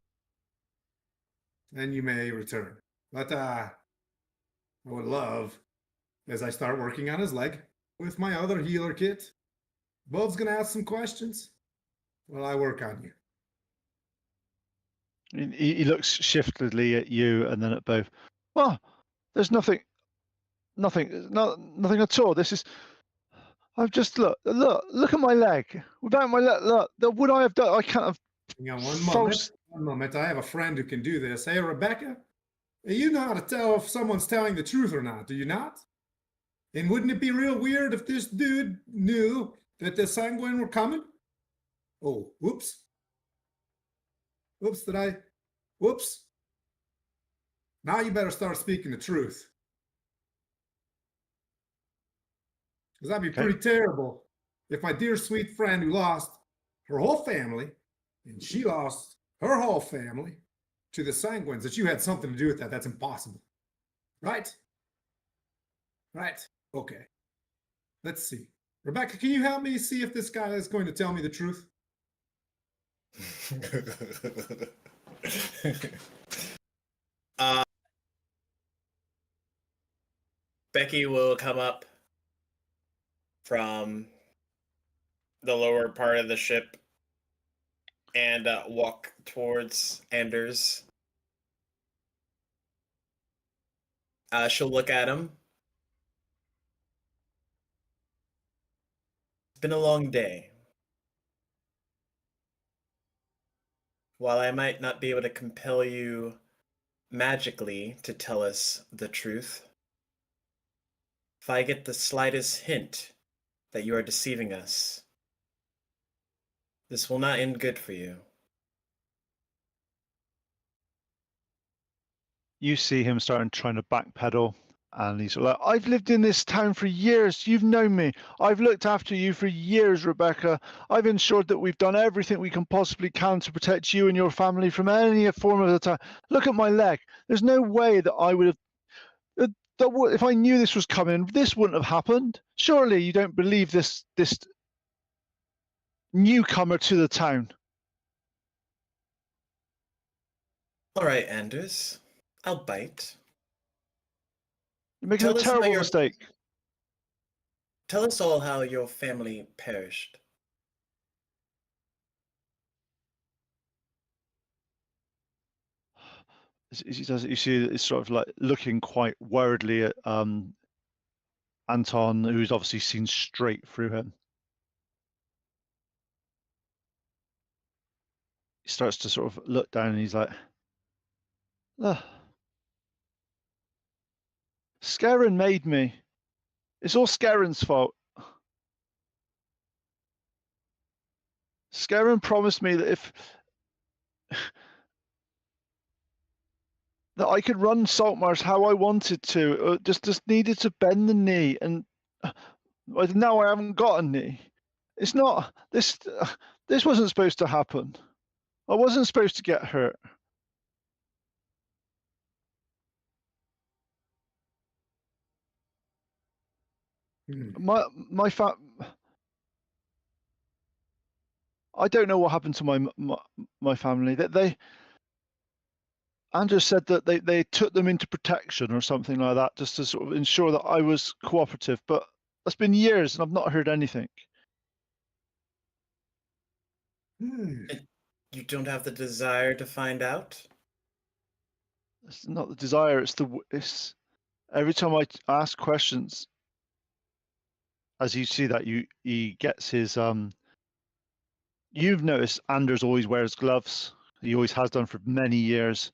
[SPEAKER 3] then you may return. But I would love, as I start working on his leg with my other healer kit, Bove's gonna ask some questions while I work on you.
[SPEAKER 2] He looks shiftedly at you and then at both. Well, there's nothing at all. This is. I've just look at my leg. Without my leg, look. Would I have done? I can't have.
[SPEAKER 3] Hang on one
[SPEAKER 2] false.
[SPEAKER 3] moment. I have a friend who can do this. Hey, Rebecca, you know how to tell if someone's telling the truth or not, do you not? And wouldn't it be real weird if this dude knew that the Sanguine were coming? Oh, whoops. Whoops, whoops. Now you better start speaking the truth. Because that'd be
[SPEAKER 2] Okay.
[SPEAKER 3] pretty terrible if my dear sweet friend who lost her whole family, and she lost her whole family to the Sanguines, that you had something to do with that. That's impossible. Right? Right. Okay. Let's see. Rebecca, can you help me see if this guy is going to tell me the truth?
[SPEAKER 6] Becky will come up from the lower part of the ship and walk towards Anders. She'll look at him. It's been a long day. While I might not be able to compel you magically to tell us the truth, if I get the slightest hint that you are deceiving us, this will not end good for you.
[SPEAKER 2] you see him trying to backpedal, and he's like, "I've lived in this town for years. You've known me. I've looked after you for years, Rebecca. I've ensured that we've done everything we can possibly can to protect you and your family from any form of attack. Look at my leg. There's no way that I would have. If I knew this was coming, this wouldn't have happened. Surely you don't believe this newcomer to the town."
[SPEAKER 6] All right, Anders. I'll bite.
[SPEAKER 2] You're making
[SPEAKER 6] Tell
[SPEAKER 2] a
[SPEAKER 6] us about
[SPEAKER 2] terrible
[SPEAKER 6] your-
[SPEAKER 2] mistake.
[SPEAKER 6] Tell us all how your family perished.
[SPEAKER 2] He does it. You see, it's sort of like looking quite worriedly at Anton, who's obviously seen straight through him. He starts to sort of look down, and he's like, "Ugh. Scarin made me. It's all Scarin's fault. Scarin promised me that that I could run Saltmarsh how I wanted to. Just needed to bend the knee, and now I haven't got a knee. It's not this. This wasn't supposed to happen. I wasn't supposed to get hurt." My I don't know what happened to my family. That Andrew said that they took them into protection or something like that, just to sort of ensure that I was cooperative. But that's been years, and I've not heard anything.
[SPEAKER 6] You don't have the desire to find out?
[SPEAKER 2] It's not the desire. It's every time I ask questions. As you see that he gets his You've noticed Anders always wears gloves. He always has done for many years.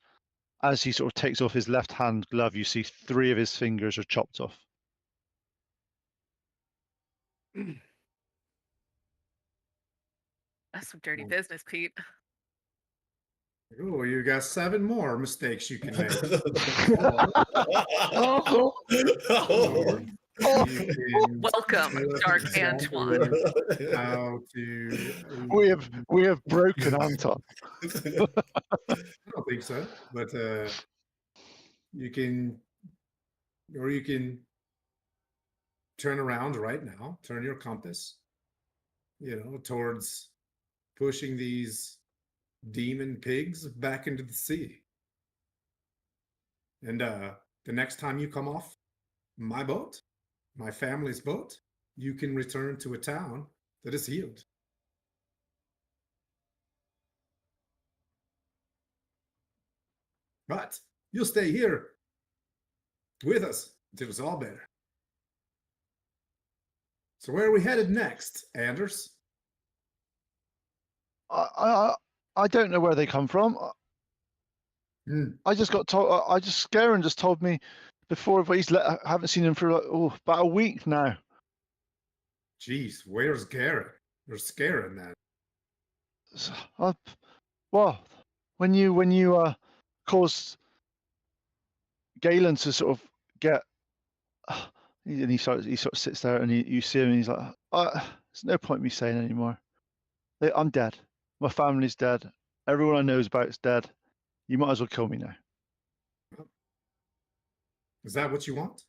[SPEAKER 2] As he sort of takes off his left hand glove, you see 3 of his fingers are chopped off.
[SPEAKER 5] That's some dirty business, Pete.
[SPEAKER 3] Oh, you got 7 more mistakes you can make.
[SPEAKER 6] Oh.
[SPEAKER 3] You can
[SPEAKER 5] Welcome,
[SPEAKER 3] tell us
[SPEAKER 5] Dark
[SPEAKER 3] exactly
[SPEAKER 5] Antoine.
[SPEAKER 3] How to?
[SPEAKER 2] We have broken Anton.
[SPEAKER 3] I don't think so, but you can turn around right now. Turn your compass, towards pushing these demon pigs back into the sea. And the next time you come off my boat, my family's boat, you can return to a town that is healed. But you'll stay here with us until it's all better. So where are we headed next, Anders?
[SPEAKER 2] I don't know where they come from. I just got told. Scarin just told me before, but I haven't seen him for about a week now.
[SPEAKER 3] Jeez, where's Garen? There's Scarin then.
[SPEAKER 2] Well, when you caused Galen to sort of get, and he sort of sits there, and you see him, and he's like, "There's no point in me saying anymore. I'm dead. My family's dead. Everyone I know about is dead. You might as well kill me now."
[SPEAKER 3] Is that what you want?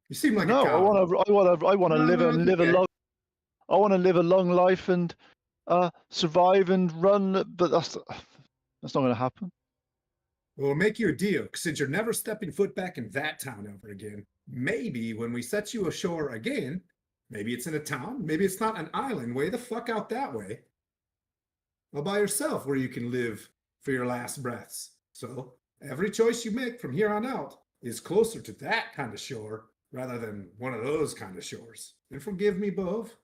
[SPEAKER 3] You seem like
[SPEAKER 2] No,
[SPEAKER 3] a
[SPEAKER 2] I
[SPEAKER 3] coward.
[SPEAKER 2] want to
[SPEAKER 3] No,
[SPEAKER 2] live
[SPEAKER 3] no,
[SPEAKER 2] and live a
[SPEAKER 3] okay.
[SPEAKER 2] long. I want to live a long life and survive and run, but that's not going to happen.
[SPEAKER 3] We'll make you a deal, since you're never stepping foot back in that town ever again. Maybe when we set you ashore again, maybe it's in a town, maybe it's not an island, way the fuck out that way. All by yourself, where you can live for your last breaths. So every choice you make from here on out is closer to that kind of shore rather than one of those kind of shores. And forgive me, Bove.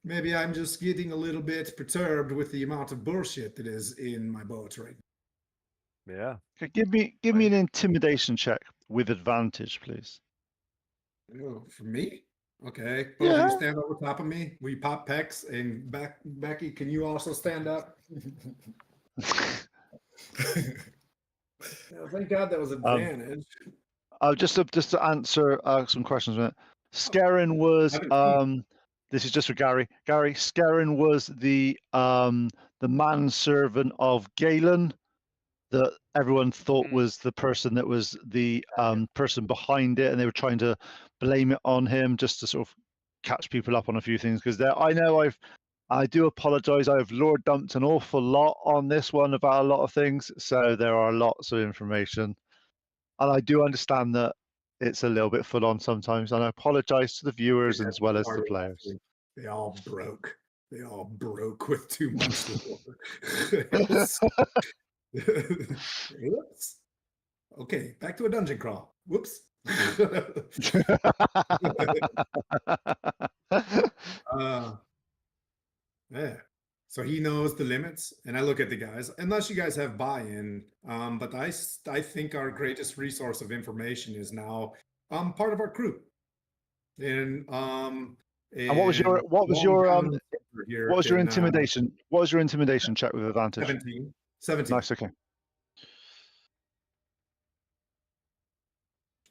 [SPEAKER 3] Maybe I'm just getting a little bit perturbed with the amount of bullshit that is in my boat right now.
[SPEAKER 4] Yeah.
[SPEAKER 2] Okay, give me an intimidation check with advantage, please.
[SPEAKER 3] Oh, for me? Okay. Both of
[SPEAKER 2] Yeah.
[SPEAKER 3] you stand over top of me. We pop pecs, and Becky, can you also stand up? Yeah, thank God that was advantage.
[SPEAKER 2] Just to answer some questions. A minute. Scarin was
[SPEAKER 3] 17.
[SPEAKER 2] this is just for Gary. Gary, Scarin was the manservant of Galen that everyone thought was the person that was the person behind it, and they were trying to blame it on him just to sort of catch people up on a few things. Because I do apologize. I've lore dumped an awful lot on this one about a lot of things, so there are lots of information, and I do understand that it's a little bit full on sometimes, and I apologize to the viewers as well as the players.
[SPEAKER 3] They all broke. They all broke with too much lore. Whoops. Okay, back to a dungeon crawl. Whoops. Yeah. So he knows the limits, and I look at the guys. Unless you guys have buy-in, but I think our greatest resource of information is now part of our crew. And
[SPEAKER 2] what was your intimidation? What was your intimidation check with advantage?
[SPEAKER 3] 17.
[SPEAKER 2] Nice. Okay.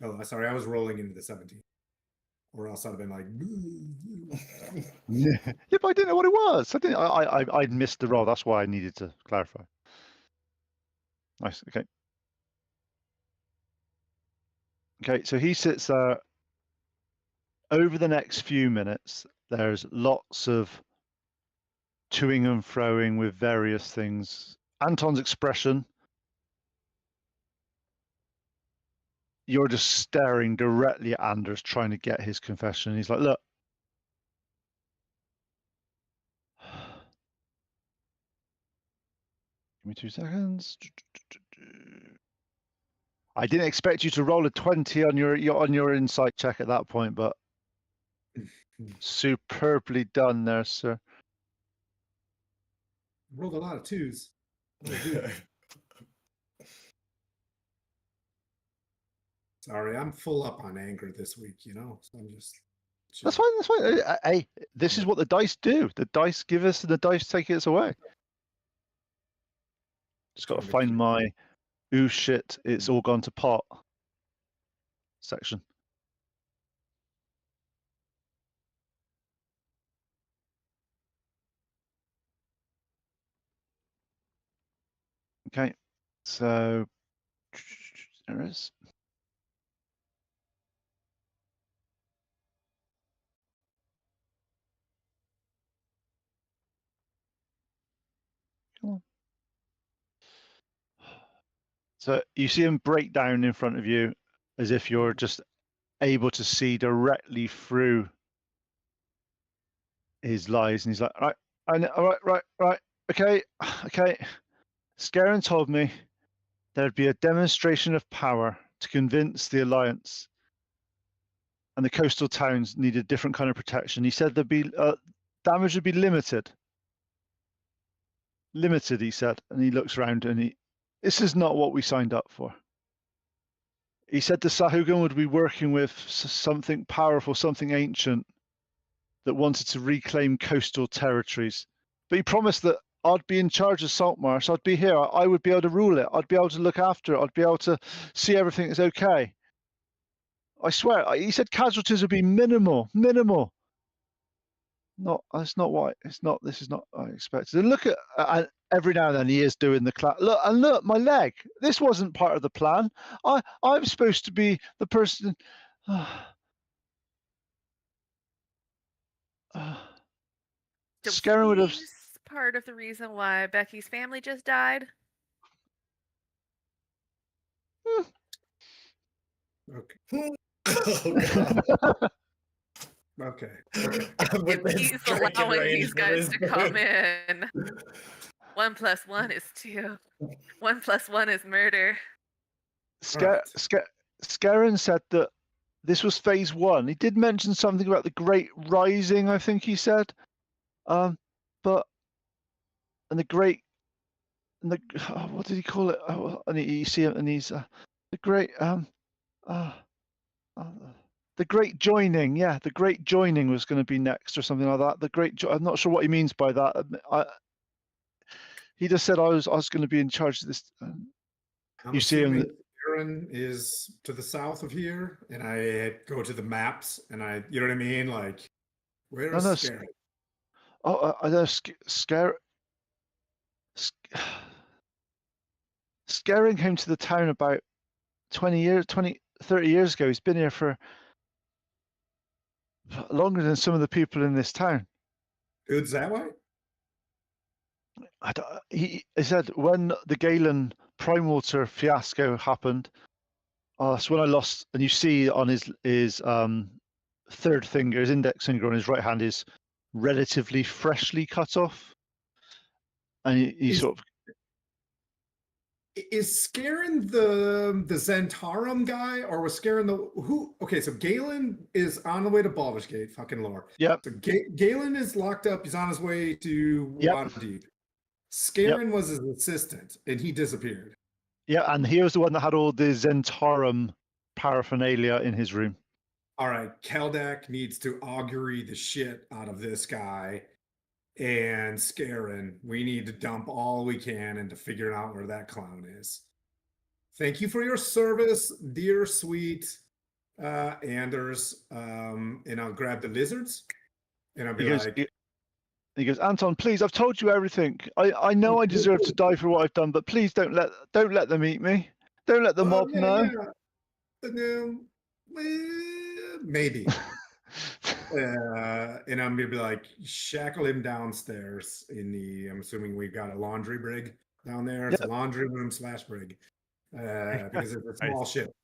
[SPEAKER 3] Oh, sorry, I was rolling into the 17. Or else I'd have been like,
[SPEAKER 2] yeah, but I didn't know what it was. I missed the roll. That's why I needed to clarify. Nice. Okay. Okay. So he sits there. Over the next few minutes, there's lots of toing and froing with various things. Anton's expression. You're just staring directly at Anders, trying to get his confession. He's like, look. Give me 2 seconds. I didn't expect you to roll a 20 on your insight check at that point, but superbly done there, sir.
[SPEAKER 3] Rolled a lot of 2s. Sorry, I'm full up on anger this week, so I'm just...
[SPEAKER 2] That's fine, that's fine. Hey, this is what the dice do. The dice give us, the dice take us away. Just got to find my ooh shit, it's all gone to pot section. Okay, so there it is. Come on. So you see him break down in front of you as if you're just able to see directly through his lies, and he's like, all right, okay. Scarin told me there'd be a demonstration of power to convince the Alliance and the coastal towns needed a different kind of protection. He said there'd be damage would be limited. Limited, he said, and he looks around and this is not what we signed up for. He said the Sahaugin would be working with something powerful, something ancient that wanted to reclaim coastal territories. But he promised that I'd be in charge of Saltmarsh. I'd be here. I would be able to rule it. I'd be able to look after it. I'd be able to see everything is okay. I swear. He said casualties would be minimal. No, that's not what. It's not. This is not what I expected. And look at every now and then he is doing the clap. Look, my leg. This wasn't part of the plan. I'm supposed to be the person. Scarin would have.
[SPEAKER 5] Part of the reason why Becky's family just died.
[SPEAKER 3] Okay. Okay.
[SPEAKER 5] He's allowing these guys to come in. 1 + 1 is 2. 1 + 1 is murder.
[SPEAKER 2] Scarin said that this was phase 1. He did mention something about the Great Rising, I think he said. But and the great, and the what did he call it? And you see him, and he's the great the Great Joining. Yeah, the Great Joining was going to be next or something like that. The Great. I'm not sure what he means by that. He just said I was going to be in charge of this.
[SPEAKER 3] I'm
[SPEAKER 2] You see him.
[SPEAKER 3] assuming Aaron is to the south of here, and I go to the maps, and you know what I mean? Like, where is
[SPEAKER 2] No,
[SPEAKER 3] Scaring?
[SPEAKER 2] Oh, I know. Scaring came to the town about 30 years ago. He's been here for longer than some of the people in this town.
[SPEAKER 3] It's that way?
[SPEAKER 2] He said when the Galen Primewater fiasco happened, that's when I lost. And you see on his third finger, his index finger on his right hand is relatively freshly cut off, and he sort of.
[SPEAKER 3] Is Scaring the Zentarum guy, or was Scaring the who? Okay, so Galen is on the way to Baldur's Gate. Fucking lore.
[SPEAKER 2] Yep.
[SPEAKER 3] So Galen is locked up. He's on his way to
[SPEAKER 2] Yep.
[SPEAKER 3] Waterdeep. Scaring was his assistant, and he disappeared.
[SPEAKER 2] Yeah, and he was the one that had all the Zentarum paraphernalia in his room.
[SPEAKER 3] All right, Keldak needs to augury the shit out of this guy and Scaring. We need to dump all we can into figuring out where that clown is. Thank you for your service, dear sweet Anders. And I'll grab the lizards, and I'll be
[SPEAKER 2] He goes, Anton, please, I've told you everything. I know I deserve to die for what I've done, but please don't let them eat me. Don't let the mob know.
[SPEAKER 3] No, maybe. And I'm gonna be like, shackle him downstairs in I'm assuming we've got a laundry brig down there. It's a laundry room / brig. Because it's a small ship.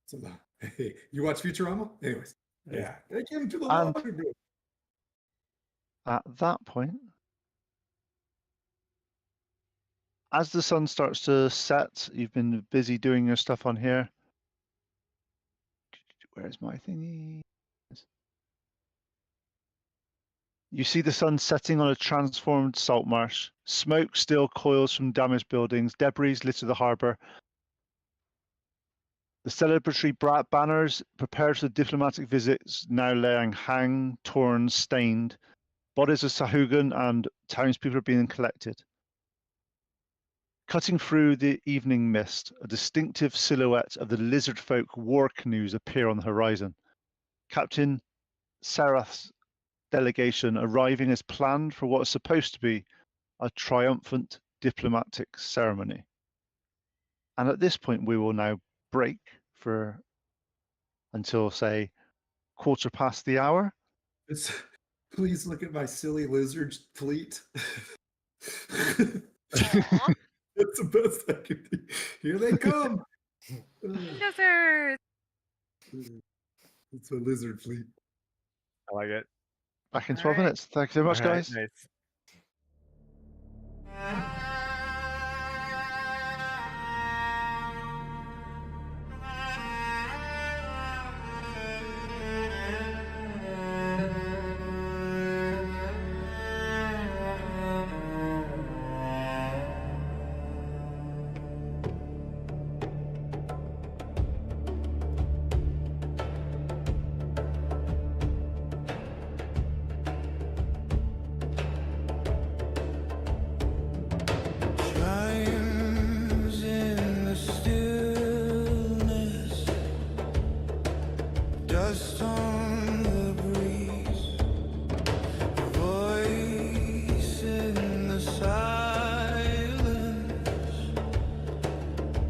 [SPEAKER 3] So hey, you watch Futurama? Anyways. Yeah. Take him to the laundry brig.
[SPEAKER 2] At that point, as the sun starts to set, you've been busy doing your stuff on here. Where's my thingy? You see the sun setting on a transformed Saltmarsh. Smoke still coils from damaged buildings. Debris litter the harbour. The celebratory banners prepared for the diplomatic visits now laying hang, torn, stained. Bodies of Sahaugin and townspeople are being collected. Cutting through the evening mist, a distinctive silhouette of the lizard folk war canoes appear on the horizon. Captain Sarath's delegation arriving as planned for what is supposed to be a triumphant diplomatic ceremony. And at this point, we will now break until, say, 1:15.
[SPEAKER 3] Please look at my silly lizard fleet.
[SPEAKER 5] Aw.
[SPEAKER 3] That's the best I can do. Here they come.
[SPEAKER 5] Lizards.
[SPEAKER 3] It's a lizard fleet.
[SPEAKER 4] I like it.
[SPEAKER 2] Back in 12 minutes. Thanks so much,
[SPEAKER 4] All right,
[SPEAKER 2] guys.
[SPEAKER 4] nice.
[SPEAKER 1] Chimes in the stillness, dust on the breeze, voice in the silence,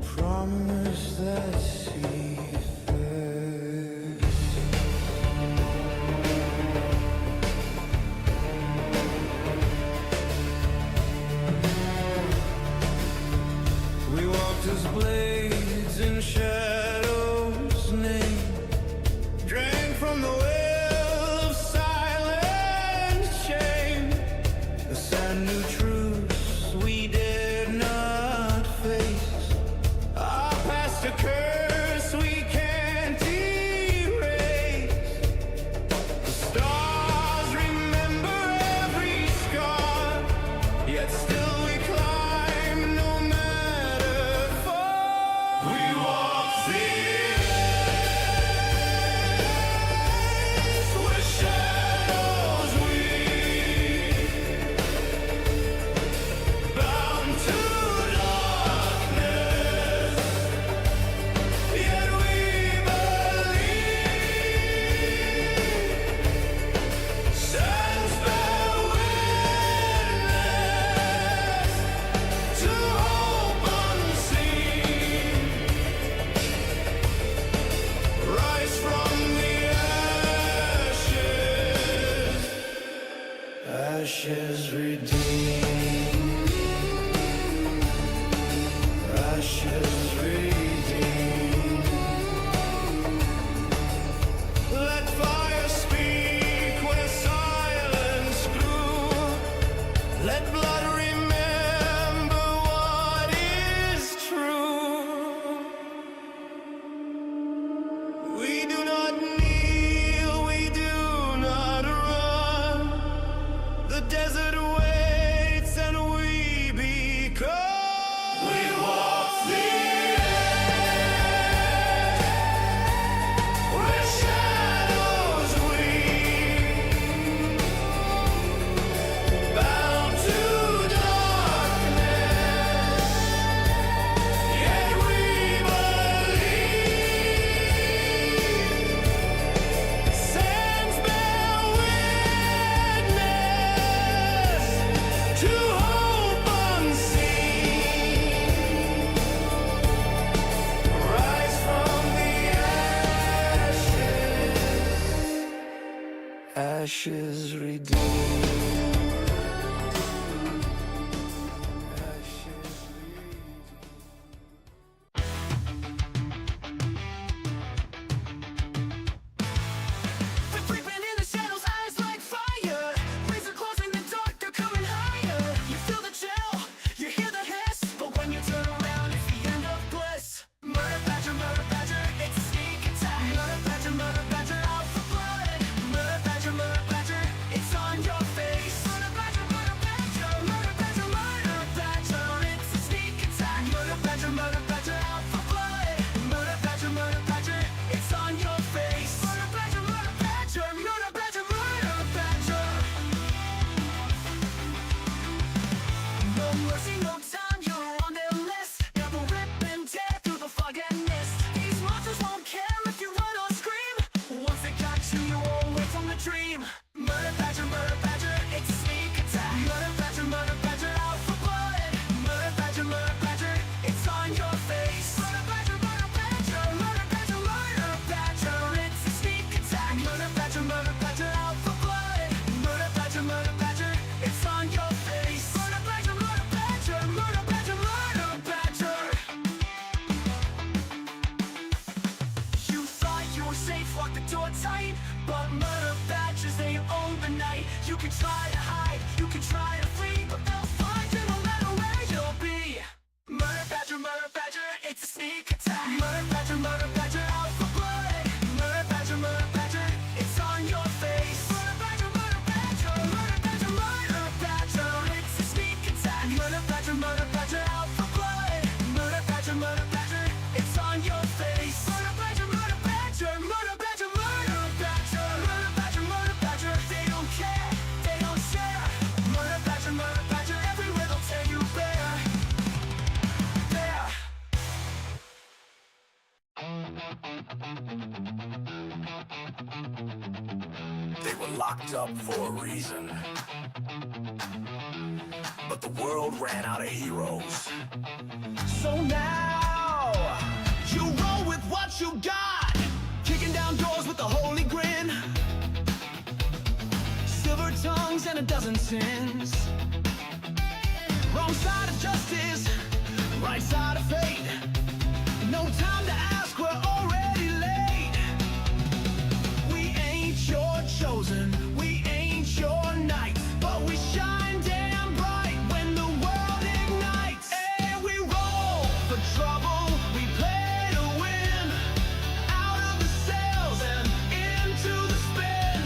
[SPEAKER 1] promise that sees first. We walked as blades in shadows, name drank from the ashes redeemed. Creeping in the shadows, eyes like fire. Razor claws in the dark, they're coming higher. You feel the chill, you hear the hiss, but when you turn around, it's the end of bliss. Murder badger, it's a sneak attack. Murder badger, out for blood. Murder badger, it's on your face. Murder badger, it's a sneak attack. Murder badger, out for blood. Murder badger, it's on your face. Murder badger, murder badger. No mercy, no time, you're on their list. Never rip and tear through the fog and mist. These monsters won't care if you run or scream. Once they got you, you won't wake from the dream. Murder badger, it's a sneak attack. Murder badger, out for blood. Murder badger, it's on your face. Murder badger, it's a sneak attack. Murder badger, out for blood. Murder badger, it's on your face. Murder badger. You thought you were safe, lock the door tight, but murder badgers, they own the night. You can try to hide, you can try to flee, but they'll find you no matter where you'll be. Murder badger, it's a sneak attack. Murder badger, out for blood. Murder badger, it's on your face. Murder badger, it's a sneak attack. Murder badger, out for blood. Murder badger, it's on your face. Murder badger, they don't care, they don't share. Murder badger, everywhere they'll tear you bare. There.
[SPEAKER 8] They were locked up for a reason. But the world ran out of heroes.
[SPEAKER 1] So now, you roll with what you got. Kicking down doors with a holy grin. Silver tongues and a dozen sins. Wrong side of justice, right side of fate. No time to ask, we're already late. We ain't your chosen, we ain't your knight, but we shine damn bright when the world ignites. And we roll for trouble, we play to win. Out of the sails and into the spin.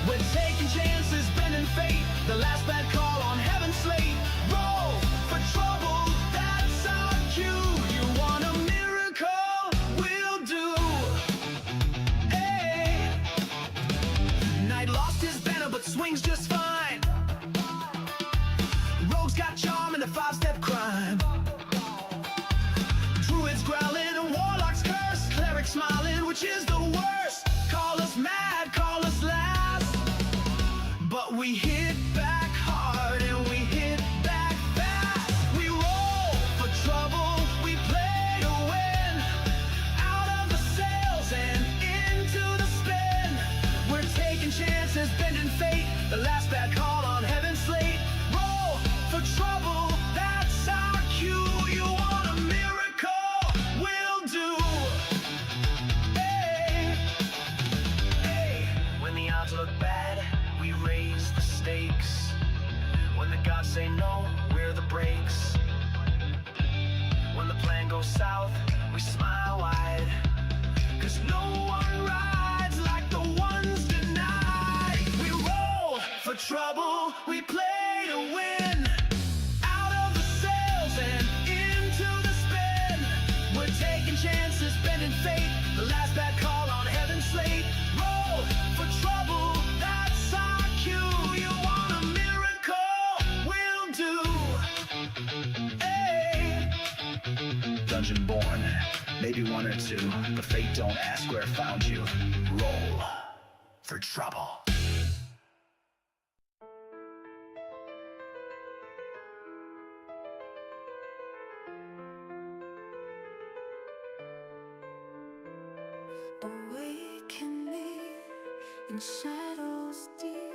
[SPEAKER 1] We're taking chances, bending fate. The last bad call on heaven's slate. Roll for trouble, that's our cue. You want a miracle? We'll do. Hey. Knight lost his banner, but swings just fine. Rogue's got charm and a five-step crime. Druids growling and warlocks curse. Clerics smiling, which is the worst. Call us mad, call us last, but we hit back hard and we hit back fast. We roll for trouble, we play to win. Out of the sails and into the spin. We're taking chances, bending fate. The last bad call on heaven's slate. Roll for trouble, that's our cue. You want a miracle? We'll do. Hey, hey. When the odds look bad, we raise the stakes. When the gods say no, we're the brakes. When the plan goes south, we smile wide. 'Cause no one rides like the ones denied. We roll for trouble, we play to win. Out of the sails and into the spin. We're taking chances, bending fate. The last bad call on heaven's slate. Roll for trouble, that's our cue. You want a miracle? We'll do. Hey.
[SPEAKER 8] Dungeon born, maybe one or two, but fate don't ask where it found you. Roll for trouble.
[SPEAKER 1] Awaken me in shadows deep.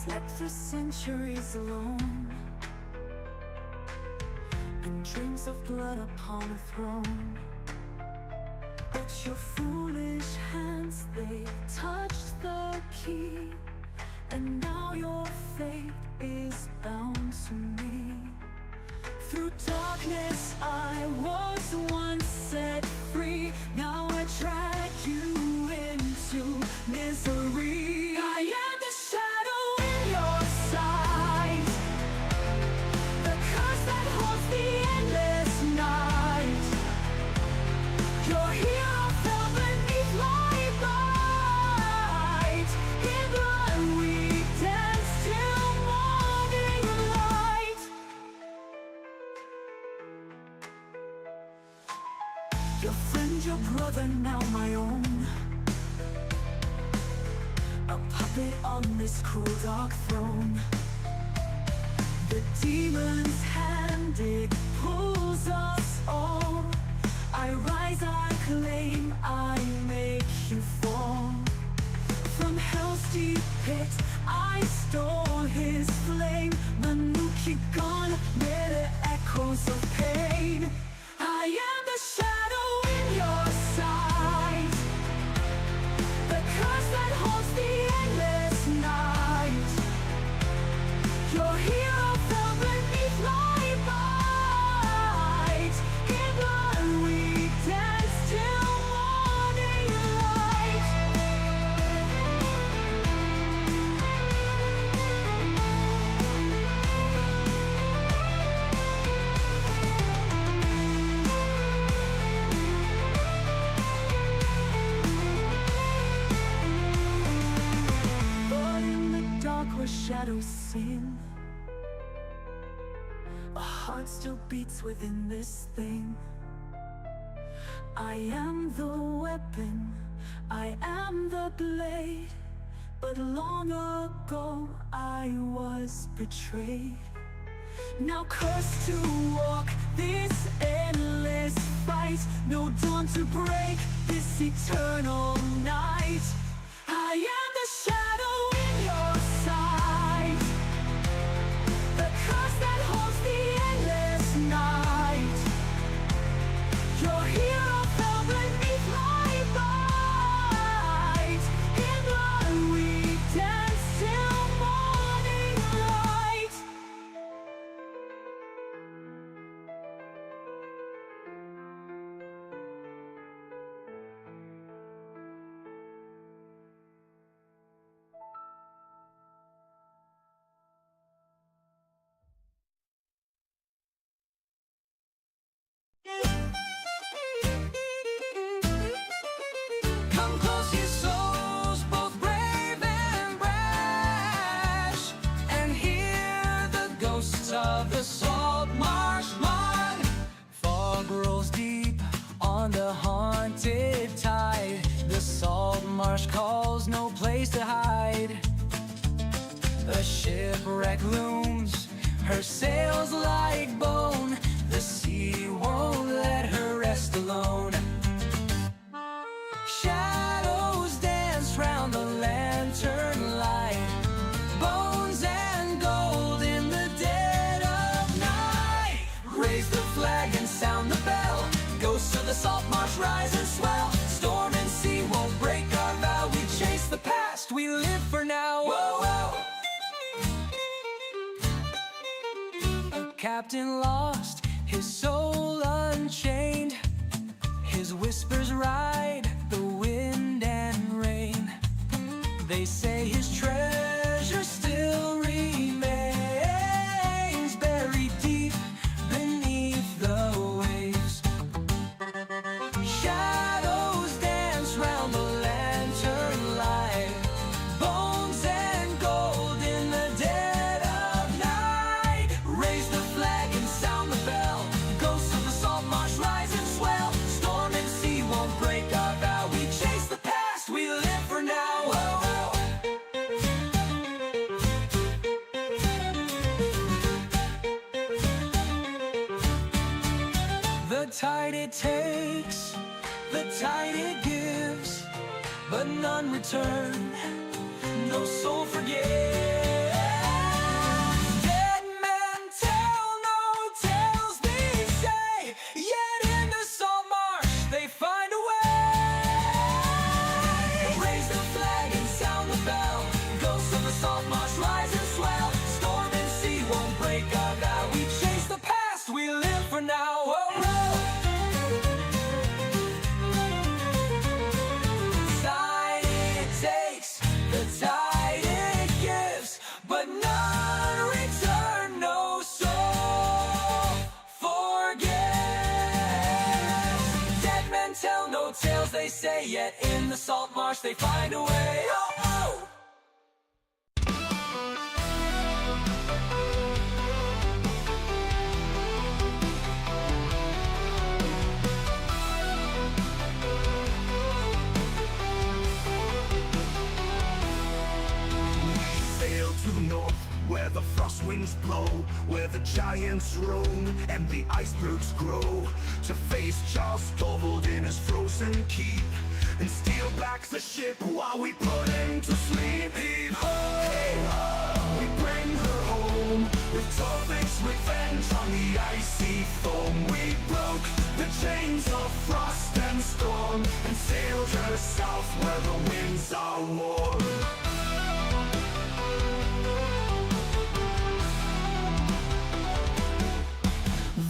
[SPEAKER 1] slept for centuries alone, and dreams of blood upon a throne. But your foolish hands, they touched the key, and now your fate is bound to me. Through darkness I was once set free, now I drag you into misery. I am the shadow in your sight, the curse that haunts the endless night. Your hero fell beneath my bite. In blood we dance till morning light. Your friend, your brother, now my own, a puppet on this cruel dark throne. The demon's hand, it pulls us all. I rise, I claim, I make you fall. From hell's deep pit, I stole his flame. Manuki gone, where the echoes of pain. I am the shadow in your sight, the curse that haunts the endless night. Your hero fell beneath my bite. In blood we dance till morning light. But in the dark where shadows sing, a heart still beats within this thing. I am the weapon, I am the blade, but long ago I was betrayed. Now cursed to walk this endless fight, no dawn to break this eternal night. I am the shadow in your sight, the curse that haunts the endless night. Your hero fell beneath my bite. In blood we dance till morning light. Come close, ye souls, both brave and brash, and hear the ghosts of the Saltmarsh mud. Fog rolls deep on the haunted tide. The Saltmarsh calls, no place to hide. A shipwreck looms, her sails like bone. The sea won't let her rest alone. Shadows dance round the lantern light, bones and gold in the dead of night. Raise the flag and sound the bell, ghosts of the Saltmarsh rise and swell. Storm and sea won't break our vow, we chase the past, we live for now. Whoa, whoa. A captain lost, his soul unchained, his whispers ride the wind and rain. They say his treasure still remains, buried deep beneath the waves. Shadows dance round the lantern light, bones and gold in the dead of night. Raise the flag and sound the bell, ghosts of the Saltmarsh rise and swell. Storm and sea won't break our vow, we chase the past, we live for now. Whoa, whoa. The tide it takes, the tide it gives, but none return, no soul forgives. devils, they say, yet in the salt marsh they find a way. Oh, oh!
[SPEAKER 8] Sail to the north, where the frost winds blow, where the giants roam and the icebergs grow, to face Charles Stronghold in his frozen keep, and steal back the ship while we put him to sleep. Heave ho, hey ho, we bring her home, with Torvik's revenge on the icy foam. We broke the chains of frost and storm, and sailed her south where the winds are warm.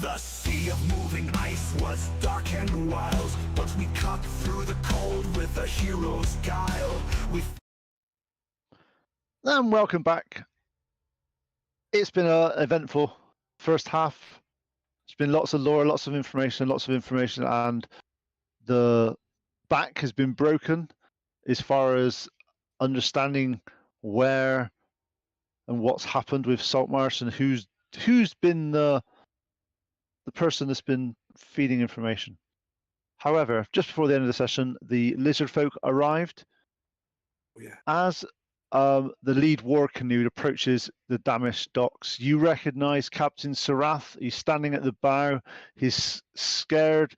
[SPEAKER 8] The sea of moving ice was dark and wild, but we cut through the cold with a hero's guile. We
[SPEAKER 2] And welcome back. It's been an eventful first half. It's been lots of lore, lots of information, and the back has been broken as far as understanding where and what's happened with Saltmarsh and who's been the person that's been feeding information. However, just before the end of the session, the lizard folk arrived.
[SPEAKER 3] Oh, yeah.
[SPEAKER 2] As the lead war canoe approaches the damaged docks, you recognize Captain Sarath. He's standing at the bow, his scarred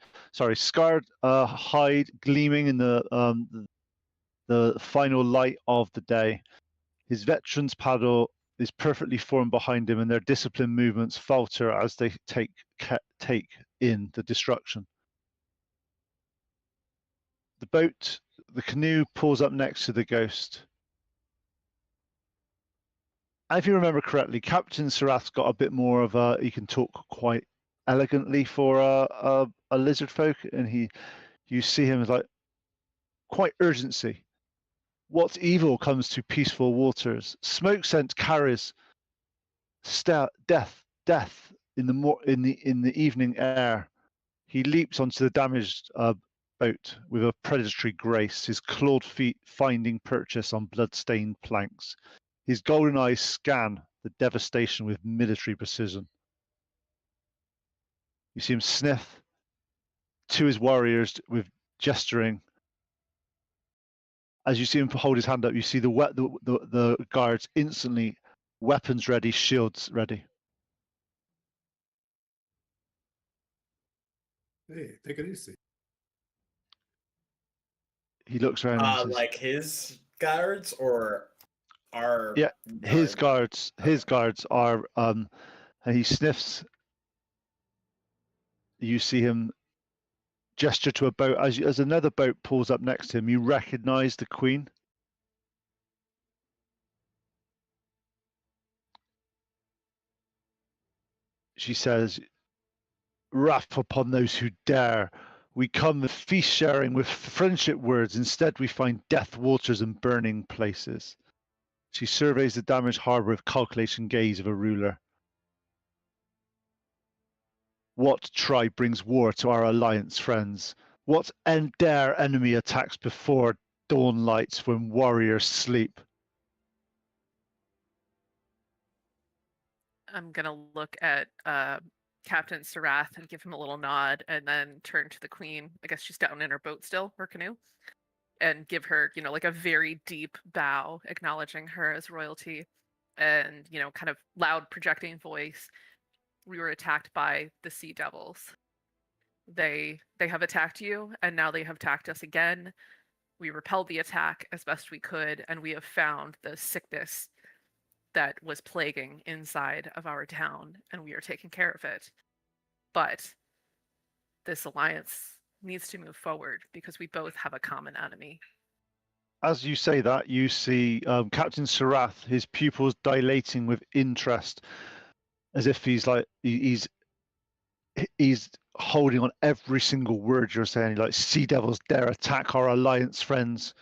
[SPEAKER 2] hide gleaming in the final light of the day. His veteran's paddle is perfectly formed behind him, and their disciplined movements falter as they take in the destruction. The canoe pulls up next to the Ghost. And if you remember correctly, Captain Sarath's got a bit more of he can talk quite elegantly for a lizard folk, and you see him as like quite urgency. What evil comes to peaceful waters? Smoke scent carries death in the evening air. He leaps onto the damaged boat with a predatory grace, his clawed feet finding purchase on blood-stained planks. His golden eyes scan the devastation with military precision. You see him sniff to his warriors with gesturing. As you see him hold his hand up, you see the guards instantly, weapons ready, shields ready.
[SPEAKER 3] Hey, take it easy.
[SPEAKER 2] He looks around and says,
[SPEAKER 6] Like his guards or our
[SPEAKER 2] yeah, his
[SPEAKER 6] guards?
[SPEAKER 2] guards are and he sniffs. You see him gesture to a boat. As another boat pulls up next to him, you recognize the Queen. She says, "Wrath upon those who dare. We come with feast sharing, with friendship words. Instead, we find death waters and burning places." She surveys the damaged harbor with calculation gaze of a ruler. What tribe brings war to our alliance friends? What dare enemy attacks before dawn lights when warriors sleep?
[SPEAKER 5] I'm gonna look at Captain Sarath and give him a little nod, and then turn to the Queen. I guess she's down in her boat still, her canoe, and give her, like a very deep bow, acknowledging her as royalty, and kind of loud projecting voice. We were attacked by the Sea Devils. They have attacked you, and now they have attacked us again. We repelled the attack as best we could, and we have found the sickness that was plaguing inside of our town, and we are taking care of it. But this alliance needs to move forward because we both have a common enemy.
[SPEAKER 2] As you say that, you see Captain Sarath, his pupils dilating with interest, as if he's holding on every single word you're saying. Like, sea devils dare attack our alliance friends.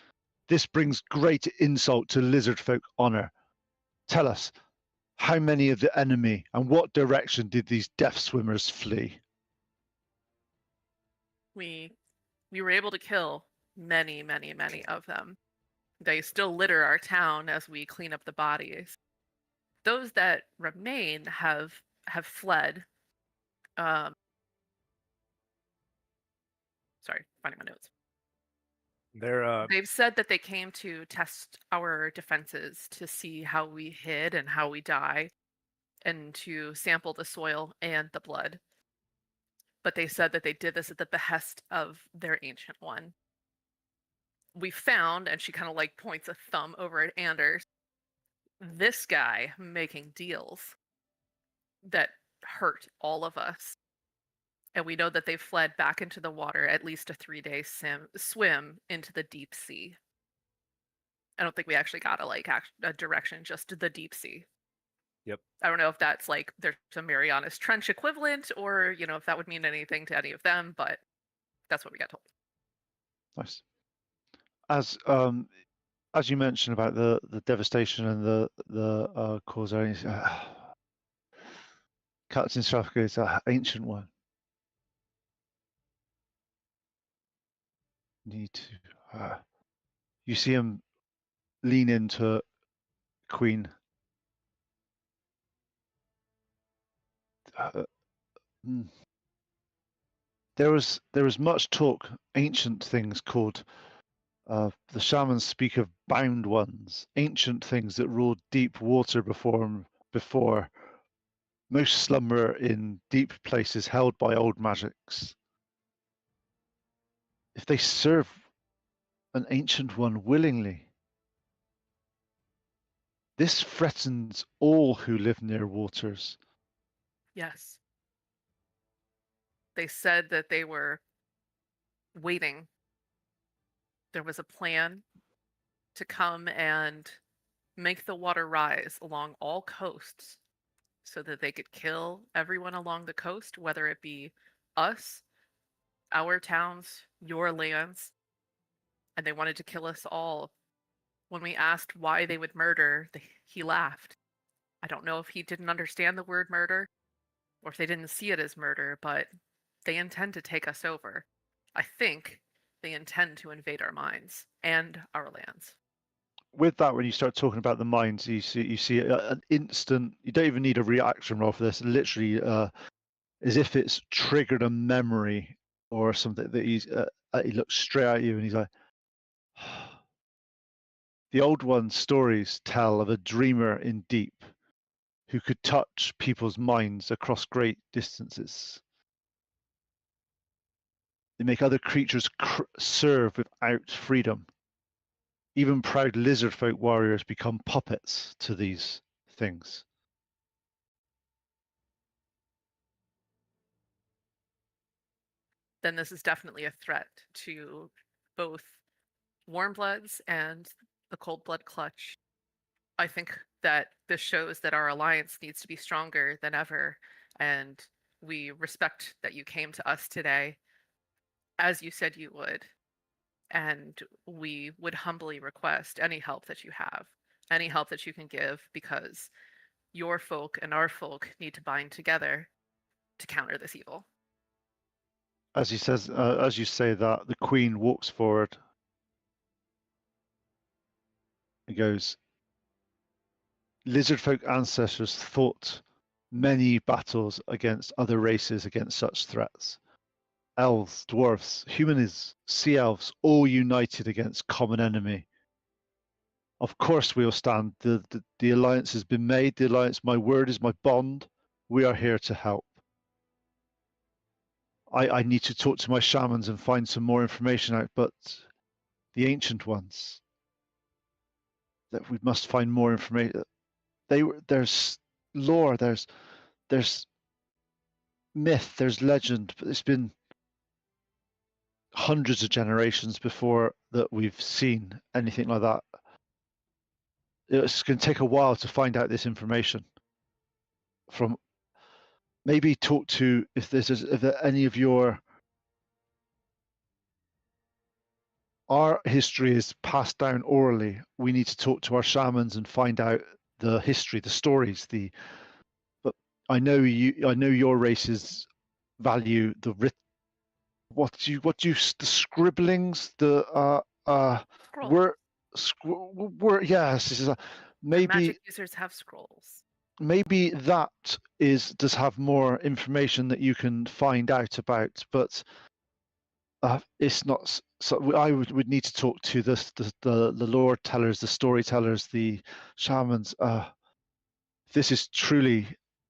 [SPEAKER 2] This brings great insult to lizard folk honor. Tell us, how many of the enemy and what direction did these death swimmers flee?
[SPEAKER 5] We were able to kill many, many, many of them. They still litter our town as we clean up the bodies. Those that remain have fled. Sorry, finding my notes. They've said that they came to test our defenses to see how we hid and how we die, and to sample the soil and the blood. But they said that they did this at the behest of their ancient one. We found, and she kind of like points a thumb over at Anders, this guy making deals that hurt all of us. And we know that they've fled back into the water, at least a 3-day swim into the deep sea. I don't think we actually got a direction, just the deep sea.
[SPEAKER 4] Yep.
[SPEAKER 5] I don't know if that's like there's a Marianas Trench equivalent, or if that would mean anything to any of them, but that's what we got told.
[SPEAKER 2] Nice. As you mentioned about the devastation and the cause, Captain Strafka is an ancient one. Need to. You see him lean into Queen. There was much talk, ancient things called. The shamans speak of bound ones, ancient things that ruled deep water before. Most slumber in deep places held by old magics. If they serve an ancient one willingly, this threatens all who live near waters.
[SPEAKER 5] Yes. They said that they were waiting. There was a plan to come and make the water rise along all coasts so that they could kill everyone along the coast, whether it be us, our towns, your lands. And they wanted to kill us all. When we asked why they would murder, he laughed. I don't know if he didn't understand the word murder or if they didn't see it as murder, but they intend to take us over. I think they intend to invade our minds and our lands.
[SPEAKER 2] With that, when you start talking about the minds, you see an instant. You don't even need a reaction roll for this. Literally, as if it's triggered a memory or something that he looks straight at you and he's like, the old ones' stories tell of a dreamer in deep who could touch people's minds across great distances. They make other creatures serve without freedom. Even proud lizard folk warriors become puppets to these things.
[SPEAKER 5] Then this is definitely a threat to both Warmbloods and the Cold Blood Clutch. I think that this shows that our alliance needs to be stronger than ever, and we respect that you came to us today, as you said you would, and we would humbly request any help that you have, any help that you can give, because your folk and our folk need to bind together to counter this evil.
[SPEAKER 2] As he says, as you say that, the Queen walks forward. He goes, lizard folk ancestors fought many battles against other races against such threats. Elves, dwarfs, humans, sea elves, all united against common enemy. Of course we will stand. The alliance has been made. The alliance, my word is my bond. We are here to help. I need to talk to my shamans and find some more information out, but the ancient ones, that we must find more information. There's lore, there's myth, there's legend, but it's been hundreds of generations before that we've seen anything like that. It's going to take a while to find out this information. From maybe talk to if any of our history is passed down orally. We need to talk to our shamans and find out the history, the stories. But I know your races value the the scribblings, the
[SPEAKER 5] Scrolls.
[SPEAKER 2] were yes, this is
[SPEAKER 5] The
[SPEAKER 2] maybe
[SPEAKER 5] magic users have scrolls.
[SPEAKER 2] maybe that does have more information that you can find out about, but it's not. So I would need to talk to the lore tellers, the storytellers, the shamans. This is truly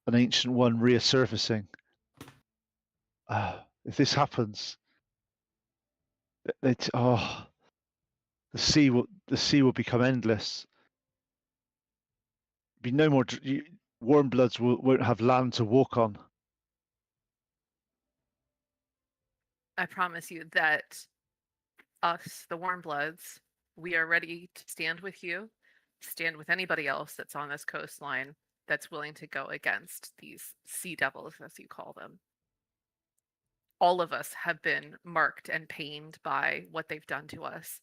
[SPEAKER 2] an ancient one resurfacing. If this happens, the sea will become endless. Be no more. Warm bloods won't have land to walk on.
[SPEAKER 5] I promise you that us, the warm bloods, we are ready to stand with you, stand with anybody else that's on this coastline that's willing to go against these sea devils, as you call them. All of us have been marked and pained by what they've done to us,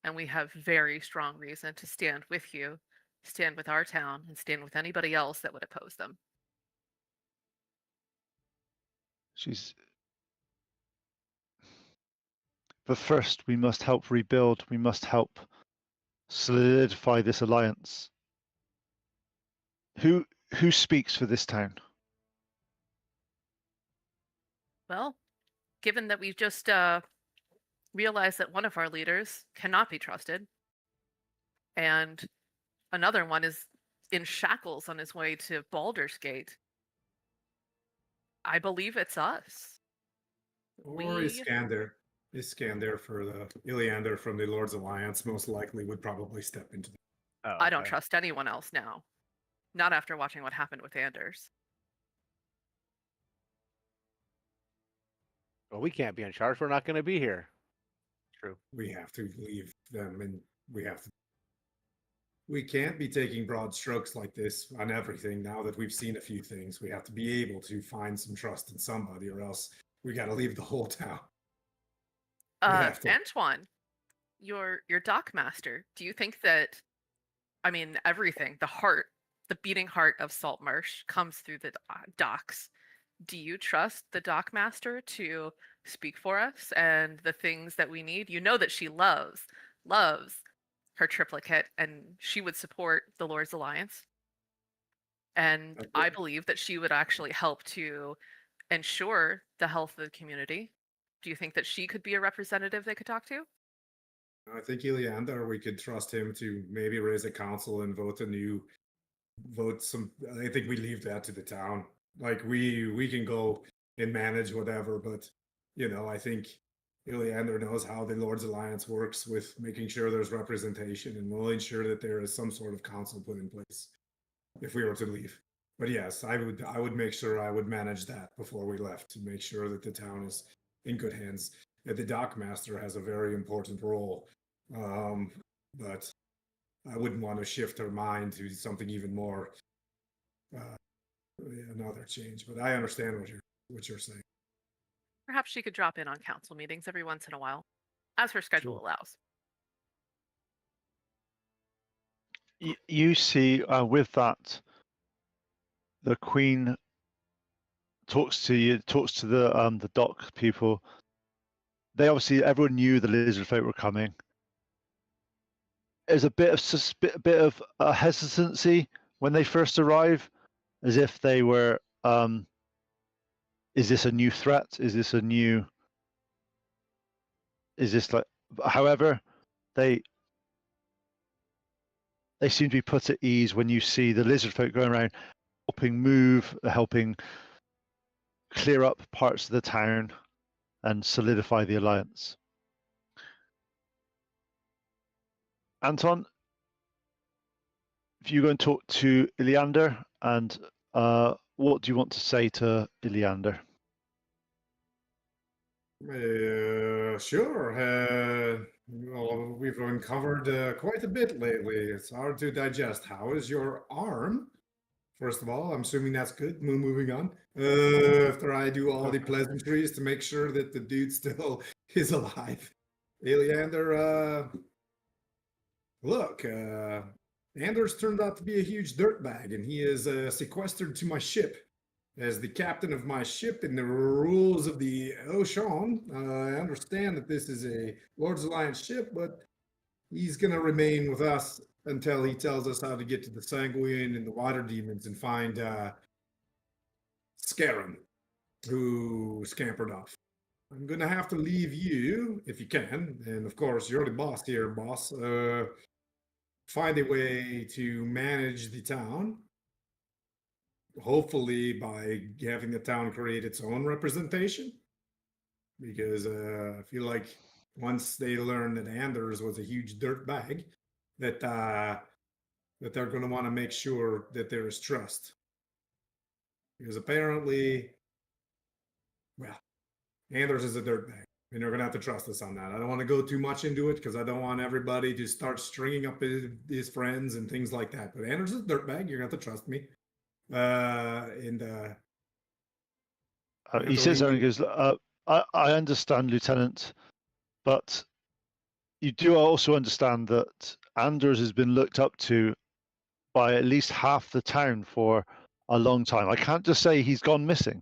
[SPEAKER 5] and we have very strong reason to stand with you, stand with our town, and stand with anybody else that would oppose them.
[SPEAKER 2] But first, we must help rebuild. We must help solidify this alliance. Who speaks for this town?
[SPEAKER 5] Well, given that we've just realized that one of our leaders cannot be trusted, and another one is in shackles on his way to Baldur's Gate, I believe it's us.
[SPEAKER 3] Or Iskander. Iskander for the Iliander from the Lord's Alliance most likely would probably step into the
[SPEAKER 4] Oh,
[SPEAKER 5] I don't
[SPEAKER 4] okay.
[SPEAKER 5] trust anyone else now. Not after watching what happened with Anders.
[SPEAKER 7] Well, we can't be in charge. We're not going to be here.
[SPEAKER 4] True.
[SPEAKER 3] we have to leave them and we can't be taking broad strokes like this on everything now that we've seen a few things. We have to be able to find some trust in somebody or else we got to leave the whole town. have to.
[SPEAKER 5] Antoine, your dock master, do you think that, I mean, everything, the beating heart of Saltmarsh comes through the docks. Do you trust the dock master to speak for us and the things that we need? You know that she loves her triplicate, and she would support the Lord's Alliance. And
[SPEAKER 3] Okay.
[SPEAKER 5] I believe that she would actually help to ensure the health of the community. Do you think that she could be a representative they could talk to?
[SPEAKER 3] I think Iliander, we could trust him to maybe raise a council and vote some. I think we leave that to the town. Like we can go and manage whatever, but I think Iliander knows how the Lord's Alliance works with making sure there's representation, and we'll ensure that there is some sort of council put in place if we were to leave. But yes, I would make sure I would manage that before we left to make sure that the town is in good hands. The dock master has a very important role, but I wouldn't want to shift her mind to something even more another change. But I understand what you're saying.
[SPEAKER 5] Perhaps she could drop in on council meetings every once in a while, as her schedule allows.
[SPEAKER 2] You see, with that, the Queen talks to the dock people. They obviously, everyone knew the lizard folk were coming. There's a bit of hesitancy when they first arrive, as if they were, is this a new threat? Is this like, however, they seem to be put at ease when you see the lizard folk going around helping clear up parts of the town and solidify the alliance. Anton, if you go and talk to Iliander, and what do you want to say to Iliander?
[SPEAKER 3] Sure. Well, we've uncovered quite a bit lately. It's hard to digest. How is your arm? First of all, I'm assuming that's good. Moving on. After I do all the pleasantries to make sure that the dude still is alive. Iliander, look, Anders turned out to be a huge dirtbag, and he is sequestered to my ship. As the captain of my ship in the rules of the ocean, I understand that this is a Lord's Alliance ship, but he's going to remain with us until he tells us how to get to the Sanguine and the water demons and find Scarron, who scampered off. I'm going to have to leave you, if you can, and of course, you're the boss here, boss. Find a way to manage the town, hopefully by having the town create its own representation, because I feel like once they learn that Anders was a huge dirt bag, that that they're going to want to make sure that there is trust, because apparently, well, Anders is a dirt bag, and they're going to have to trust us on that. I don't want to go too much into it because I don't want everybody to start stringing up his friends and things like that. But Anders is a dirt bag. You're going to have to trust me.
[SPEAKER 2] He sits there and he goes, I understand, Lieutenant, but you do also understand that Anders has been looked up to by at least half the town for a long time. I can't just say he's gone missing.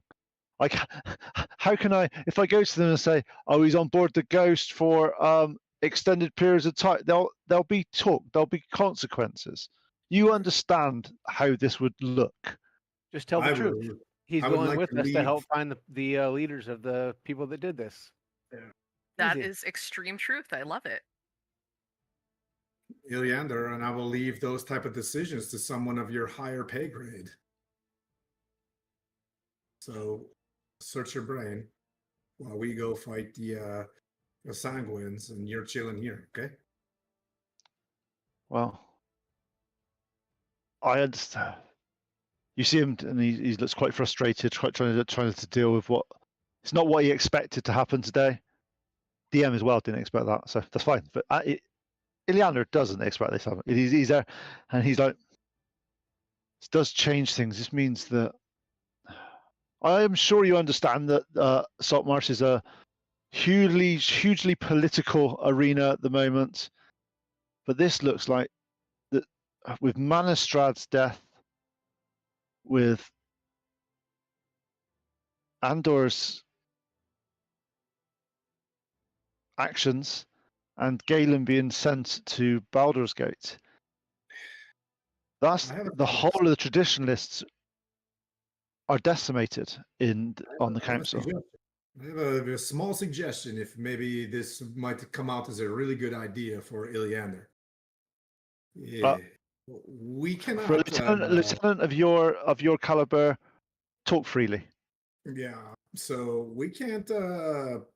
[SPEAKER 2] How can I, if I go to them and say, oh, he's on board the Ghost for extended periods of time, there'll be talk, there'll be consequences. You understand how this would look.
[SPEAKER 7] Just tell the truth. He's
[SPEAKER 3] I would
[SPEAKER 7] going
[SPEAKER 3] like
[SPEAKER 7] with
[SPEAKER 3] to
[SPEAKER 7] us to
[SPEAKER 3] leave-
[SPEAKER 7] help find the leaders of the people that did this.
[SPEAKER 5] That
[SPEAKER 7] Easy.
[SPEAKER 5] is extreme truth. I love it.
[SPEAKER 3] Iliander, and I will leave those type of decisions to someone of your higher pay grade. So search your brain while we go fight the Sanguines, and you're chilling here, okay?
[SPEAKER 2] Well, I understand. You see him, and he looks quite frustrated, trying to deal with what it's not what he expected to happen today. DM as well didn't expect that, so that's fine. But Iliander doesn't expect this to happen. He's there, and he's like, "This does change things. This means that I am sure you understand that Saltmarsh is a hugely political arena at the moment, but this looks like that with Manistrad's death, with Andor's actions, and Galen being sent to Baldur's Gate. That's
[SPEAKER 3] I have a
[SPEAKER 2] the whole of the traditionalists are decimated on the
[SPEAKER 3] I have a
[SPEAKER 2] council.
[SPEAKER 3] suggestion. I have a small suggestion if maybe this might come out as a really good idea for Iliander. Yeah. We cannot.
[SPEAKER 2] For a lieutenant of your caliber, talk freely.
[SPEAKER 3] Yeah. So we can't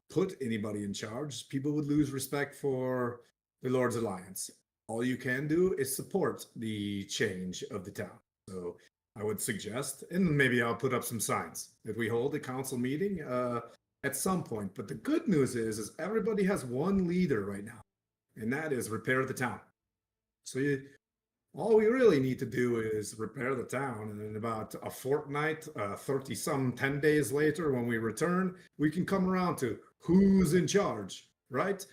[SPEAKER 3] put anybody in charge. People would lose respect for the Lord's Alliance. All you can do is support the change of the town. So I would suggest, and maybe I'll put up some signs, that we hold a council meeting at some point. But the good news is everybody has one leader right now, and that is repair the town. So all we really need to do is repair the town, and in about a fortnight, 10 days later, when we return, we can come around to who's in charge, right?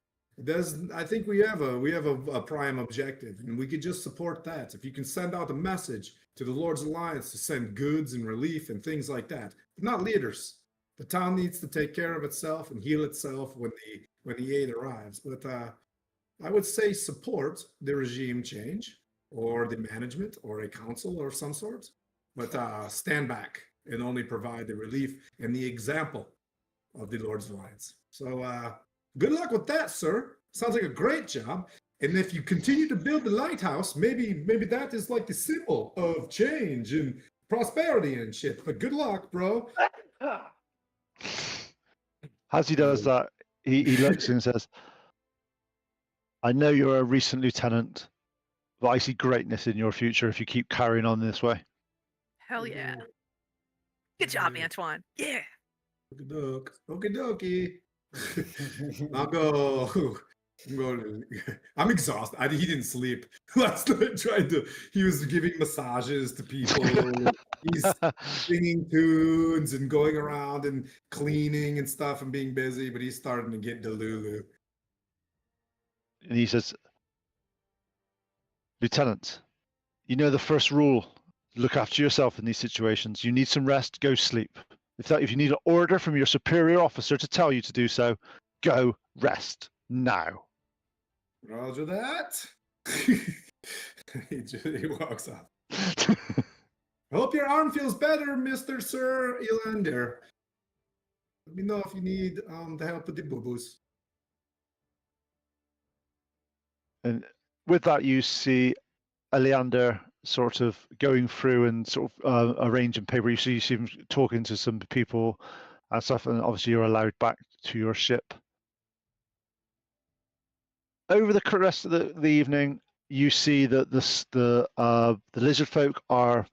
[SPEAKER 3] I think we have a prime objective, and we could just support that. If you can send out a message to the Lord's Alliance to send goods and relief and things like that, but not leaders. The town needs to take care of itself and heal itself when the aid arrives. But I would say support the regime change, or the management, or a council or some sort, but stand back and only provide the relief and the example of the Lord's Alliance. So good luck with that, sir. Sounds like a great job. And if you continue to build the lighthouse, maybe that is like the symbol of change and prosperity and shit. But good luck, bro.
[SPEAKER 2] As he does that, he looks and says, I know you're a recent lieutenant, but I see greatness in your future if you keep carrying on this way.
[SPEAKER 5] Hell yeah. Good job, Antoine. Yeah.
[SPEAKER 3] Okie dokie. I'm exhausted. He didn't sleep last night. He was giving massages to people. He's singing tunes and going around and cleaning and stuff and being busy, but he's starting to get delulu.
[SPEAKER 2] And he says, Lieutenant, you know the first rule look after yourself in these situations. You need some rest, go sleep. If you need an order from your superior officer to tell you to do so, go rest now.
[SPEAKER 3] Roger that. He walks off. I hope your arm feels better, Mr. Sir Elander. Let me know if you need the help with the boo-boos.
[SPEAKER 2] And with that, you see Aleander sort of going through and sort of arranging paper. You see him talking to some people and stuff, and obviously you're allowed back to your ship. Over the rest of the evening, you see that the lizard folk are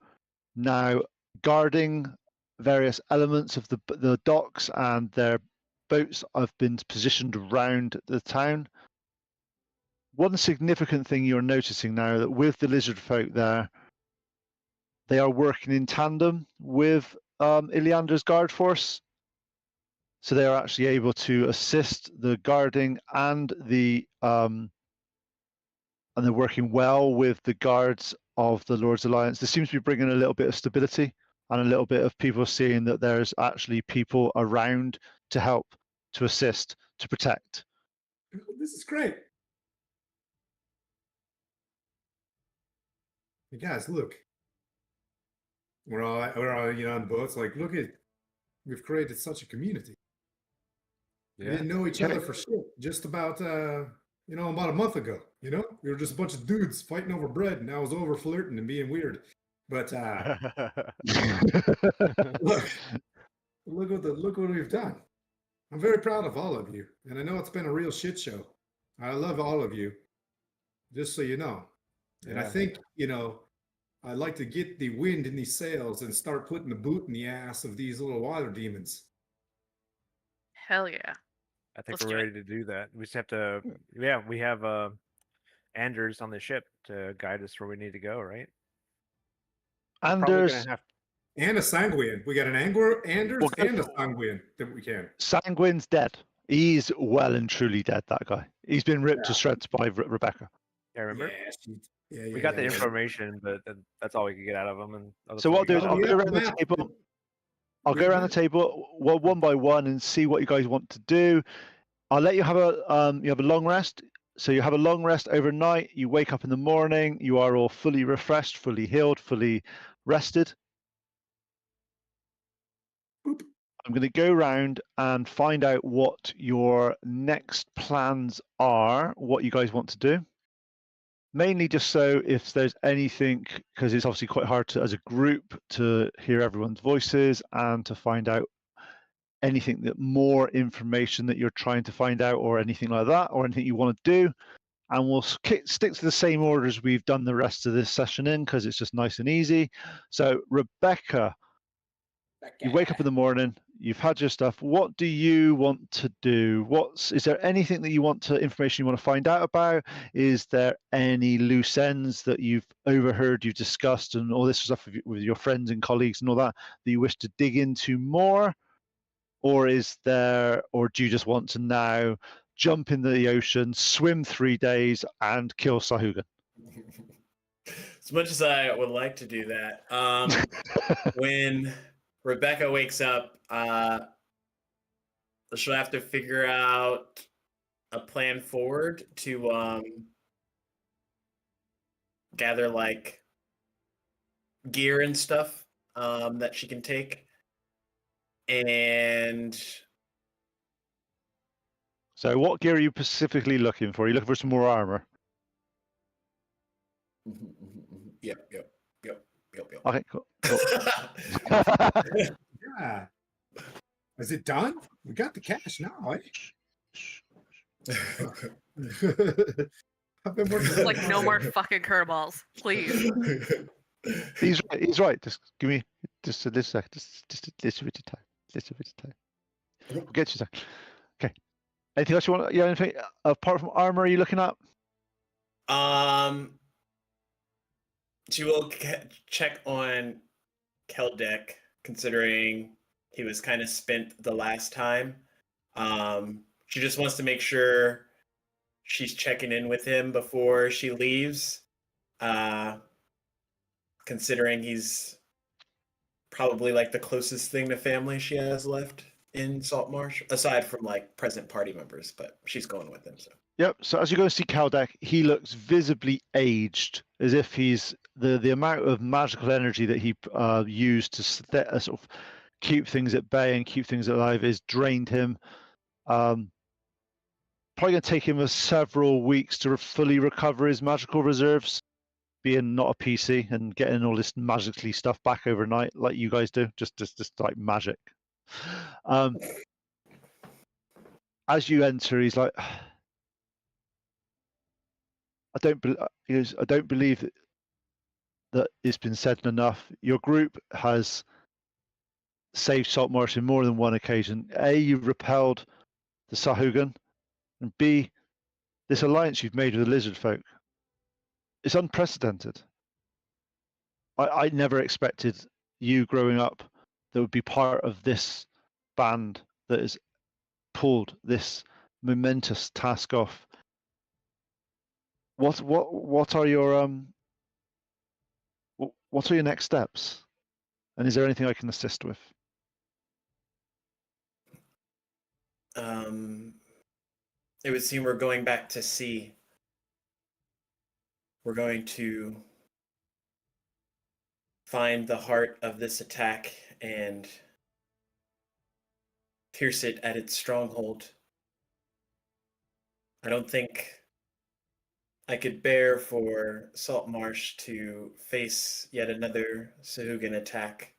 [SPEAKER 2] now guarding various elements of the docks, and their boats have been positioned around the town. One significant thing you're noticing now that with the lizard folk there, they are working in tandem with Iliander's guard force. So they are actually able to assist the guarding and and they're working well with the guards of the Lord's Alliance. This seems to be bringing a little bit of stability and a little bit of people seeing that there's actually people around to help, to assist, to protect.
[SPEAKER 3] This is great. Hey guys, look. We're all on boats. Like, look at, we've created such a community. We didn't know each other for shit just about about a month ago. We were just a bunch of dudes fighting over bread, and I was over flirting and being weird. But look what we've done. I'm very proud of all of you, and I know it's been a real shit show. I love all of you, just so you know. And I think I'd like to get the wind in these sails and start putting the boot in the ass of these little water demons.
[SPEAKER 5] Hell yeah.
[SPEAKER 4] I think
[SPEAKER 5] Let's
[SPEAKER 4] we're
[SPEAKER 5] do it.
[SPEAKER 4] ready to do that. We just have to. Yeah, we have Anders on the ship to guide us where we need to go, right?
[SPEAKER 2] Anders,
[SPEAKER 3] And a sanguine. We got an Anders
[SPEAKER 2] Well,
[SPEAKER 3] and a sanguine that we can.
[SPEAKER 2] Sanguine's dead. He's well and truly dead, that guy. He's been ripped to shreds by Rebecca.
[SPEAKER 4] Yeah, remember?
[SPEAKER 3] We
[SPEAKER 4] got the information, but that's all we could get out of them. And
[SPEAKER 2] So what I'll do is I'll go around the table. I'll go around the table one by one and see what you guys want to do. I'll let you have a long rest. So you have a long rest overnight. You wake up in the morning. You are all fully refreshed, fully healed, fully rested.
[SPEAKER 3] Boop.
[SPEAKER 2] I'm going to go around and find out what your next plans are, what you guys want to do. Mainly just so if there's anything, because it's obviously quite hard to, as a group, to hear everyone's voices and to find out anything that more information that you're trying to find out or anything like that, or anything you want to do. And we'll stick to the same orders we've done the rest of this session in, because it's just nice and easy. So Rebecca, you wake up in the morning, you've had your stuff. What do you want to do? Is there anything that information you want to find out about? Is there any loose ends that you've overheard, you've discussed, and all this stuff with your friends and colleagues and all that you wish to dig into more? Or do you just want to now jump in the ocean, swim 3 days, and kill Sahaugin?
[SPEAKER 6] As much as I would like to do that, when Rebecca wakes up, she'll have to figure out a plan forward to gather like gear and stuff that she can take. And
[SPEAKER 2] so what gear are you specifically looking for? Are you looking for some more armor?
[SPEAKER 6] Yep.
[SPEAKER 2] Okay, cool.
[SPEAKER 3] Yeah. Is it done? We got the cash now, right? I've been working.
[SPEAKER 5] Like, no more fucking curveballs, please.
[SPEAKER 2] He's right. Just give me just a little second. Just a little bit of time. We'll get you a Okay. Anything else you want? Yeah, anything apart from armor? Are you looking at?
[SPEAKER 6] She will check on Keldek, considering he was kind of spent the last time. She just wants to make sure she's checking in with him before she leaves. Because considering he's probably like the closest thing to family she has left in Saltmarsh, aside from like present party members, but she's going with him. So
[SPEAKER 2] Yep. So as you go and see Kaldek, he looks visibly aged, as if he's the amount of magical energy that he used to sort of keep things at bay and keep things alive is drained him. Probably going to take him several weeks to fully recover his magical reserves, being not a PC and getting all this magically stuff back overnight like you guys do, just like magic. As you enter, he's like, I don't believe that it's been said enough. Your group has saved Saltmarsh in more than one occasion. A, you repelled the Sahaugin, and B, this alliance you've made with the lizard folk. It's unprecedented. I never expected you growing up that would be part of this band that has pulled this momentous task off. What are your what are your next steps? And is there anything I can assist with?
[SPEAKER 6] It would seem we're going back to sea. We're going to find the heart of this attack and pierce it at its stronghold. I don't think I could bear for Saltmarsh to face yet another Sahaugin attack.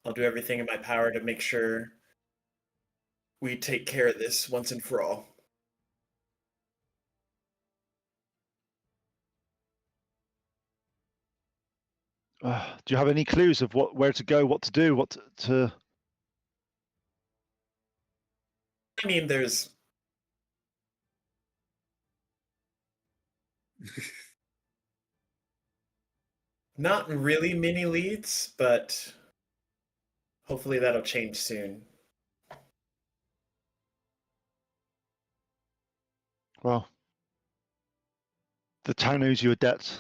[SPEAKER 6] I'll do everything in my power to make sure we take care of this once and for all.
[SPEAKER 2] Do you have any clues of where to go, what to do, what to...
[SPEAKER 6] I mean, there's not really many leads, but hopefully that'll change soon.
[SPEAKER 2] Well, the town owes you a debt.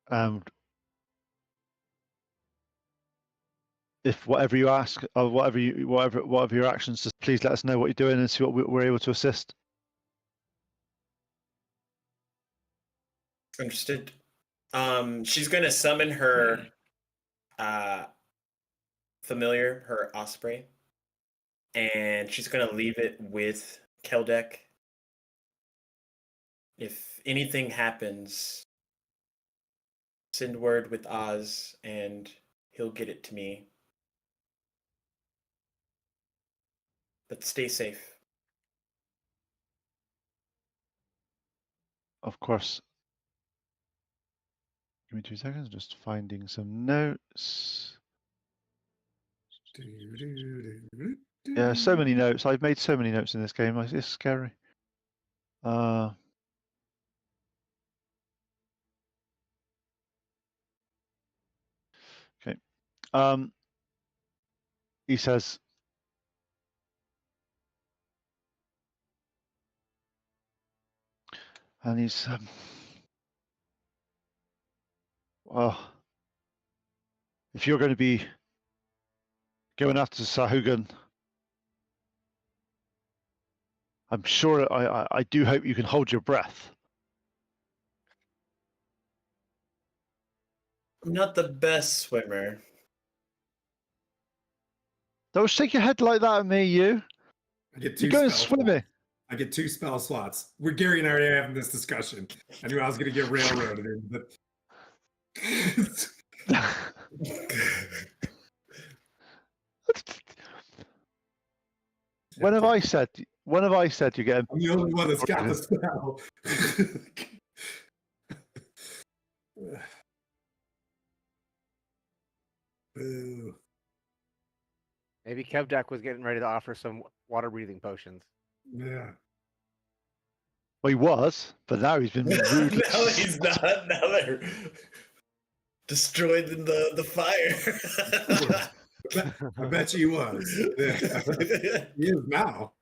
[SPEAKER 2] And if whatever you ask, or whatever your actions, just please let us know what you're doing and see what we're able to assist.
[SPEAKER 6] Understood. She's going to summon her familiar, her osprey, and she's going to leave it with Keldek. If anything happens, send word with Oz, and he'll get it to me. But stay safe.
[SPEAKER 2] Of course. Give me 2 seconds, just finding some notes. Yeah, so many notes. I've made so many notes in this game. It's scary. Okay. He says, and he's well, if you're going to be going after Sahaugin, I'm sure I do hope you can hold your breath.
[SPEAKER 6] I'm not the best swimmer.
[SPEAKER 2] Don't shake your head like that at me, you.
[SPEAKER 3] I get
[SPEAKER 2] You're
[SPEAKER 3] 2
[SPEAKER 2] going
[SPEAKER 3] spell
[SPEAKER 2] swimming.
[SPEAKER 3] slots. I get 2 spell slots. Gary and I are having this discussion. I knew I was going to get railroaded in, but
[SPEAKER 2] When have I said you're getting?
[SPEAKER 3] I'm the only one that's got the spell. Boo.
[SPEAKER 7] Maybe Kevdak was getting ready to offer some water breathing potions.
[SPEAKER 3] Yeah.
[SPEAKER 2] Well, he was, but now he's been rudely.
[SPEAKER 6] No, he's not. Now they're destroyed in the fire.
[SPEAKER 3] I bet you he was. Yeah. He is now.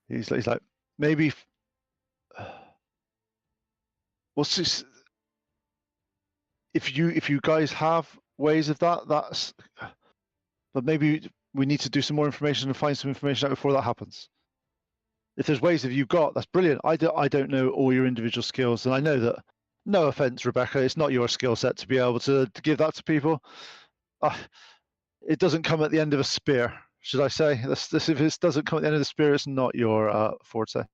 [SPEAKER 2] He's like, maybe well, if you guys have ways of that, that's. But maybe we need to do some more information and find some information out before that happens. If there's ways that you've got, that's brilliant. I don't know all your individual skills, and I know that. No offense, Rebecca, it's not your skill set to be able to give that to people. It doesn't come at the end of a spear, should I say? This if it doesn't come at the end of the spear, it's not your forte.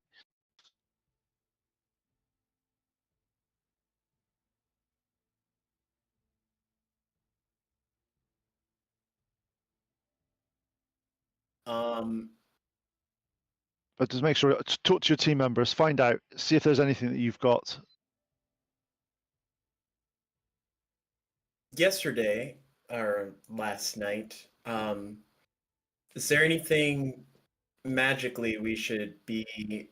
[SPEAKER 2] But just make sure talk to your team members, find out, see if there's anything that you've got.
[SPEAKER 6] Yesterday or last night, is there anything magically we should be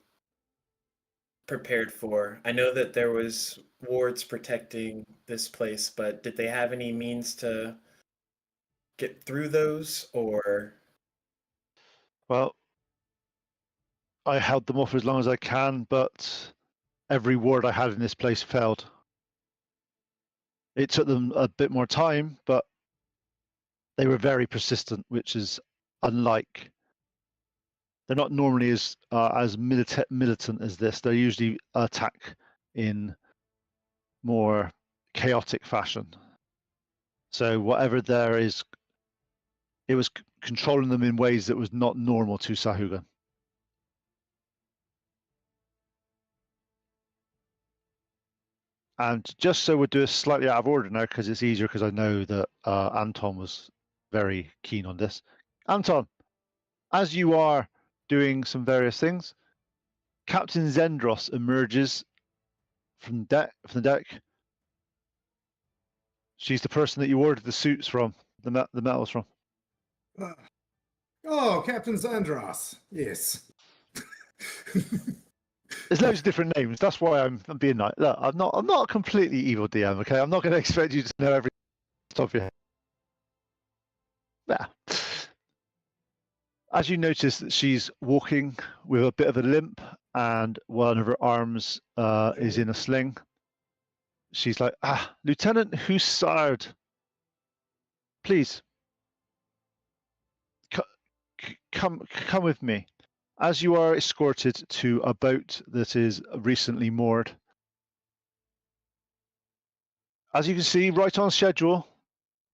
[SPEAKER 6] prepared for? I know that there was wards protecting this place, but did they have any means to get through those, or?
[SPEAKER 2] Well, I held them off as long as I can, but every ward I had in this place failed. It took them a bit more time, but they were very persistent, which is unlike. They're not normally as militant as this. They usually attack in more chaotic fashion. So whatever there is, it was controlling them in ways that was not normal to Sahaugin. And just so we'll do it slightly out of order now, because it's easier, because I know that Anton was very keen on this. Anton, as you are doing some various things, Captain Zendros emerges from the deck. She's the person that you ordered the suits from, the metals from.
[SPEAKER 3] Oh, Captain Zandros. Yes.
[SPEAKER 2] There's loads of different names. That's why I'm being nice. Look, I'm not a completely evil DM. Okay, I'm not going to expect you to know every top of your head. Yeah. As you notice that she's walking with a bit of a limp, and one of her arms is in a sling. She's like, Lieutenant Hussard, please come with me. As you are escorted to a boat that is recently moored. As you can see, right on schedule,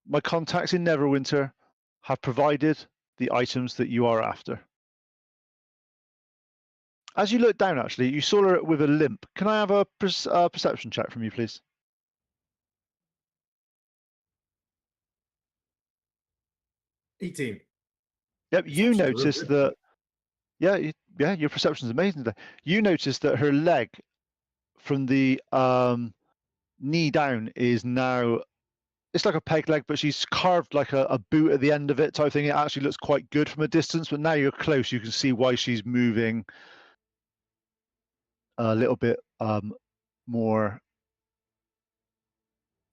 [SPEAKER 2] my contacts in Neverwinter have provided the items that you are after. As you look down, actually, you saw her with a limp. Can I have a perception check from you, please?
[SPEAKER 3] $18.
[SPEAKER 2] Yep, you
[SPEAKER 3] Perception's real
[SPEAKER 2] noticed
[SPEAKER 3] good.
[SPEAKER 2] that. Yeah, your perception is amazing today. You noticed that her leg from the knee down is now, it's like a peg leg, but she's carved like a boot at the end of it type thing. It actually looks quite good from a distance, but now you're close, you can see why she's moving a little bit more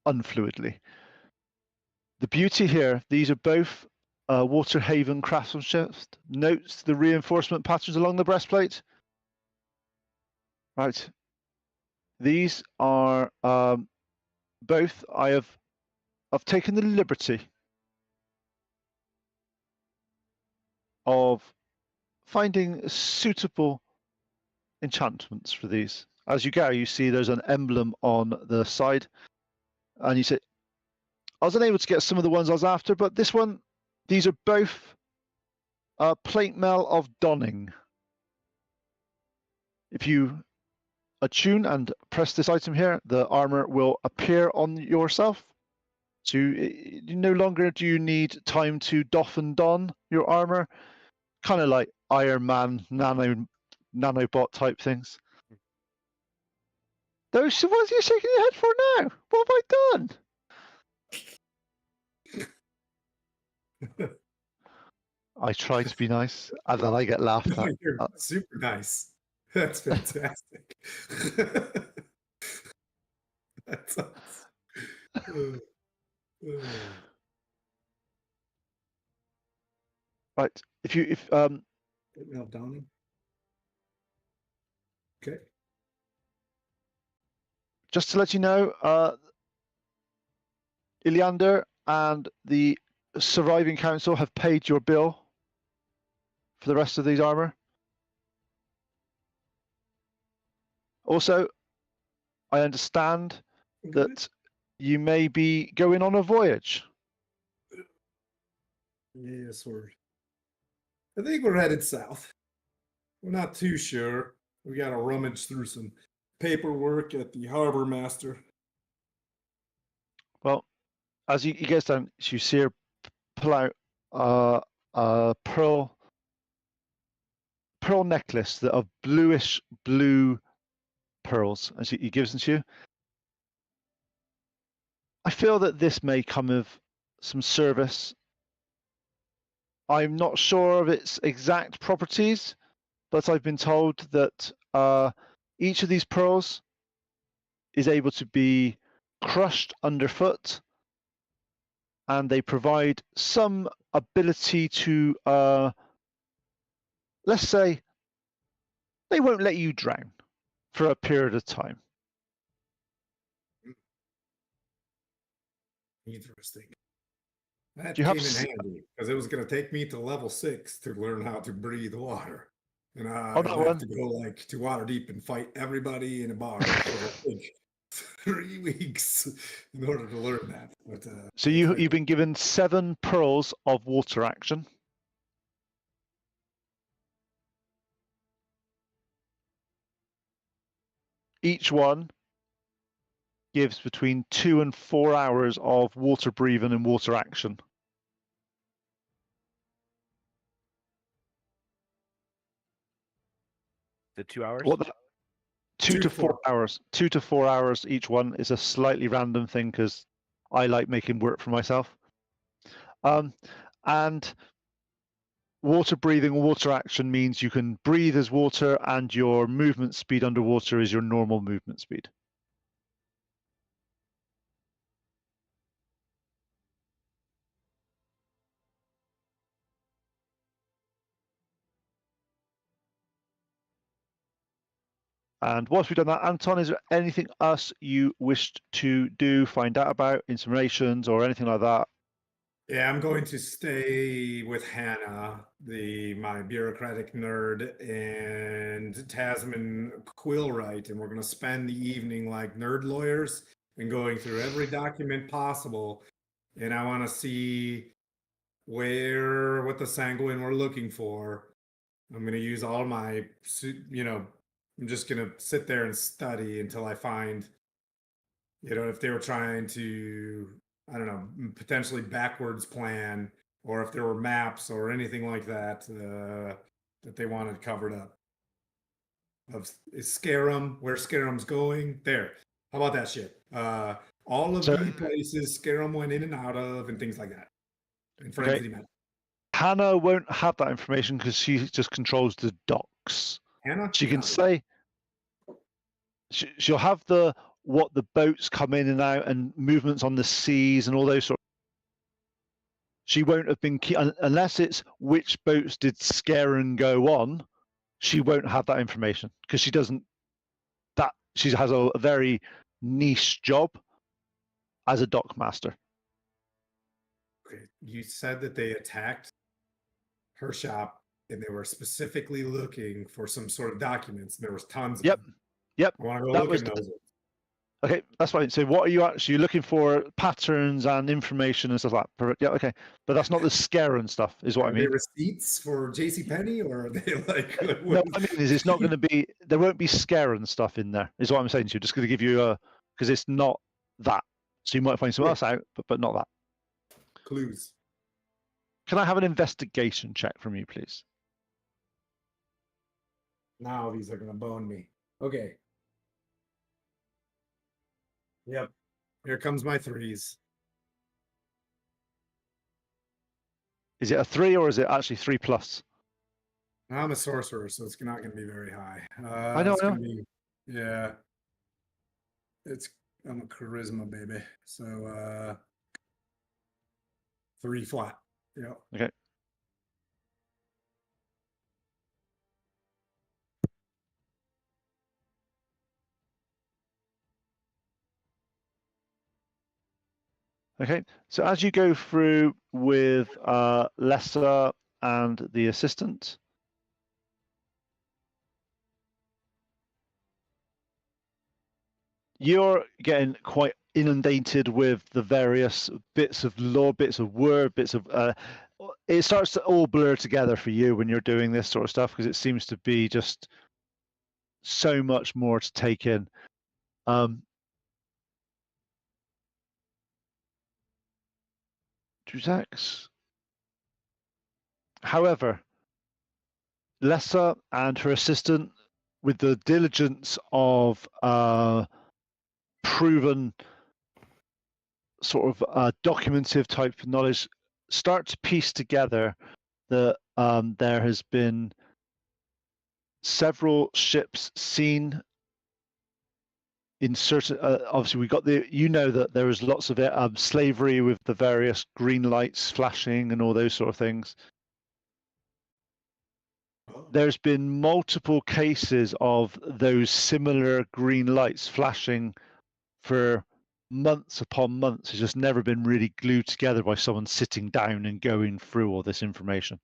[SPEAKER 2] unfluidly. The beauty here, these are both Waterhaven craftsmanship. Notes the reinforcement patterns along the breastplate. Right. These are both, I've taken the liberty of finding suitable enchantments for these. As you go, you see there's an emblem on the side, and you say, I was unable to get some of the ones I was after, but this one, these are both plate mail of donning. If you attune and press this item here, the armor will appear on yourself. So no longer do you need time to doff and don your armor, kind of like Iron Man, nanobot type things. Those, what are you shaking your head for now? What have I done? I try to be nice, and then I get laughed at.
[SPEAKER 3] You're super nice. That's fantastic. That's awesome.
[SPEAKER 2] Right, if
[SPEAKER 3] Now, Donnie. Okay.
[SPEAKER 2] Just to let you know, Iliander and the surviving council have paid your bill for the rest of these armor. Also, I understand that you may be going on a voyage.
[SPEAKER 3] Yes, I think we're headed south. We're not too sure. We got to rummage through some paperwork at the harbor master.
[SPEAKER 2] Well, as you get down, you see her pull out a pearl necklace that of bluish blue pearls, and he gives them to you. I feel that this may come of some service. I'm not sure of its exact properties, but I've been told that each of these pearls is able to be crushed underfoot, and they provide some ability to, let's say, they won't let you drown for a period of time.
[SPEAKER 3] Interesting. That
[SPEAKER 2] Do you have
[SPEAKER 3] came in
[SPEAKER 2] s-
[SPEAKER 3] handy because it was going to take me to level 6 to learn how to breathe water. And
[SPEAKER 2] Oh,
[SPEAKER 3] I'd
[SPEAKER 2] that
[SPEAKER 3] have
[SPEAKER 2] one.
[SPEAKER 3] to go like to water deep and fight everybody in a bar for like 3 weeks in order to learn that. But
[SPEAKER 2] So
[SPEAKER 3] it's like,
[SPEAKER 2] you've been given 7 pearls of water action. Each one gives between 2 and 4 hours of water breathing and water action.
[SPEAKER 4] The 2 hours.
[SPEAKER 2] What that, 2
[SPEAKER 3] 2
[SPEAKER 2] to
[SPEAKER 3] to
[SPEAKER 2] 4
[SPEAKER 3] 4.
[SPEAKER 2] hours. 2 to 4 hours each one is a slightly random thing because I like making work for myself. And water breathing or water action means you can breathe as water, and your movement speed underwater is your normal movement speed. And once we've done that, Anton, is there anything else you wished to do, find out about, informations, or anything like that?
[SPEAKER 3] Yeah, I'm going to stay with Hannah, my bureaucratic nerd, and Tasman Quillwright, and we're going to spend the evening like nerd lawyers and going through every document possible. And I want to see what the sanguine we're looking for. I'm going to use all my, I'm just going to sit there and study until I find, if they were trying to, I don't know, potentially backwards plan, or if there were maps or anything like that that they wanted covered up. Is Scarum, where Scarum's going? There. How about that shit? All of
[SPEAKER 2] So-
[SPEAKER 3] the places Scarum went in and out of, and things like that. And friends
[SPEAKER 2] Okay.
[SPEAKER 3] that he met.
[SPEAKER 2] Hannah won't have that information because she just controls the docks.
[SPEAKER 3] Hannah?
[SPEAKER 2] She can
[SPEAKER 3] Got it.
[SPEAKER 2] say she'll have what the boats come in and out and movements on the seas and all those sort. She won't have been unless it's which boats did Scaron go on. She won't have that information because she doesn't. That she has a very niche job as a dock master.
[SPEAKER 3] Okay. You said that they attacked her shop and they were specifically looking for some sort of documents. There was tons of
[SPEAKER 2] Yep.
[SPEAKER 3] them.
[SPEAKER 2] Yep.
[SPEAKER 3] I want to go
[SPEAKER 2] That
[SPEAKER 3] look
[SPEAKER 2] was
[SPEAKER 3] in those.
[SPEAKER 2] Okay, that's fine. So what are you actually looking for? Patterns and information and stuff like that. Perfect. Yeah, okay. But that's not the Scaron stuff, is what I
[SPEAKER 3] Are they
[SPEAKER 2] mean.
[SPEAKER 3] receipts for JCPenney, or are they like
[SPEAKER 2] No, what I mean is it's not going to be, there won't be Scaron stuff in there, is what I'm saying to you. Just going to give you because it's not that. So you might find something else out, but not that.
[SPEAKER 3] clues?
[SPEAKER 2] Can I have an investigation check from you, please?
[SPEAKER 3] Now these are gonna bone me. Okay. Yep. Here comes my 3s.
[SPEAKER 2] Is it a 3 or is it actually 3 plus?
[SPEAKER 3] I'm a sorcerer, so it's not gonna be very high.
[SPEAKER 2] I know,
[SPEAKER 3] It's
[SPEAKER 2] I know.
[SPEAKER 3] gonna be, yeah. I'm a charisma baby. So 3 flat. Yeah.
[SPEAKER 2] Okay. Okay, so as you go through with Lessa and the assistant, you're getting quite inundated with the various bits of lore, bits of word, bits of. It starts to all blur together for you when you're doing this sort of stuff because it seems to be just so much more to take in. Druzax. However, Lessa and her assistant, with the diligence of proven sort of documentive type knowledge, start to piece together that there has been several ships seen in certain. Obviously, we got the. You know that there was lots of slavery with the various green lights flashing and all those sort of things. There's been multiple cases of those similar green lights flashing for months upon months. It's just never been really glued together by someone sitting down and going through all this information.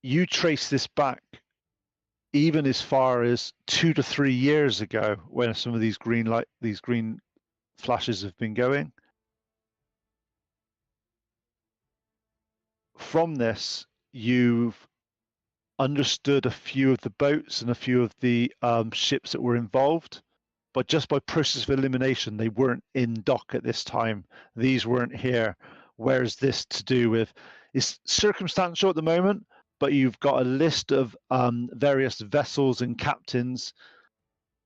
[SPEAKER 2] You trace this back even as far as 2 to 3 years ago, when some of these green flashes have been going. From this, you've understood a few of the boats and a few of the ships that were involved, but just by process of elimination, they weren't in dock at this time. These weren't here. Where's this to do with? It's circumstantial at the moment, but you've got a list of various vessels and captains.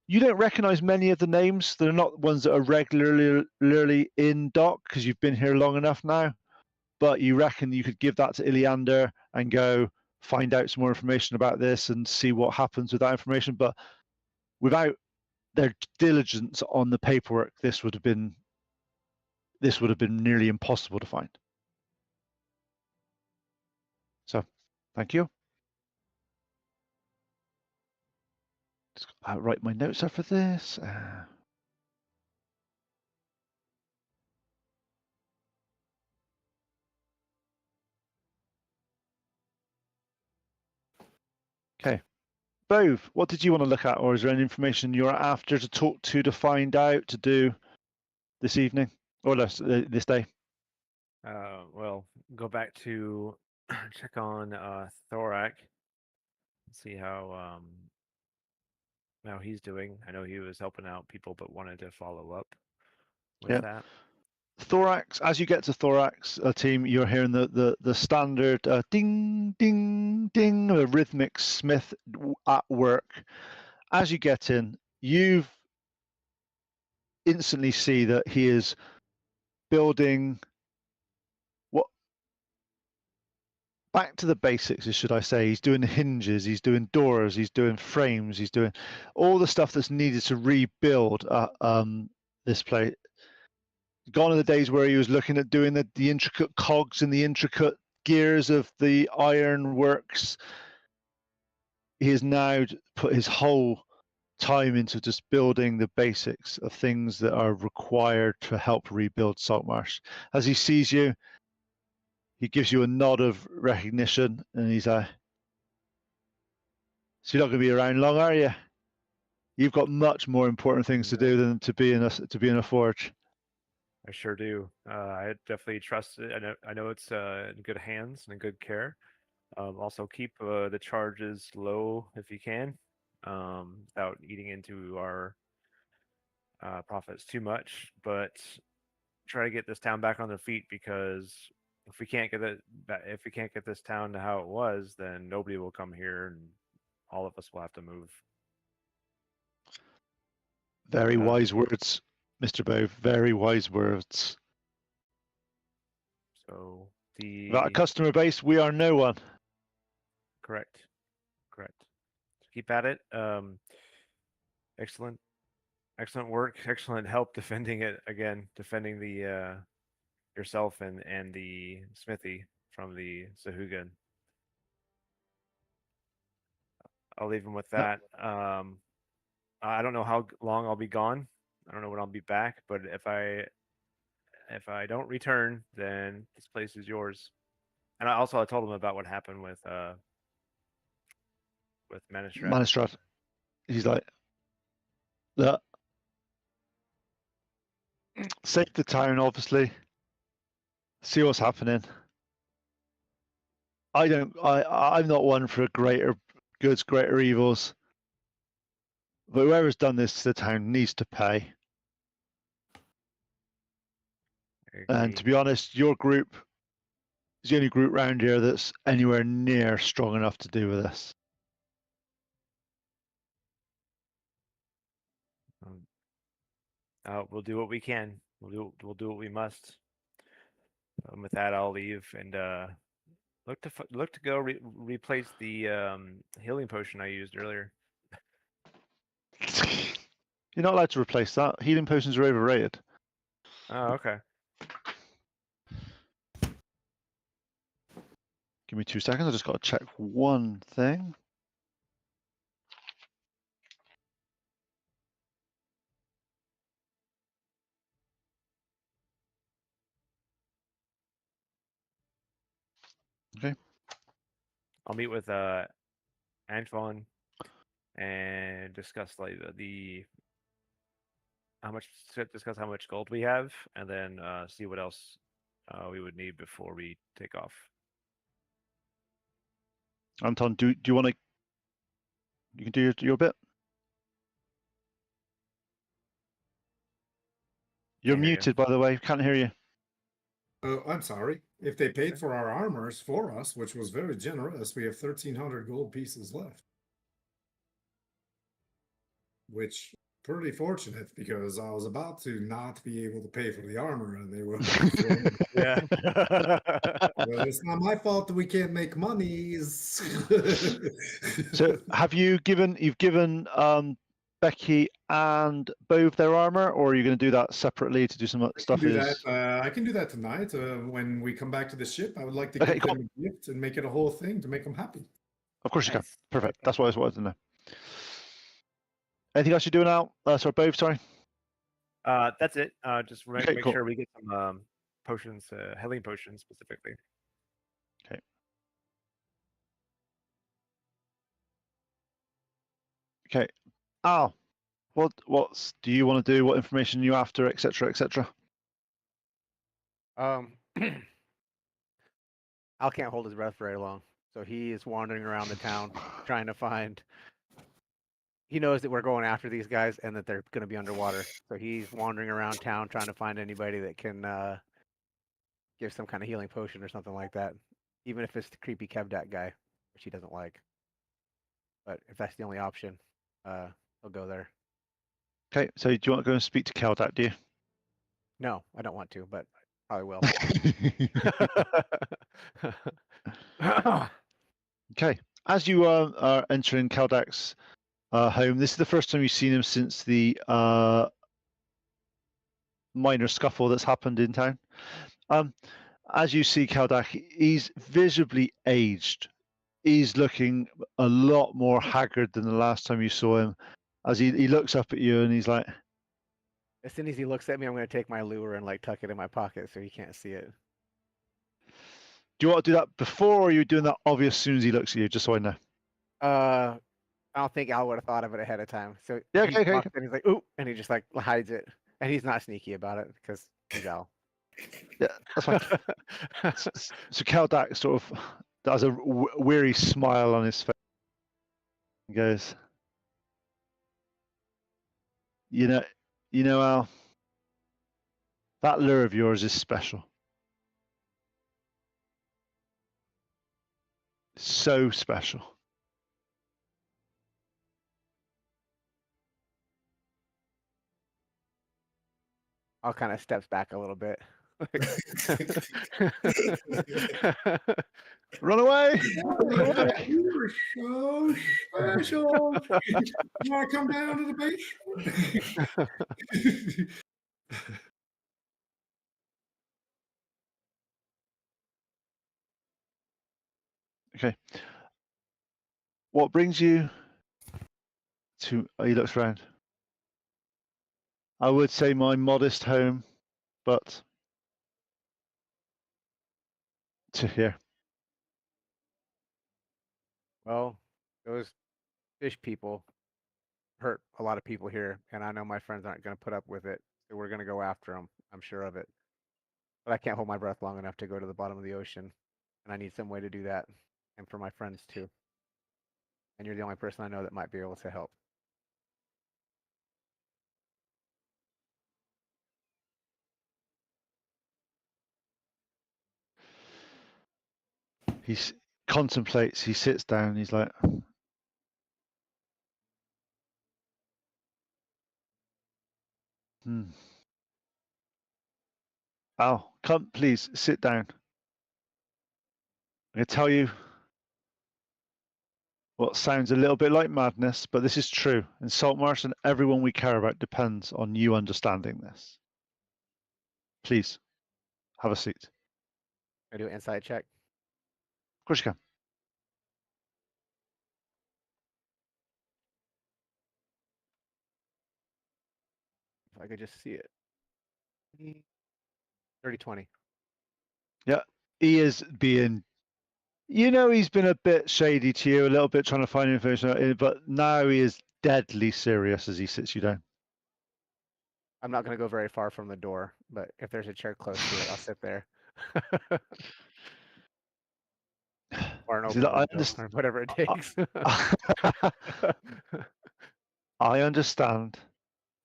[SPEAKER 2] You don't recognize many of the names. They're not ones that are regularly in dock because you've been here long enough now. But you reckon you could give that to Iliander and go find out some more information about this and see what happens with that information. But without their diligence on the paperwork, this would have been nearly impossible to find. So, thank you. Just write my notes up for this. Okay. Bove, what did you want to look at, or is there any information you're after to talk to find out, to do this evening, or this day?
[SPEAKER 4] Well, go back to check on Thorak, see how he's doing. I know he was helping out people, but wanted to follow up with that.
[SPEAKER 2] Thorax, as you get to Thorax, team, you're hearing the standard ding, ding, ding, a rhythmic smith at work. As you get in, you instantly see that he is building what, back to the basics, should I say. He's doing hinges, he's doing doors, he's doing frames, he's doing all the stuff that's needed to rebuild this place. Gone are the days where he was looking at doing the intricate cogs and the intricate gears of the iron works. He has now put his whole time into just building the basics of things that are required to help rebuild Saltmarsh. As he sees you, he gives you a nod of recognition, and he's so you're not going to be around long, are you? You've got much more important things to do than to be in a forge.
[SPEAKER 4] I sure do. I definitely trust it. I know it's in good hands and in good care. Also, keep the charges low if you can, without eating into our profits too much. But try to get this town back on their feet, because if we can't get this town to how it was, then nobody will come here, and all of us will have to move.
[SPEAKER 2] Very wise words, Mr. Bove. Very wise words.
[SPEAKER 4] So
[SPEAKER 2] Without a customer base, we are no one.
[SPEAKER 4] Correct. Keep at it. Excellent work. Excellent help defending it again. Defending the yourself and the smithy from the Sahaugin. I'll leave him with that. I don't know how long I'll be gone. I don't know when I'll be back, but if I don't return, then this place is yours. And I told him about what happened with Manistrat.
[SPEAKER 2] Manistrat. He's like, look, save the town, obviously. See what's happening. I'm not one for greater goods, greater evils. But whoever's done this to the town needs to pay. And to be honest, your group is the only group round here that's anywhere near strong enough to do with this.
[SPEAKER 4] We'll do what we can. We'll do what we must. With that, I'll leave and look to go replace the healing potion I used earlier.
[SPEAKER 2] You're not allowed to replace that. Healing potions are overrated.
[SPEAKER 4] Oh, okay.
[SPEAKER 2] Give me 2 seconds. I just got to check one thing. Okay.
[SPEAKER 4] I'll meet with Antoine and discuss like discuss how much gold we have, and then see what else we would need before we take off.
[SPEAKER 2] Anton, do you want to? You can do your bit. You're
[SPEAKER 4] Can't hear you.
[SPEAKER 2] muted, by the way. Can't hear you.
[SPEAKER 3] Oh, I'm sorry. If they paid for our armors for us, which was very generous, we have 1,300 gold pieces left. Which pretty fortunate because I was about to not be able to pay for the armor and they were
[SPEAKER 4] Yeah.
[SPEAKER 3] well, it's not my fault that we can't make monies.
[SPEAKER 2] So, you've given Becky and Bove their armor, or are you going to do that separately to do some stuff?
[SPEAKER 3] I can do that tonight when we come back to the ship. I would like to give them a gift and make it a whole thing to make them happy.
[SPEAKER 2] Of course you can.
[SPEAKER 4] Nice.
[SPEAKER 2] Perfect. That's what I wanted to know. Anything else you're doing now? Sorry, Bove, sorry.
[SPEAKER 4] That's it. Just make
[SPEAKER 2] cool.
[SPEAKER 4] sure we get some potions, healing potions specifically.
[SPEAKER 2] Okay. Okay. Al, what do you want to do? What information are you after, etc., etc.?
[SPEAKER 7] Al can't hold his breath very long, so he is wandering around the town trying to find. He knows that we're going after these guys and that they're going to be underwater, so he's wandering around town trying to find anybody that can give some kind of healing potion or something like that, even if it's the creepy Kevdak guy, which he doesn't like. But if that's the only option, he'll go there.
[SPEAKER 2] Okay, so do you want to go and speak to Keldak, do you?
[SPEAKER 7] No, I don't want to, but I will.
[SPEAKER 2] Okay, as you are entering Keldak's home, this is the first time you've seen him since the minor scuffle that's happened in town. As you see Keldak, he's visibly aged. He's looking a lot more haggard than the last time you saw him. As he looks up at you and he's like,
[SPEAKER 7] as soon as he looks at me, I'm going to take my lure and like tuck it in my pocket so he can't see it.
[SPEAKER 2] do you want to do that before, or are you doing that obvious as soon as he looks at you, just so I know?
[SPEAKER 7] I don't think Al would have thought of it ahead of time. So
[SPEAKER 2] Yeah,
[SPEAKER 7] he
[SPEAKER 2] okay.
[SPEAKER 7] walks in, he's like, ooh, and he just like hides it. And he's not sneaky about it because he's Al.
[SPEAKER 2] Yeah, that's fine. So Keldak sort of does a weary smile on his face and goes, you know, Al, that lure of yours is special. So special.
[SPEAKER 7] Al kind of steps back a little bit.
[SPEAKER 2] Run away!
[SPEAKER 3] You're so special. You want to come down to the basement?
[SPEAKER 2] Okay. What brings you to? Oh, he looks around. I would say my modest home, but to here.
[SPEAKER 7] Well, those fish people hurt a lot of people here, and I know my friends aren't going to put up with it. So we're going to go after them. I'm sure of it. But I can't hold my breath long enough to go to the bottom of the ocean, and I need some way to do that, and for my friends too. And you're the only person I know that might be able to help.
[SPEAKER 2] He contemplates, he sits down, he's like, Al, come, please, sit down. I'm going to tell you what sounds a little bit like madness, but this is true. And Saltmarsh and everyone we care about depends on you understanding this. Please, have a seat.
[SPEAKER 7] I do an insight check.
[SPEAKER 2] Of course you can.
[SPEAKER 7] If I could just see it. 30-20.
[SPEAKER 2] Yeah, he is being, he's been a bit shady to you, a little bit trying to find information, but now he is deadly serious as he sits you down.
[SPEAKER 7] I'm not going to go very far from the door, but if there's a chair close to it, I'll sit there. Or an open
[SPEAKER 2] I
[SPEAKER 7] window,
[SPEAKER 2] understand.
[SPEAKER 7] or whatever it takes.
[SPEAKER 2] I understand.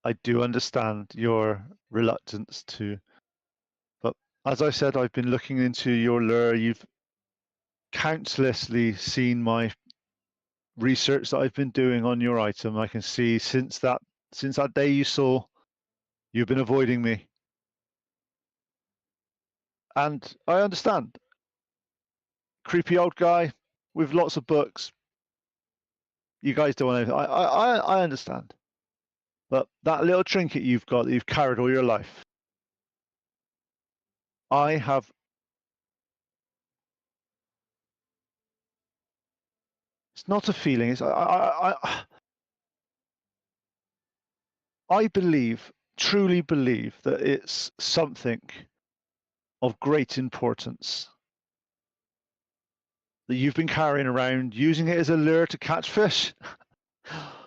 [SPEAKER 2] I do understand your reluctance to, but as I said, I've been looking into your lure. You've countlessly seen my research that I've been doing on your item. I can see since that day you saw, you've been avoiding me. And I understand. Creepy old guy with lots of books. You guys don't want anything. I understand. But that little trinket you've got that you've carried all your life, I have. It's not a feeling. It's I believe, truly believe that it's something of great importance that you've been carrying around, using it as a lure to catch fish.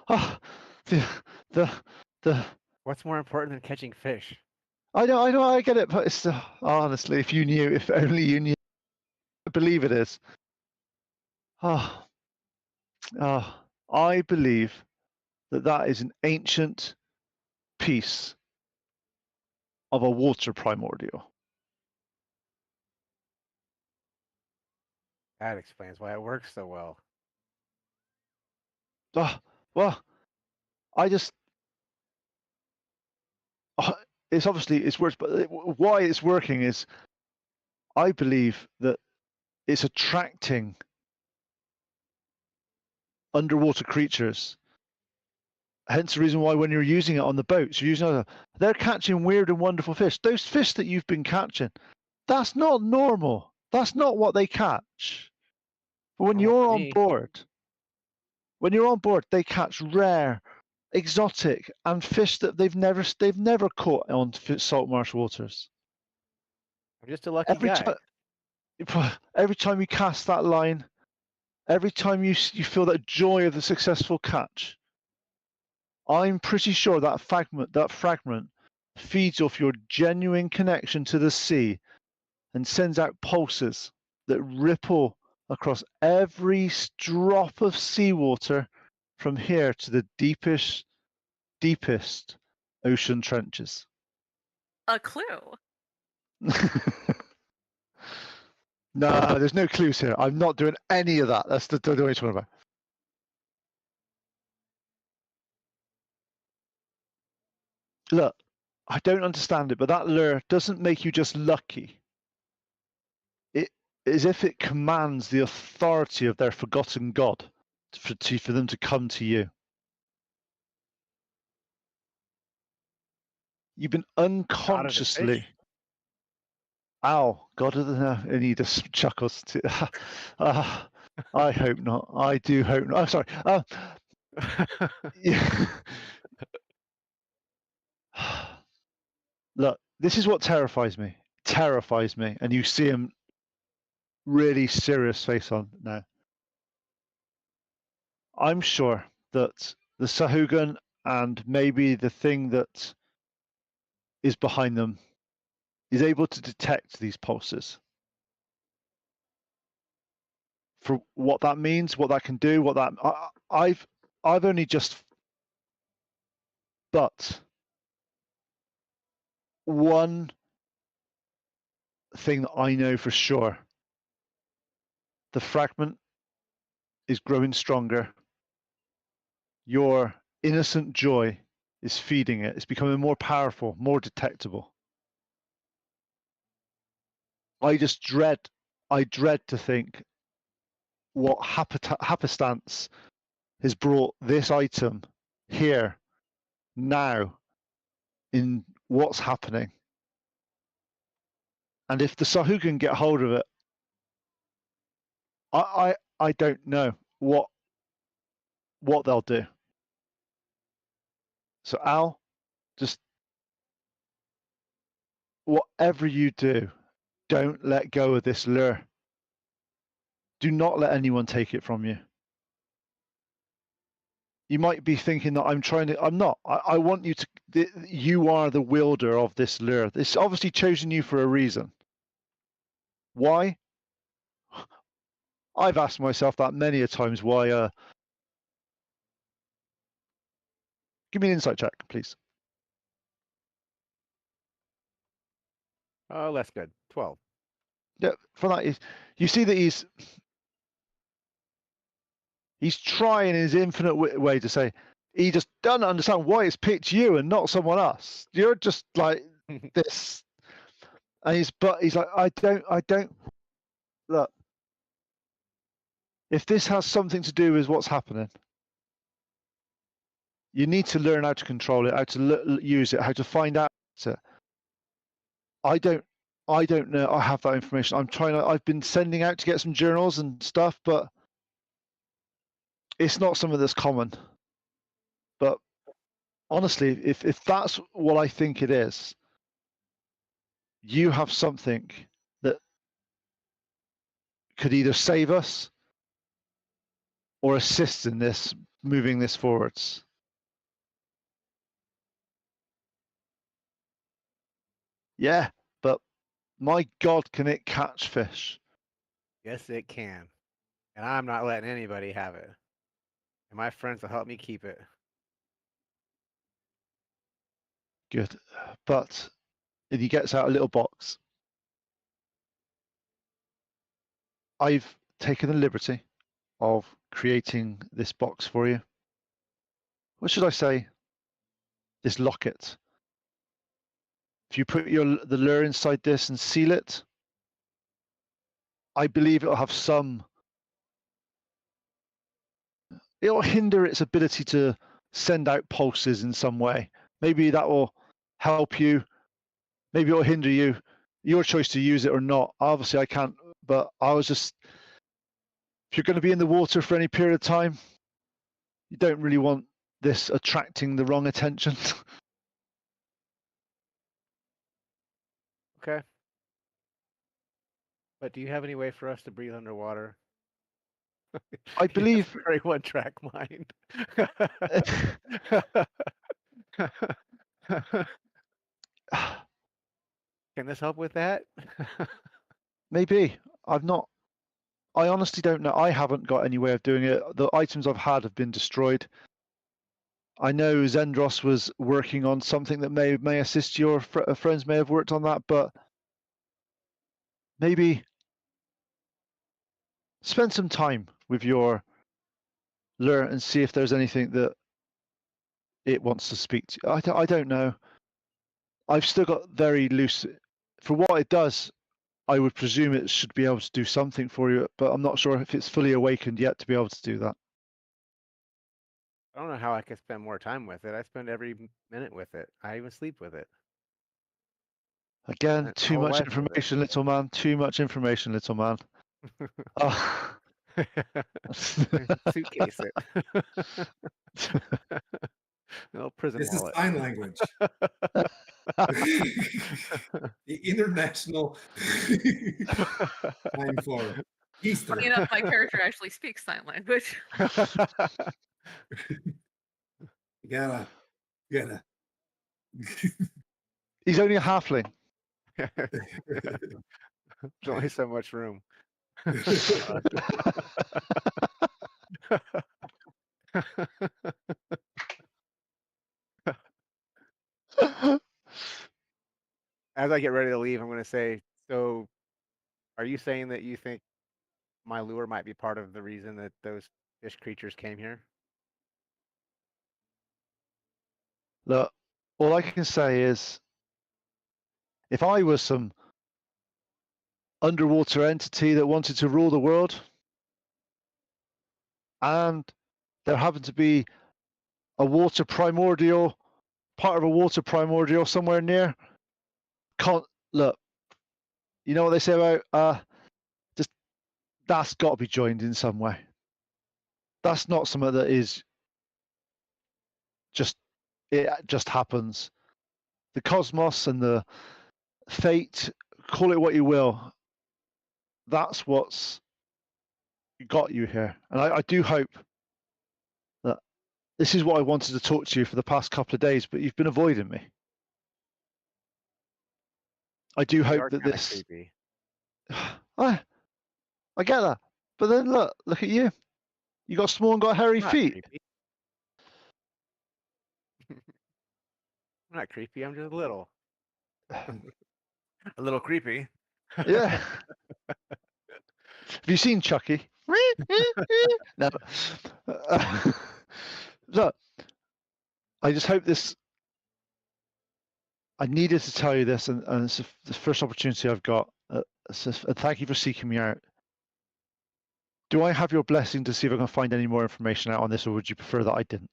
[SPEAKER 2] Oh, the.
[SPEAKER 7] What's more important than catching fish?
[SPEAKER 2] I know, I get it, but it's honestly, if you knew, if only you knew, I believe it is. I believe that is an ancient piece of a water primordial.
[SPEAKER 7] That explains why it works so well.
[SPEAKER 2] Well, I just. It's obviously it's works, but why it's working is, I believe that it's attracting underwater creatures. Hence the reason why when you're using it on the boats, you're using it, they're catching weird and wonderful fish. Those fish that you've been catching, that's not normal. That's not what they catch. But when you're on board, they catch rare, exotic, and fish that they've never caught on saltmarsh waters.
[SPEAKER 7] I'm just a lucky guy.
[SPEAKER 2] Every time you cast that line, every time you feel that joy of the successful catch, I'm pretty sure that fragment feeds off your genuine connection to the sea and sends out pulses that ripple across every drop of seawater from here to the deepest ocean trenches.
[SPEAKER 5] A clue.
[SPEAKER 2] No, there's no clues here. I'm not doing any of that. That's the way it's about. Look, I don't understand it, but that lure doesn't make you just lucky. It is if it commands the authority of their forgotten god for them to come to you. You've been unconsciously. Ow, God of the, and he just chuckles. I hope not. I do hope not. I'm sorry. Yeah. Look, this is what terrifies me. Terrifies me. And you see him really serious face on now. I'm sure that the Sahaugin and maybe the thing that is behind them is able to detect these pulses. For what that means, what that can do, what that I've only just, but one thing that I know for sure, the fragment is growing stronger. Your innocent joy is feeding it. It's becoming more powerful, more detectable. I dread to think what happenstance has brought this item here now in what's happening. And if the Sahaugin get hold of it, I don't know what they'll do. So Al, just whatever you do, don't let go of this lure. Do not let anyone take it from you. You might be thinking that I'm not. I want you to, you are the wielder of this lure. It's obviously chosen you for a reason. Why? I've asked myself that many a times why. Give me an insight check, please.
[SPEAKER 7] Oh, less good. 12.
[SPEAKER 2] Yeah, for that, you see that he's trying in his infinite way to say, he just doesn't understand why it's picked you and not someone else. You're just like this. And he's like, I don't, look, if this has something to do with what's happening, you need to learn how to control it, how to use it, how to find out it. I don't know. I have that information. I've been sending out to get some journals and stuff, but it's not something that's common. But honestly, if that's what I think it is, you have something that could either save us or assist in this, moving this forwards. Yeah, but my God, can it catch fish?
[SPEAKER 7] Yes, it can. And I'm not letting anybody have it. And my friends will help me keep it.
[SPEAKER 2] Good. But if he gets out a little box, I've taken the liberty of creating this box for you. What should I say? This locket. If you put the lure inside this and seal it, I believe it'll have it'll hinder its ability to send out pulses in some way. Maybe that will help you. Maybe it'll hinder you. Your choice to use it or not. Obviously, I can't, but I was just, if you're going to be in the water for any period of time, you don't really want this attracting the wrong attention.
[SPEAKER 7] Okay. But do you have any way for us to breathe underwater?
[SPEAKER 2] I believe
[SPEAKER 7] very one-track mind. Can this help with that?
[SPEAKER 2] maybe. I honestly don't know. I haven't got any way of doing it. The items I've had have been destroyed. I know Zendros was working on something that may assist your friends may have worked on that, but maybe spend some time with your lure and see if there's anything that it wants to speak to. I don't know. I've still got very loose. For what it does, I would presume it should be able to do something for you, but I'm not sure if it's fully awakened yet to be able to do that.
[SPEAKER 7] I don't know how I can spend more time with it. I spend every minute with it. I even sleep with it.
[SPEAKER 2] Again,
[SPEAKER 7] My
[SPEAKER 2] too
[SPEAKER 7] whole
[SPEAKER 2] much
[SPEAKER 7] life with it.
[SPEAKER 2] information, little man. Too much information, little man. Oh.
[SPEAKER 7] Suitcase it. No prison
[SPEAKER 3] This is
[SPEAKER 7] wallet.
[SPEAKER 3] sign language. The international time for Easter.
[SPEAKER 5] Funny enough, my character actually speaks sign language.
[SPEAKER 3] You gotta.
[SPEAKER 2] He's only a halfling.
[SPEAKER 7] There's only so much room. As I get ready to leave, I'm going to say, so are you saying that you think my lure might be part of the reason that those fish creatures came here?
[SPEAKER 2] Look, all I can say is, if I was some underwater entity that wanted to rule the world, and there happened to be a water primordial, part of a water primordial somewhere near, look, you know what they say about just that's got to be joined in some way. That's not something that is just, it just happens. The cosmos and the fate, call it what you will, that's what's got you here. And I do hope that this is what I wanted to talk to you for the past couple of days, but you've been avoiding me. I do
[SPEAKER 7] You
[SPEAKER 2] hope
[SPEAKER 7] are
[SPEAKER 2] that
[SPEAKER 7] kinda
[SPEAKER 2] this.
[SPEAKER 7] creepy.
[SPEAKER 2] I get that, but then look at you. You got small and got hairy
[SPEAKER 7] I'm not
[SPEAKER 2] feet.
[SPEAKER 7] creepy. I'm not creepy. I'm just little.
[SPEAKER 4] A little creepy.
[SPEAKER 2] Yeah. Have you seen Chucky? No. Look, I just hope this. I needed to tell you this, and it's the first opportunity I've got. So thank you for seeking me out. Do I have your blessing to see if I can find any more information out on this, or would you prefer that I didn't?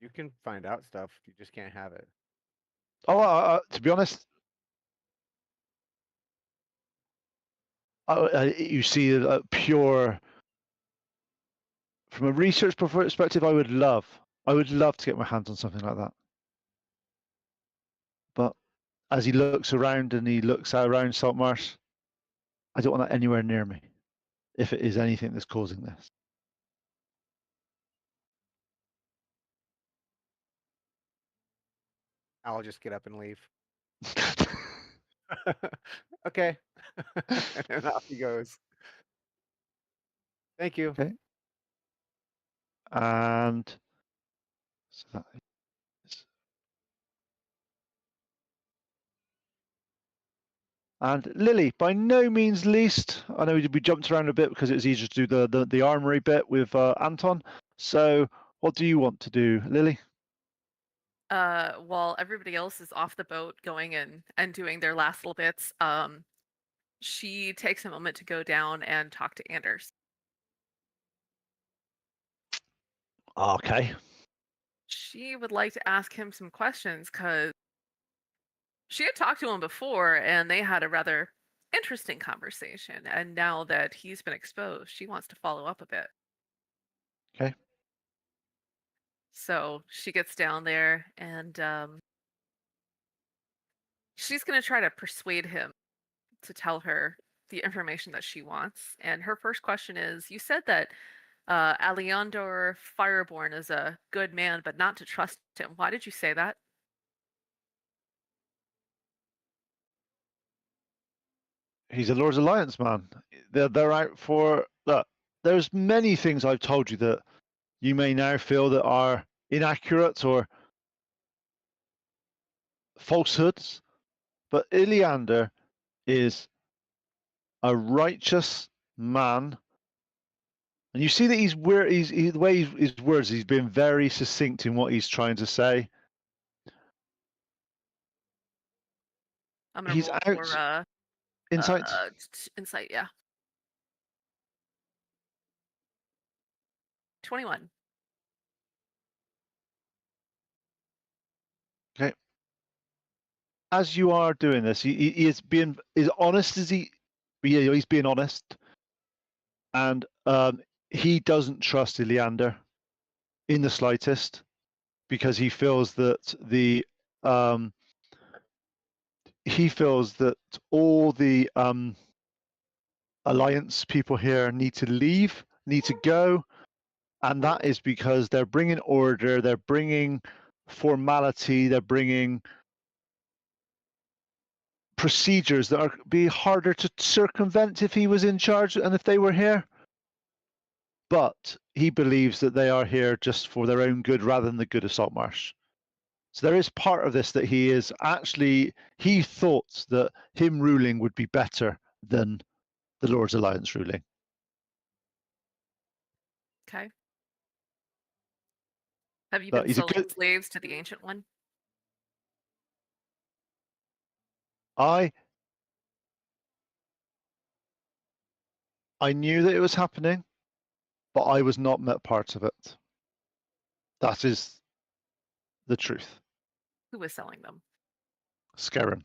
[SPEAKER 7] You can find out stuff. You just can't have it.
[SPEAKER 2] Oh, to be honest, you see a pure. From a research perspective, I would love to get my hands on something like that. But as he looks around and he looks out around Saltmarsh, I don't want that anywhere near me, if it is anything that's causing this.
[SPEAKER 7] I'll just get up and leave. Okay. And then off he goes. Thank you.
[SPEAKER 2] Okay. And so that is, and Lily, by no means least, I know we jumped around a bit because it was easier to do the armory bit with Anton. So what do you want to do, Lily?
[SPEAKER 5] While everybody else is off the boat going and doing their last little bits, she takes a moment to go down and talk to Anders.
[SPEAKER 2] Okay.
[SPEAKER 5] She would like to ask him some questions because she had talked to him before and they had a rather interesting conversation. And now that he's been exposed, she wants to follow up a bit.
[SPEAKER 2] Okay.
[SPEAKER 5] So she gets down there and she's going to try to persuade him to tell her the information that she wants. And her first question is, you said that Aleandor Fireborn is a good man, but not to trust him. Why did you say that?
[SPEAKER 2] He's a Lord's Alliance man. They're out for look. There's many things I've told you that you may now feel that are inaccurate or falsehoods, but Iliander is a righteous man, and you see that the way his words, he's been very succinct in what he's trying to say.
[SPEAKER 5] I'm gonna
[SPEAKER 2] He's
[SPEAKER 5] roll
[SPEAKER 2] out.
[SPEAKER 5] for
[SPEAKER 2] Insight.
[SPEAKER 5] insight, yeah. 21.
[SPEAKER 2] Okay. As you are doing this, he is being as honest as he's being honest, and he doesn't trust Iliander in the slightest. because he feels that all the alliance people here need to leave, need to go, and that is because they're bringing order, they're bringing formality, they're bringing procedures that are be harder to circumvent if he was in charge and if they were here. But he believes that they are here just for their own good rather than the good of Saltmarsh. So there is part of this that he thought that him ruling would be better than the Lord's Alliance ruling.
[SPEAKER 5] Okay. Have you
[SPEAKER 2] But
[SPEAKER 5] been
[SPEAKER 2] he's a
[SPEAKER 5] selling
[SPEAKER 2] good-
[SPEAKER 5] slaves to the Ancient One?
[SPEAKER 2] I knew that it was happening, but I was not met part of it. That is the truth.
[SPEAKER 5] Who was selling them?
[SPEAKER 2] Scarron.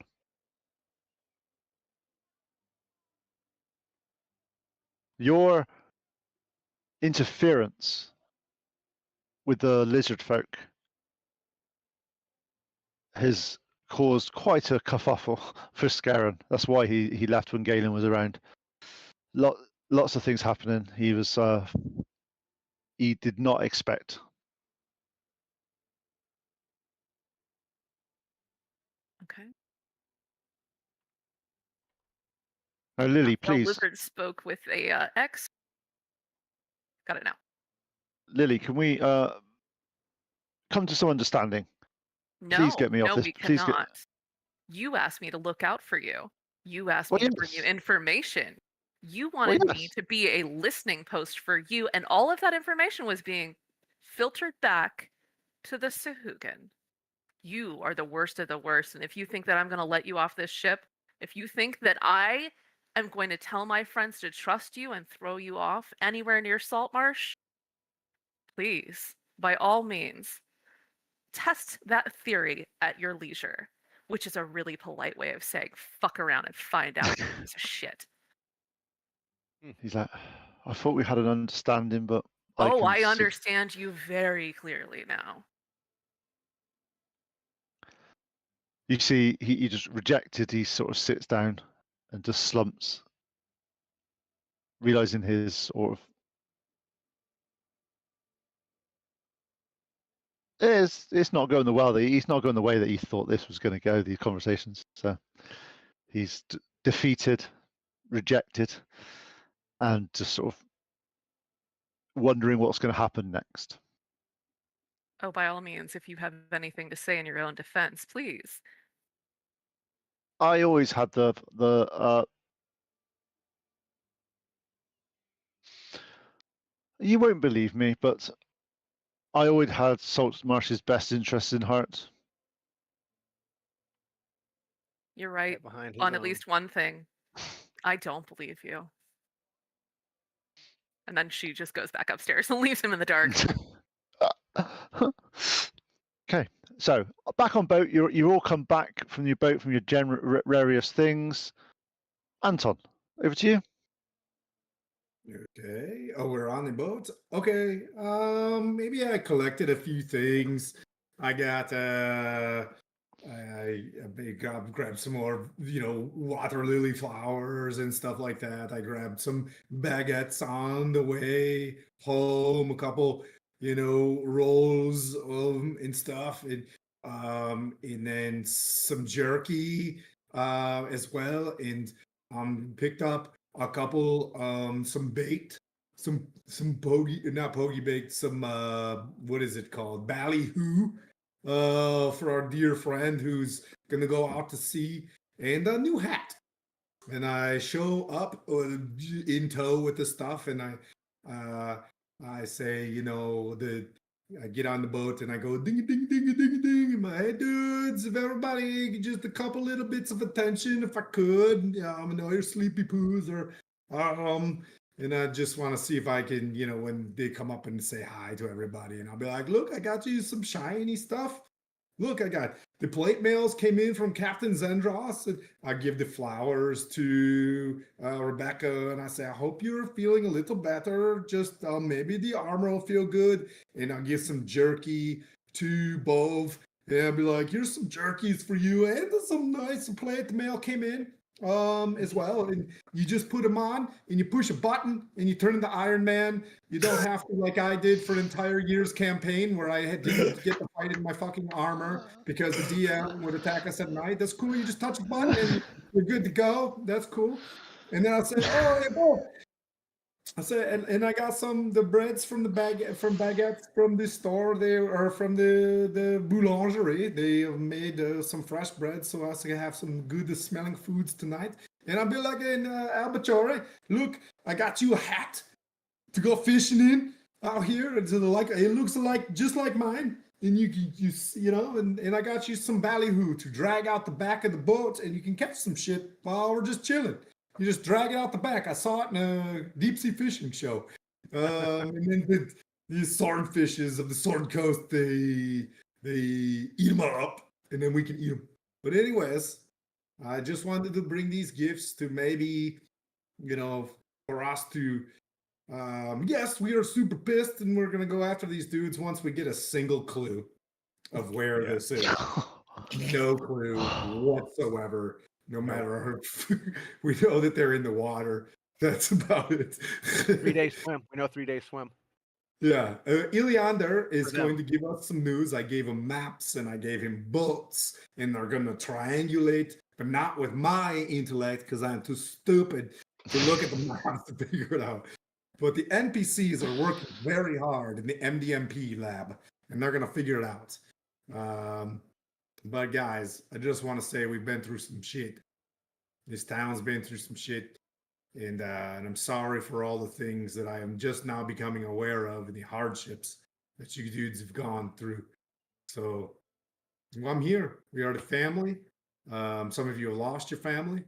[SPEAKER 2] Your interference with the lizard folk has caused quite a kerfuffle for Scarron. That's why he left when Galen was around. Lots of things happening. He did not expect.
[SPEAKER 5] Okay.
[SPEAKER 2] Now, Lily,
[SPEAKER 5] The
[SPEAKER 2] please.
[SPEAKER 5] lizard spoke with a X. Got it now.
[SPEAKER 2] Lily, can we come to some understanding?
[SPEAKER 5] No,
[SPEAKER 2] Please get me off
[SPEAKER 5] no,
[SPEAKER 2] this.
[SPEAKER 5] we
[SPEAKER 2] Please get.
[SPEAKER 5] cannot. You asked me to look out for you. You asked
[SPEAKER 2] Well,
[SPEAKER 5] me to bring you
[SPEAKER 2] yes.
[SPEAKER 5] information. You wanted me
[SPEAKER 2] yes.
[SPEAKER 5] to be a listening post for you, and all of that information was being filtered back to the Sahaugin. You are the worst of the worst, and if you think that I'm going to let you off this ship, if you think that I am going to tell my friends to trust you and throw you off anywhere near Saltmarsh, please, by all means, test that theory at your leisure, which is a really polite way of saying fuck around and find out, you piece of shit.
[SPEAKER 2] He's like, I thought we had an understanding, but
[SPEAKER 5] Oh, I
[SPEAKER 2] see-
[SPEAKER 5] understand you very clearly now.
[SPEAKER 2] You see, he just rejected. He sort of sits down and just slumps, realizing his sort of it's not going the he's not going the way that he thought this was going to go. These conversations, so he's defeated, rejected, and just sort of wondering what's going to happen next.
[SPEAKER 5] Oh, by all means, if you have anything to say in your own defense, please.
[SPEAKER 2] I always had the you won't believe me, but I always had Saltmarsh's best interests in heart.
[SPEAKER 5] You're right
[SPEAKER 7] Right behind his
[SPEAKER 5] on at
[SPEAKER 7] own.
[SPEAKER 5] least one thing. I don't believe you. And then she just goes back upstairs and leaves him in the dark.
[SPEAKER 2] Okay, so back on boat. You all come back from your boat from your various things. Anton, over to you.
[SPEAKER 3] Okay. Oh, we're on the boat. Okay. Maybe I collected a few things. I got I grabbed some more, water lily flowers and stuff like that. I grabbed some baguettes on the way home, a couple, rolls and stuff, and then some jerky as well, and picked up a couple some baked some bogey not pogey baked some what is it called ballyhoo for our dear friend who's gonna go out to sea, and a new hat. And I show up in tow with the stuff, and I say, I get on the boat and I go ding ding ding ding ding in my head, dudes. If everybody just a couple little bits of attention, if I could, I know you're sleepy poos or and I just want to see if I can, when they come up and say hi to everybody, and I'll be like, look, I got you some shiny stuff. Look, I got the plate mails came in from Captain Zendros. And I give the flowers to Rebecca, and I say, I hope you're feeling a little better. Just maybe the armor will feel good. And I'll give some jerky to Bove, and I'll be like, here's some jerkies for you, and there's some nice plate mail came in as well. And you just put them on and you push a button and you turn into Iron Man. You don't have to, like I did for an entire year's campaign where didn't get to fight in my fucking armor because the DM would attack us at night. That's cool. You just touch a button and you're good to go. That's cool. And then I'll say, oh, hey, Bove, I said, and I got the breads from baguettes from the store. They are from the boulangerie. They have made some fresh bread, so I can have some good smelling foods tonight. And I'll be like, in Albacore, look, I got you a hat to go fishing in out here. It's like it looks like just like mine. And you know, and I got you some ballyhoo to drag out the back of the boat, and you can catch some shit while we're just chilling. You just drag it out the back. I saw it in a deep sea fishing show. And then these swordfishes of the Sword Coast, they eat them up, and then we can eat them. But anyways, I just wanted to bring these gifts to maybe, you know, for us to. Yes, we are super pissed, and we're gonna go after these dudes once we get a single clue of where this is. No clue whatsoever. No matter, we know that they're in the water. That's about it.
[SPEAKER 7] 3-day swim. We know 3-day swim.
[SPEAKER 3] Yeah, Iliander is
[SPEAKER 7] For them.
[SPEAKER 3] going to give us some news. I gave him maps and I gave him boats, and they're going to triangulate, but not with my intellect because I'm too stupid to look at the maps to figure it out. But the NPCs are working very hard in the MDMP lab, and they're going to figure it out. But guys, I just want to say we've been through some shit. This town's been through some shit, and I'm sorry for all the things that I am just now becoming aware of and the hardships that you dudes have gone through. So I'm here. We are the family. Some of you have lost your family,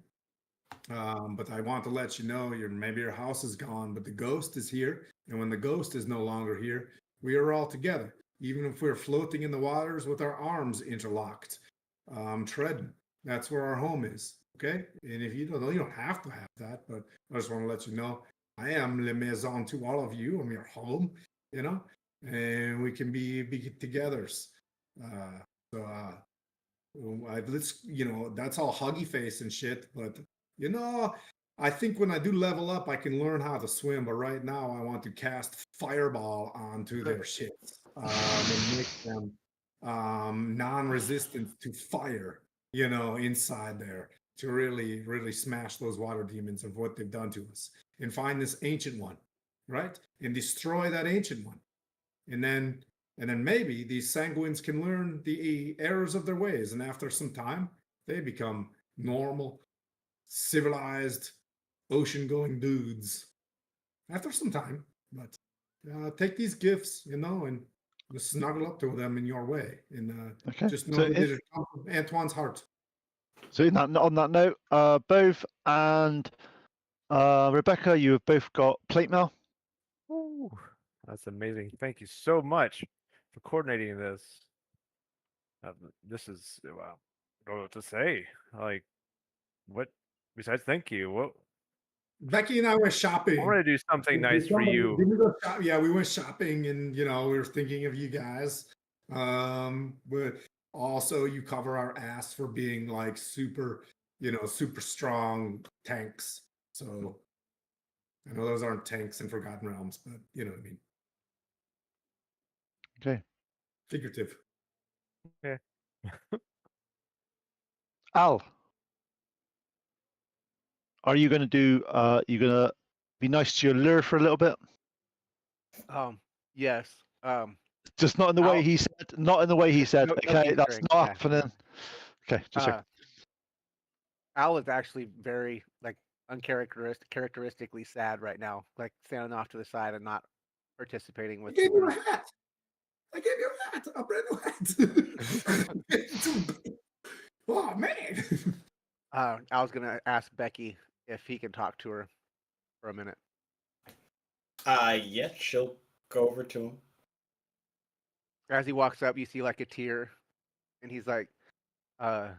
[SPEAKER 3] but I want to let you know maybe your house is gone, but the ghost is here, and when the ghost is no longer here, we are all together. Even if we're floating in the waters with our arms interlocked, treading. That's where our home is. Okay. And if you don't know, you don't have to have that, but I just want to let you know I am le maison to all of you. I'm your home, you know, and we can be togethers. Let's, you know, that's all huggy face and shit, but you know, I think when I do level up, I can learn how to swim. But right now, I want to cast fireball onto their ships and make them non-resistant to fire. You know, inside there to really, really smash those water demons of what they've done to us, and find this ancient one, right, and destroy that ancient one, and then maybe these sanguines can learn the errors of their ways, and after some time, they become normal, civilized, ocean-going dudes after some time. But take these gifts, you know, and just snuggle up to them in your way, and
[SPEAKER 2] Okay.
[SPEAKER 3] just know
[SPEAKER 2] So
[SPEAKER 3] that it comes from Antoine's heart.
[SPEAKER 2] So on that note, Bove and Rebecca, you have both got plate mail.
[SPEAKER 4] Ooh, that's amazing. Thank you so much for coordinating this. This is wow. I don't know what to say. Like, what besides thank you? What
[SPEAKER 3] Becky and I went shopping.
[SPEAKER 4] I want to do something nice for you.
[SPEAKER 3] Did we go yeah, we went shopping, and you know, we were thinking of you guys. But also you cover our ass for being like super, you know, super strong tanks. So I know those aren't tanks in Forgotten Realms, but you know what I mean.
[SPEAKER 2] Okay.
[SPEAKER 3] Figurative.
[SPEAKER 4] Okay.
[SPEAKER 2] Al, are you going to do? You going to be nice to your lure for a little bit?
[SPEAKER 7] Yes.
[SPEAKER 2] Just not in the way
[SPEAKER 7] Al-
[SPEAKER 2] he said. Not in the way he said.
[SPEAKER 7] No
[SPEAKER 2] Okay, that's
[SPEAKER 7] tinkering,
[SPEAKER 2] not
[SPEAKER 7] yeah.
[SPEAKER 2] happening. Okay, just check.
[SPEAKER 7] Al is actually very characteristically sad right now, like standing off to the side and not participating
[SPEAKER 3] I
[SPEAKER 7] with
[SPEAKER 3] gave
[SPEAKER 7] the
[SPEAKER 3] you a
[SPEAKER 7] group.
[SPEAKER 3] hat. I gave you a hat. A brand new hat. Oh man.
[SPEAKER 7] I was gonna ask Becky if he can talk to her for a minute.
[SPEAKER 6] Yeah, she'll go over to him.
[SPEAKER 7] As he walks up, you see like a tear, and he's like, I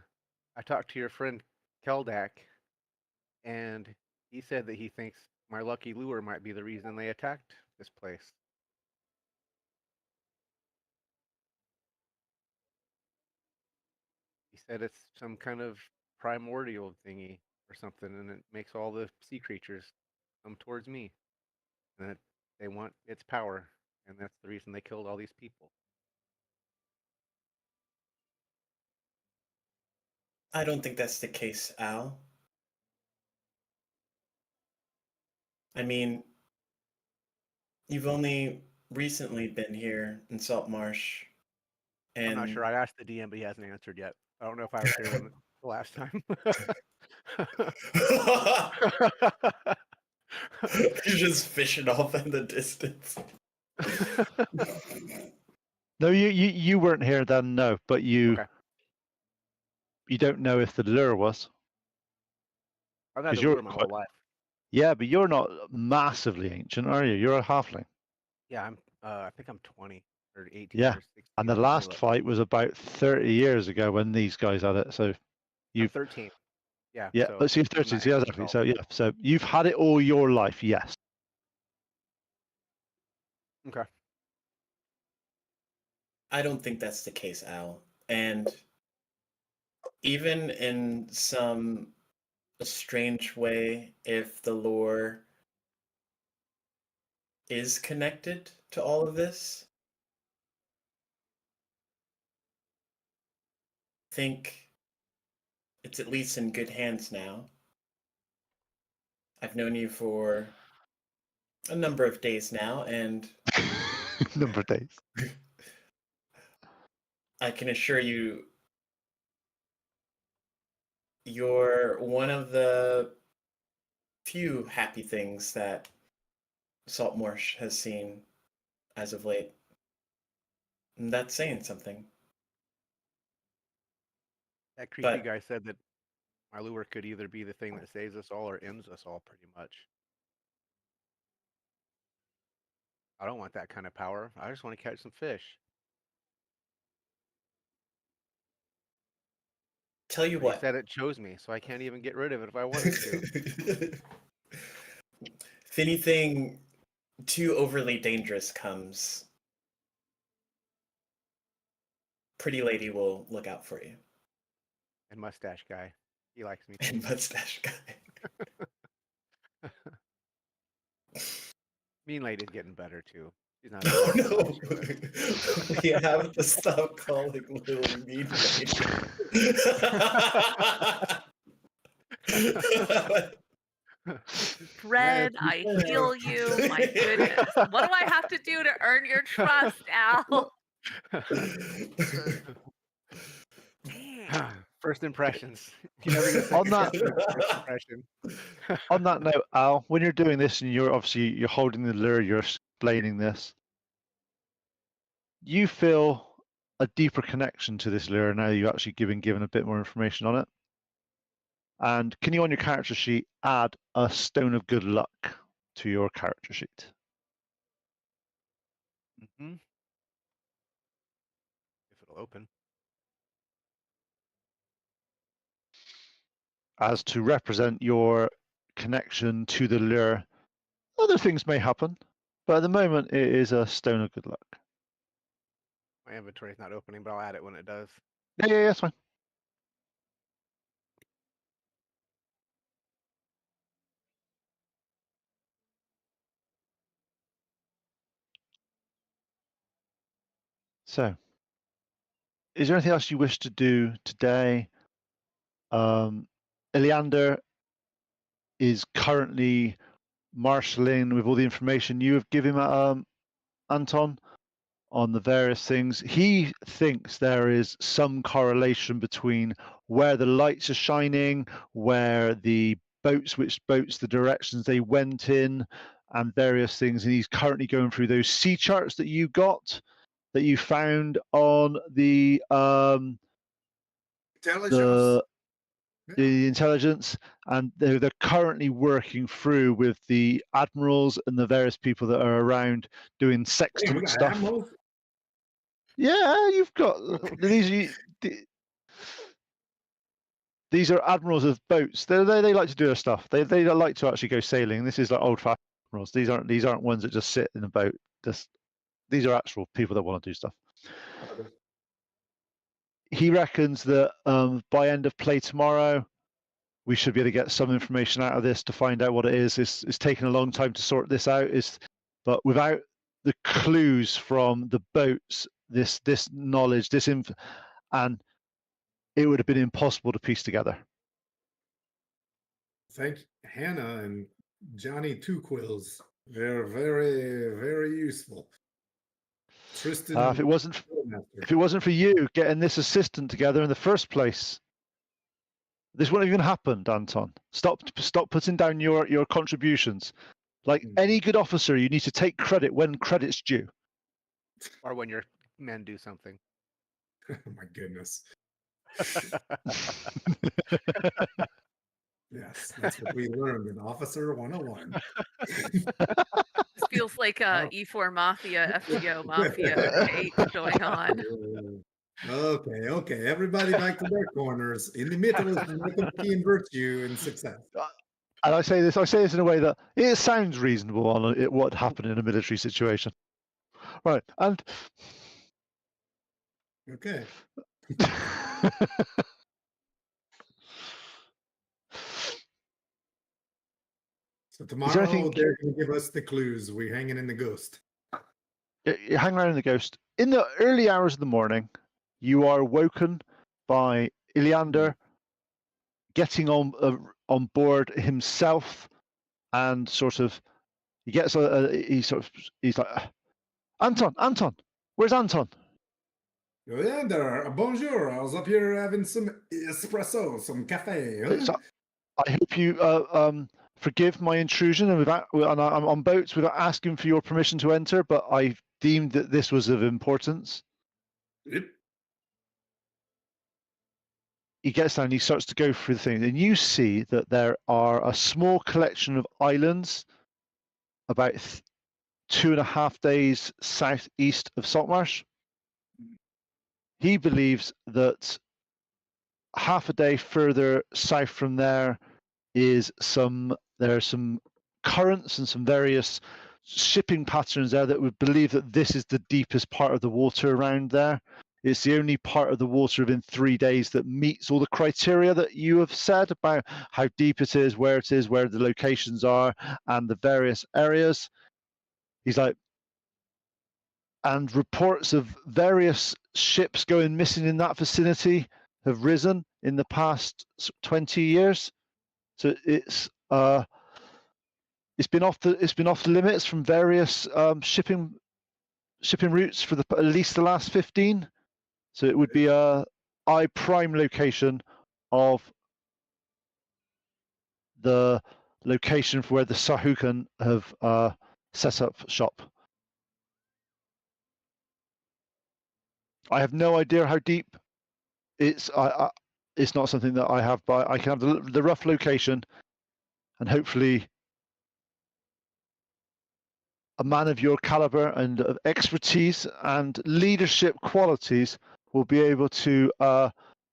[SPEAKER 7] talked to your friend Keldak, and he said that he thinks my lucky lure might be the reason they attacked this place. said it's some kind of primordial thingy or something, and it makes all the sea creatures come towards me, and they want its power, and that's the reason they killed all these people.
[SPEAKER 6] I don't think that's the case, Al. I mean, you've only recently been here in Saltmarsh,
[SPEAKER 7] I'm not
[SPEAKER 6] and
[SPEAKER 7] sure. I asked the DM, but he hasn't answered yet. I don't know if I was here when the last time.
[SPEAKER 6] you're just fishing off in the distance.
[SPEAKER 2] No, you weren't here then. No, but you
[SPEAKER 7] Okay.
[SPEAKER 2] you don't know if the lure was.
[SPEAKER 7] I've had
[SPEAKER 2] 'Cause
[SPEAKER 7] the
[SPEAKER 2] you're
[SPEAKER 7] lure my
[SPEAKER 2] quite-
[SPEAKER 7] whole life.
[SPEAKER 2] Yeah, but you're not massively ancient, are you? You're a halfling.
[SPEAKER 7] Yeah, I'm. I think I'm 20 or 18
[SPEAKER 2] Yeah,
[SPEAKER 7] or 16.
[SPEAKER 2] And the
[SPEAKER 7] Let me
[SPEAKER 2] last
[SPEAKER 7] look.
[SPEAKER 2] fight was about 30 years ago when these guys had it. So
[SPEAKER 7] I'm
[SPEAKER 2] you've
[SPEAKER 7] 13. Yeah.
[SPEAKER 2] yeah,
[SPEAKER 7] So
[SPEAKER 2] let's see if
[SPEAKER 7] I'm
[SPEAKER 2] 13.
[SPEAKER 7] not
[SPEAKER 2] Yeah,
[SPEAKER 7] ancient
[SPEAKER 2] exactly.
[SPEAKER 7] at all.
[SPEAKER 2] So yeah, so you've had it all your life, yes.
[SPEAKER 7] Okay.
[SPEAKER 6] I don't think that's the case, Al. And even in some strange way, if the lore is connected to all of this, I think it's at least in good hands now. I've known you for a number of days now, and
[SPEAKER 2] Number of days.
[SPEAKER 6] I can assure you, you're one of the few happy things that Saltmarsh has seen as of late. And that's saying something.
[SPEAKER 7] That creepy
[SPEAKER 6] But
[SPEAKER 7] guy said that my lure could either be the thing that saves us all or ends us all, pretty much. I don't want that kind of power. I just want to catch some fish.
[SPEAKER 6] tell you
[SPEAKER 7] But he
[SPEAKER 6] what.
[SPEAKER 7] said it chose me, so I can't even get rid of it if I wanted to.
[SPEAKER 6] If anything too overly dangerous comes, Pretty Lady will look out for you.
[SPEAKER 7] And mustache guy, he likes me.
[SPEAKER 6] And Mustache Guy.
[SPEAKER 7] Mean lady's getting better too. She's not.
[SPEAKER 6] Oh
[SPEAKER 7] as bad as I
[SPEAKER 6] no!
[SPEAKER 7] thought she was.
[SPEAKER 6] We have to stop calling Lily Mean Lady.
[SPEAKER 5] Bread, I heal you. My goodness. What do I have to do to earn your trust, Al? Dang.
[SPEAKER 7] First impressions. You never get
[SPEAKER 2] On that-
[SPEAKER 7] first impression.
[SPEAKER 2] On that note, Al, when you're doing this and you're holding the lure, you're explaining this, you feel a deeper connection to this lure now you've actually given a bit more information on it. And can you, on your character sheet, add a stone of good luck to your character sheet?
[SPEAKER 7] Mm-hmm. If it'll open.
[SPEAKER 2] As to represent your connection to the lure. Other things may happen, but at the moment it is a stone of good luck.
[SPEAKER 7] My inventory's not opening, but I'll add it when it does.
[SPEAKER 2] Yeah, that's fine. So, is there anything else you wish to do today? Iliander is currently marshalling with all the information you have given him, Anton, on the various things. He thinks there is some correlation between where the lights are shining, where the boats, which boats, the directions they went in, and various things. And he's currently going through those sea charts that you got, that you found on the
[SPEAKER 3] Intelligence.
[SPEAKER 2] the intelligence, and they're currently working through with the admirals and the various people that are around doing
[SPEAKER 3] Hey, we
[SPEAKER 2] sextant
[SPEAKER 3] got
[SPEAKER 2] stuff.
[SPEAKER 3] admirals.
[SPEAKER 2] Yeah, you've got these are admirals of boats. They like to do their stuff. They like to actually go sailing. This is like old-fashioned admirals. These aren't ones that just sit in a boat. These are actual people that want to do stuff. he reckons that by end of play tomorrow, we should be able to get some information out of this to find out what it is. It's taken a long time to sort this out. But without the clues from the boats, this knowledge, and it would have been impossible to piece together.
[SPEAKER 3] Thank Hannah and Johnny Two Quills. They're very, very useful. Tristan.
[SPEAKER 2] If it wasn't for you getting this assistant together in the first place, this wouldn't have even happened, Anton. Stop putting down your contributions. Like any good officer, you need to take credit when credit's due.
[SPEAKER 7] Or when your men do something.
[SPEAKER 3] Oh my goodness. Yes, that's what we learned in Officer 101.
[SPEAKER 5] This feels like E4 Mafia, FGO Mafia 8 going on.
[SPEAKER 3] Okay. Everybody back to their corners. In the middle is Key virtue and success.
[SPEAKER 2] And I say this in a way that it sounds reasonable on what happened in a military situation. Right, and
[SPEAKER 3] okay. So tomorrow they're going to give us the clues. We're hanging in the ghost.
[SPEAKER 2] You hang around in the ghost. In the early hours of the morning, you are woken by Iliander getting on board himself, and sort of he gets he's like, Anton, where's Anton?
[SPEAKER 3] Iliander, bonjour. I was up here having some espresso, some cafe. Huh?
[SPEAKER 2] So I hope you forgive my intrusion, and I'm on boats without asking for your permission to enter, but I deemed that this was of importance.
[SPEAKER 3] Yep.
[SPEAKER 2] He gets down and he starts to go through the thing, and you see that there are a small collection of islands about 2.5 days southeast of Saltmarsh. He believes that half a day further south from there there are some currents and some various shipping patterns there that would believe that this is the deepest part of the water around there. It's the only part of the water within 3 days that meets all the criteria that you have said about how deep it is, where the locations are, and the various areas. He's like, and reports of various ships going missing in that vicinity have risen in the past 20 years. So it's been off the limits from various shipping routes for at least the last 15. So it would be a prime location of the location for where the Sahaugin have set up shop. I have no idea how deep. It's not something that I have, but I can have the rough location, and hopefully a man of your caliber and of expertise and leadership qualities will be able to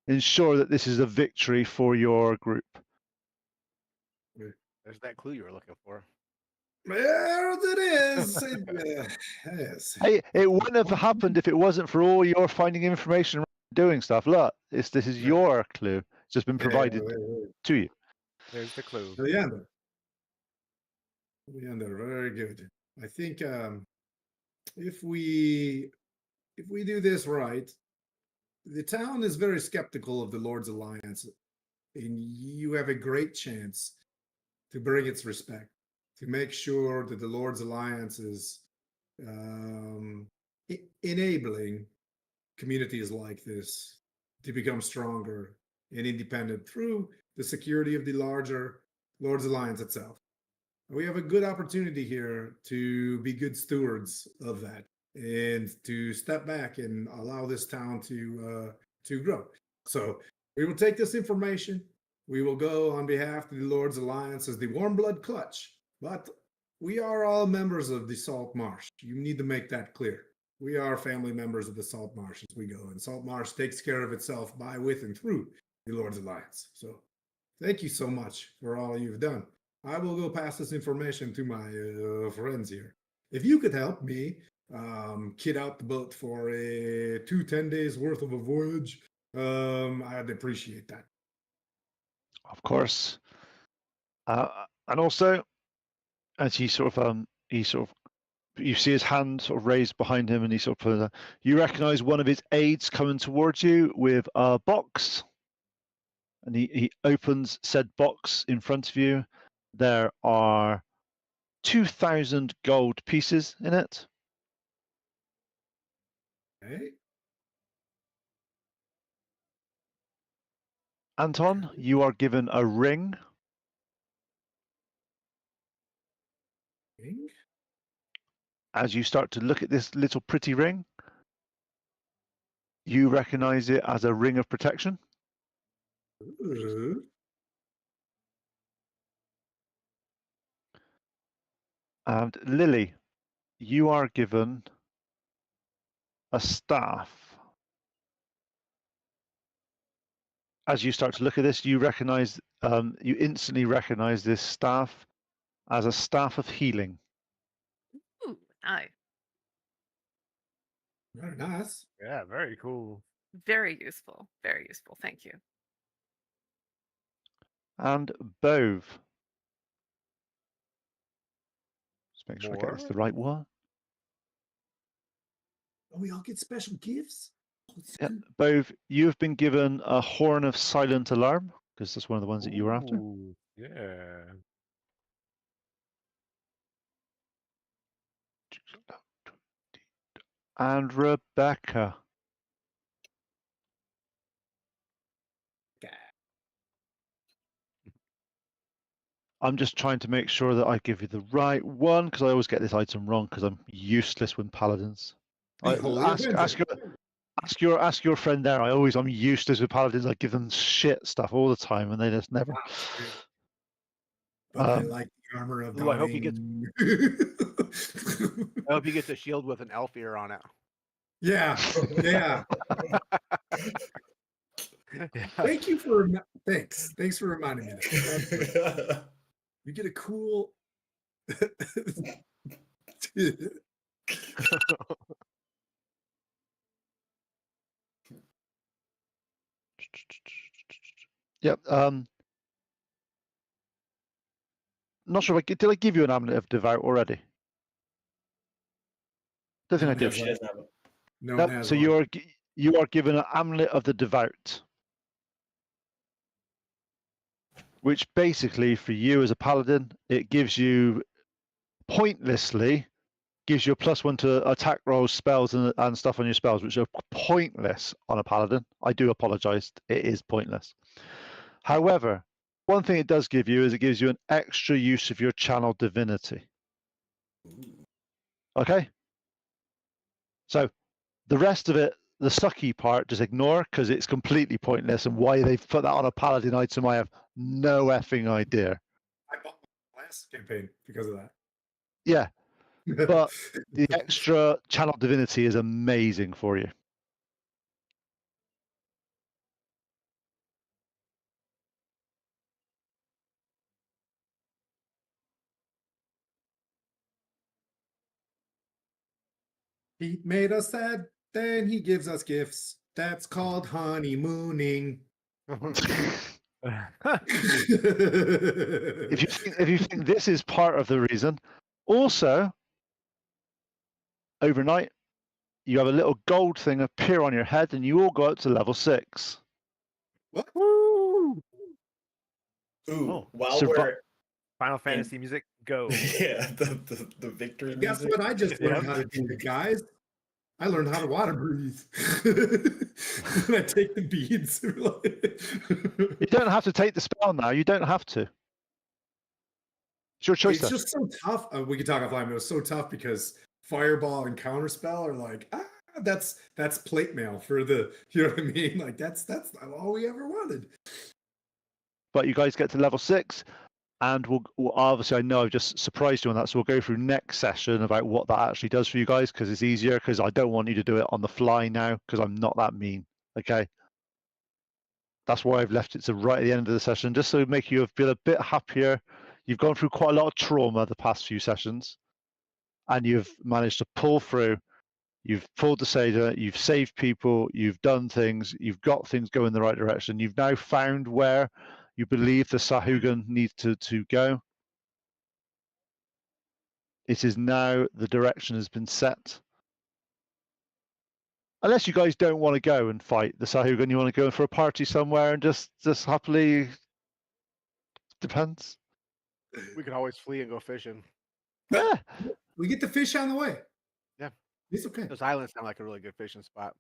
[SPEAKER 2] ensure that this is a victory for your group.
[SPEAKER 7] There's that clue you were looking for.
[SPEAKER 3] There it is. Yes.
[SPEAKER 2] Hey, it wouldn't have happened if it wasn't for all your finding information and doing stuff. Look, this is your clue. It's just been provided to you.
[SPEAKER 7] There's the clue.
[SPEAKER 3] Leander, very good. I think if we do this right, the town is very skeptical of the Lord's Alliance, and you have a great chance to bring its respect, to make sure that the Lord's Alliance is enabling communities like this to become stronger and independent through the security of the larger Lord's Alliance itself. We have a good opportunity here to be good stewards of that and to step back and allow this town to grow. So we will take this information. We will go on behalf of the Lord's Alliance as the Warm Blood Clutch, but we are all members of the Saltmarsh. You need to make that clear. We are family members of the Saltmarsh as we go, and Saltmarsh takes care of itself by, with, and through the Lord's Alliance. So thank you so much for all you've done. I will go pass this information to my friends here. If you could help me kit out the boat for a 10 days worth of a voyage, I'd appreciate that.
[SPEAKER 2] Of course. And also, as he sort of you see his hand sort of raised behind him, and he sort of you recognize one of his aides coming towards you with a box, and he opens said box in front of you. There are 2,000 gold pieces in it.
[SPEAKER 3] Okay.
[SPEAKER 2] Anton, you are given a ring.
[SPEAKER 3] Ring?
[SPEAKER 2] As you start to look at this little pretty ring, you recognize it as a ring of protection.
[SPEAKER 3] Ooh.
[SPEAKER 2] And Lily, you are given a staff. As you start to look at this, you recognize, you instantly recognize this staff as a staff of healing.
[SPEAKER 5] Ooh, nice.
[SPEAKER 3] Very nice.
[SPEAKER 4] Yeah, very cool.
[SPEAKER 5] Very useful. Very useful. Thank you.
[SPEAKER 2] And Bove. Just make sure I get this the right one.
[SPEAKER 3] Oh, we all get special gifts? Oh, it's
[SPEAKER 2] Yeah,
[SPEAKER 3] good.
[SPEAKER 2] Bove, you have been given a horn of silent alarm, because that's one of the ones that you were after.
[SPEAKER 4] Ooh, yeah.
[SPEAKER 2] And Rebecca. I'm just trying to make sure that I give you the right one, because I always get this item wrong because I'm useless with paladins.
[SPEAKER 3] Holy
[SPEAKER 2] Ask your friend there. I'm useless with paladins. I give them shit stuff all the time, and they just never.
[SPEAKER 3] But I like the armor of
[SPEAKER 7] Ooh, I hope he gets-
[SPEAKER 3] Dawn.
[SPEAKER 7] I hope he gets a shield with an elf ear on it.
[SPEAKER 3] Yeah, yeah. Thank you for thanks for reminding me of that. You get a cool.
[SPEAKER 2] Yep. Not sure if did I give you an amulet of devout already? Don't think I
[SPEAKER 6] No,
[SPEAKER 2] did.
[SPEAKER 6] she doesn't have it.
[SPEAKER 3] No,
[SPEAKER 2] Nope.
[SPEAKER 3] Naz
[SPEAKER 2] So
[SPEAKER 3] won't.
[SPEAKER 2] you are given an amulet of the devout, which basically for you as a paladin, it gives you pointlessly gives you a +1 to attack rolls, spells, and stuff on your spells, which are pointless on a paladin. I do apologize. It is pointless. However, one thing it does give you is it gives you an extra use of your channel divinity. Okay? So the rest of it, the sucky part, just ignore because it's completely pointless. And why they've put that on a paladin item, I have no effing idea.
[SPEAKER 3] I bought my last campaign because of that.
[SPEAKER 2] Yeah, but the extra channel divinity is amazing for you.
[SPEAKER 3] He made us sad, then he gives us gifts. That's called honeymooning.
[SPEAKER 2] If you think this is part of the reason, also overnight you have a little gold thing appear on your head, and you all go up to level 6.
[SPEAKER 3] What?
[SPEAKER 4] Woo!
[SPEAKER 6] Ooh,
[SPEAKER 4] Oh,
[SPEAKER 6] while
[SPEAKER 2] survi-
[SPEAKER 6] we're
[SPEAKER 4] Final Fantasy music, go.
[SPEAKER 6] yeah, the victory
[SPEAKER 3] Guess
[SPEAKER 6] music.
[SPEAKER 3] what I just learned how to do, guys? I learned how to water breathe. When I take the beads.
[SPEAKER 2] You don't have to take the spell now. You don't have to. It's your choice.
[SPEAKER 3] It's just so tough. We could talk offline, but it was so tough because fireball and counterspell are like, that's plate mail for the, you know what I mean? Like that's not all we ever wanted.
[SPEAKER 2] But you guys get to level 6, and we'll obviously, I know I've just surprised you on that, so we'll go through next session about what that actually does for you guys, because it's easier, because I don't want you to do it on the fly now, because I'm not that mean. Okay. That's why I've left it to right at the end of the session, just so make you feel a bit happier. You've gone through quite a lot of trauma the past few sessions, and you've managed to pull through. You've pulled the Seder, you've saved people, you've done things, you've got things going in the right direction. You've now found where you believe the Sahaugin needs to go. It is now the direction has been set. Unless you guys don't want to go and fight the Sahaugin, you want to go for a party somewhere and just happily. Depends.
[SPEAKER 7] We could always flee and go fishing.
[SPEAKER 2] Yeah.
[SPEAKER 3] We get the fish on the way.
[SPEAKER 7] Yeah.
[SPEAKER 3] It's okay.
[SPEAKER 7] Those islands sound like a really good fishing spot.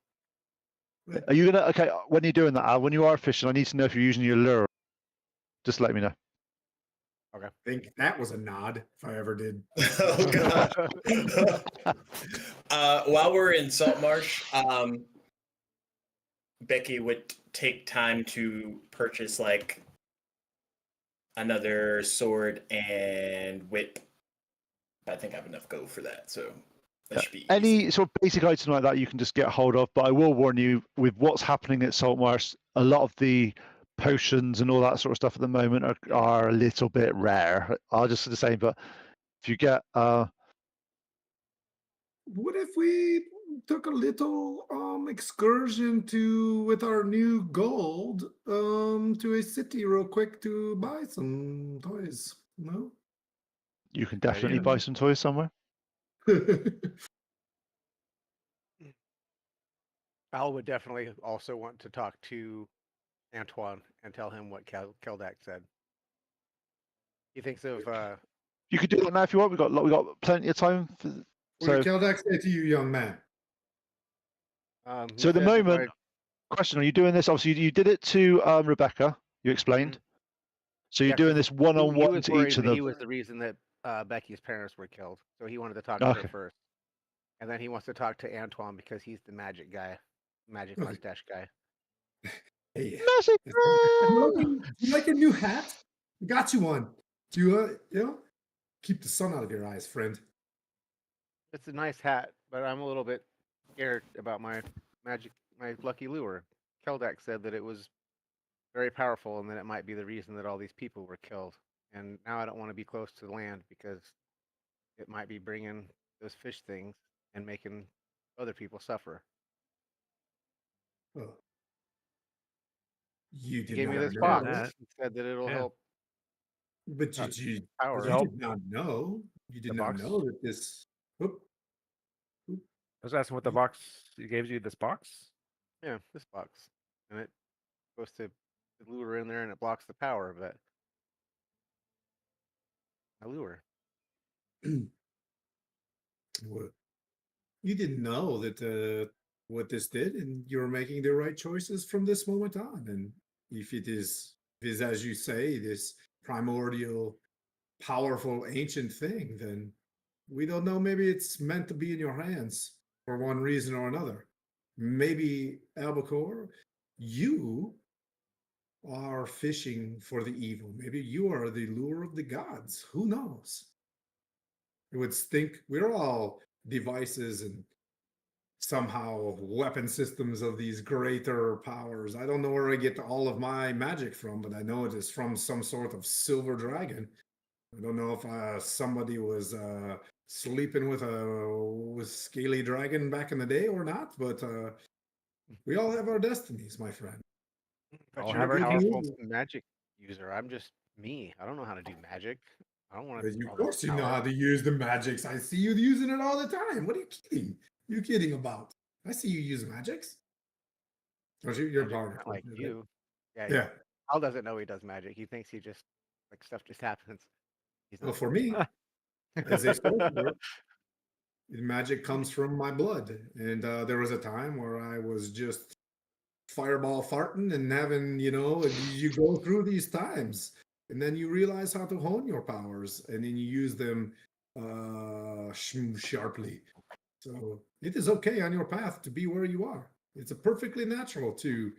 [SPEAKER 2] Are you gonna? Okay, when you're doing that, Al, when you are fishing, I need to know if you're using your lure. Just let me know.
[SPEAKER 3] I think that was a nod, if I ever did.
[SPEAKER 6] Oh god. While we're in Saltmarsh, Becky would take time to purchase like another sword and whip. I think I have enough go for that, so that should be easy.
[SPEAKER 2] Any sort of basic item like that you can just get a hold of, but I will warn you, with what's happening at Saltmarsh, a lot of the potions and all that sort of stuff at the moment are a little bit rare. I'll just say, but if you get
[SPEAKER 3] What if we took a little excursion with our new gold to a city real quick to buy some toys? No?
[SPEAKER 2] you can definitely
[SPEAKER 7] yeah.
[SPEAKER 2] buy some toys somewhere.
[SPEAKER 7] Al would definitely also want to talk to Antoine and tell him what Keldak said. He thinks of
[SPEAKER 2] You could do that now if you want. We got plenty of time.
[SPEAKER 3] What
[SPEAKER 2] So,
[SPEAKER 3] did Keldak say to you, young man?
[SPEAKER 7] he
[SPEAKER 2] so at the
[SPEAKER 7] said that
[SPEAKER 2] moment, question: are you doing this? Obviously, you did it to Rebecca. You explained. So you're
[SPEAKER 7] Yeah,
[SPEAKER 2] doing
[SPEAKER 7] 'cause
[SPEAKER 2] this
[SPEAKER 7] he
[SPEAKER 2] one-on-one
[SPEAKER 7] was
[SPEAKER 2] to
[SPEAKER 7] worried
[SPEAKER 2] each of
[SPEAKER 7] that he
[SPEAKER 2] them.
[SPEAKER 7] was the reason that Becky's parents were killed. So he wanted to talk to
[SPEAKER 2] Okay.
[SPEAKER 7] her first. And then he wants to talk to Antoine because he's the magic guy, magic
[SPEAKER 3] Okay.
[SPEAKER 7] mustache guy.
[SPEAKER 3] Hey,
[SPEAKER 2] Magic
[SPEAKER 3] you like a new hat? I got you one. Do you, keep the sun out of your eyes, friend.
[SPEAKER 7] It's a nice hat, but I'm a little bit scared about my lucky lure. Keldak said that it was very powerful and that it might be the reason that all these people were killed. And now I don't want to be close to the land because it might be bringing those fish things and making other people suffer.
[SPEAKER 3] Oh. You
[SPEAKER 7] He
[SPEAKER 3] did
[SPEAKER 7] gave me
[SPEAKER 3] not
[SPEAKER 7] this
[SPEAKER 3] know.
[SPEAKER 7] box
[SPEAKER 4] that.
[SPEAKER 7] and said that it'll
[SPEAKER 4] Yeah.
[SPEAKER 7] help
[SPEAKER 3] But you
[SPEAKER 7] power.
[SPEAKER 3] did not know. You did
[SPEAKER 4] The
[SPEAKER 3] not
[SPEAKER 4] box?
[SPEAKER 3] know that this. Oop,
[SPEAKER 4] I was asking what the box he gave you. This box?
[SPEAKER 7] Yeah, this box. And it goes to the lure in there and it blocks the power of it. A lure.
[SPEAKER 3] what? You didn't know that what this did, and you're making the right choices from this moment on. And if it is as you say, this primordial, powerful, ancient thing, then we don't know. Maybe it's meant to be in your hands for one reason or another. Maybe Albacore, you are fishing for the evil. Maybe you are the lure of the gods. Who knows? I would think we're all devices and somehow weapon systems of these greater powers. I don't know where I get all of my magic from, but I know it is from some sort of silver dragon. I don't know if somebody was sleeping with a scaly dragon back in the day or not, but we all have our destinies, my friend.
[SPEAKER 7] But
[SPEAKER 4] I'll
[SPEAKER 7] you're
[SPEAKER 4] have
[SPEAKER 7] a
[SPEAKER 4] our
[SPEAKER 7] powerful
[SPEAKER 3] news.
[SPEAKER 7] magic user. I'm just me. I don't know how to do magic. I don't want
[SPEAKER 3] But
[SPEAKER 7] to.
[SPEAKER 3] of course, you know how to use the magics. I see you using it all the time. What are you kidding? You kidding about? I see you use magics. Or you're bardic,
[SPEAKER 7] Like you. Yeah.
[SPEAKER 3] Yeah.
[SPEAKER 7] Al doesn't know he does magic. He thinks he just like stuff just happens. He's
[SPEAKER 3] Well,
[SPEAKER 7] not.
[SPEAKER 3] for me, as a sorcerer, magic comes from my blood. And there was a time where I was just fireball farting and having, you go through these times. And then you realize how to hone your powers. And then you use them sharply. So it is okay on your path to be where you are. It's a perfectly natural to